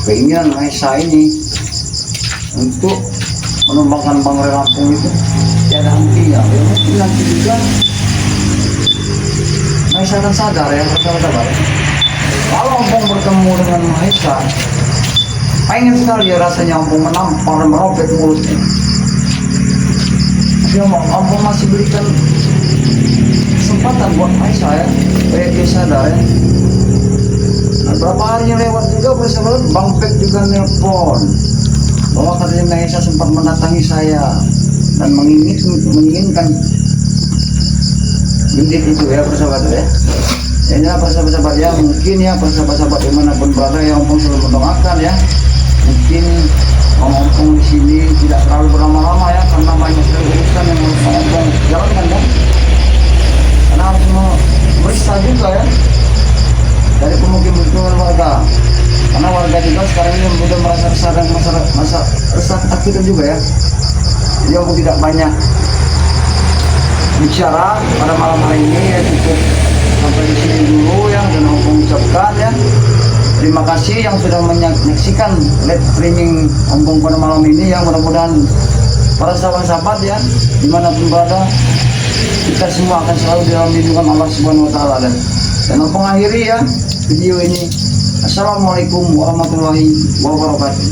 keinginan Maesa ini untuk menumbangkan Bangrai Lampung itu tiada hentinya ya. Mungkin nanti juga Maesa akan sadar ya saudara-saudara, kalau Ampung bertemu dengan Maesa, pengen sekali ya rasanya Ampung menampar dan merobek mulutnya. Dia mau Ampung masih berikan kesempatan buat Maesa ya, supaya dia sadar ya. Nah, berapa harinya lewat juga bersama Bang Bek juga nelpon bahwa katanya Maesa sempat mendatangi saya dan menginginkan gendit itu ya persahabat ya. Ya persahabat-sahabat ya, mungkin ya persahabat-sahabat dimanapun berada yang Ampung selalu mendoakan ya. Mungkin Ampung di sini tidak terlalu berlama-lama ya, karena banyak sekali urusan yang harus Ampung jalankan ya. Karena harus memeriksa juga ya dari pemukiman warga. Karena warga juga sekarang ini sudah merasa resah dan masa resah takut juga ya. Jadi Ampung tidak banyak bicara pada malam hari ini ya, cukup sampai di sini dulu ya, dan Ampung ucapkan ya terima kasih yang sudah menyaksikan live streaming Ampung pada malam ini ya. Mudah-mudahan para sahabat-sahabat ya dimanapun berada, kita semua akan selalu dalam lindungan Allah Subhanahu Wa Taala. Dan Ampung akhiri ya video ini. Assalamualaikum warahmatullahi wabarakatuh.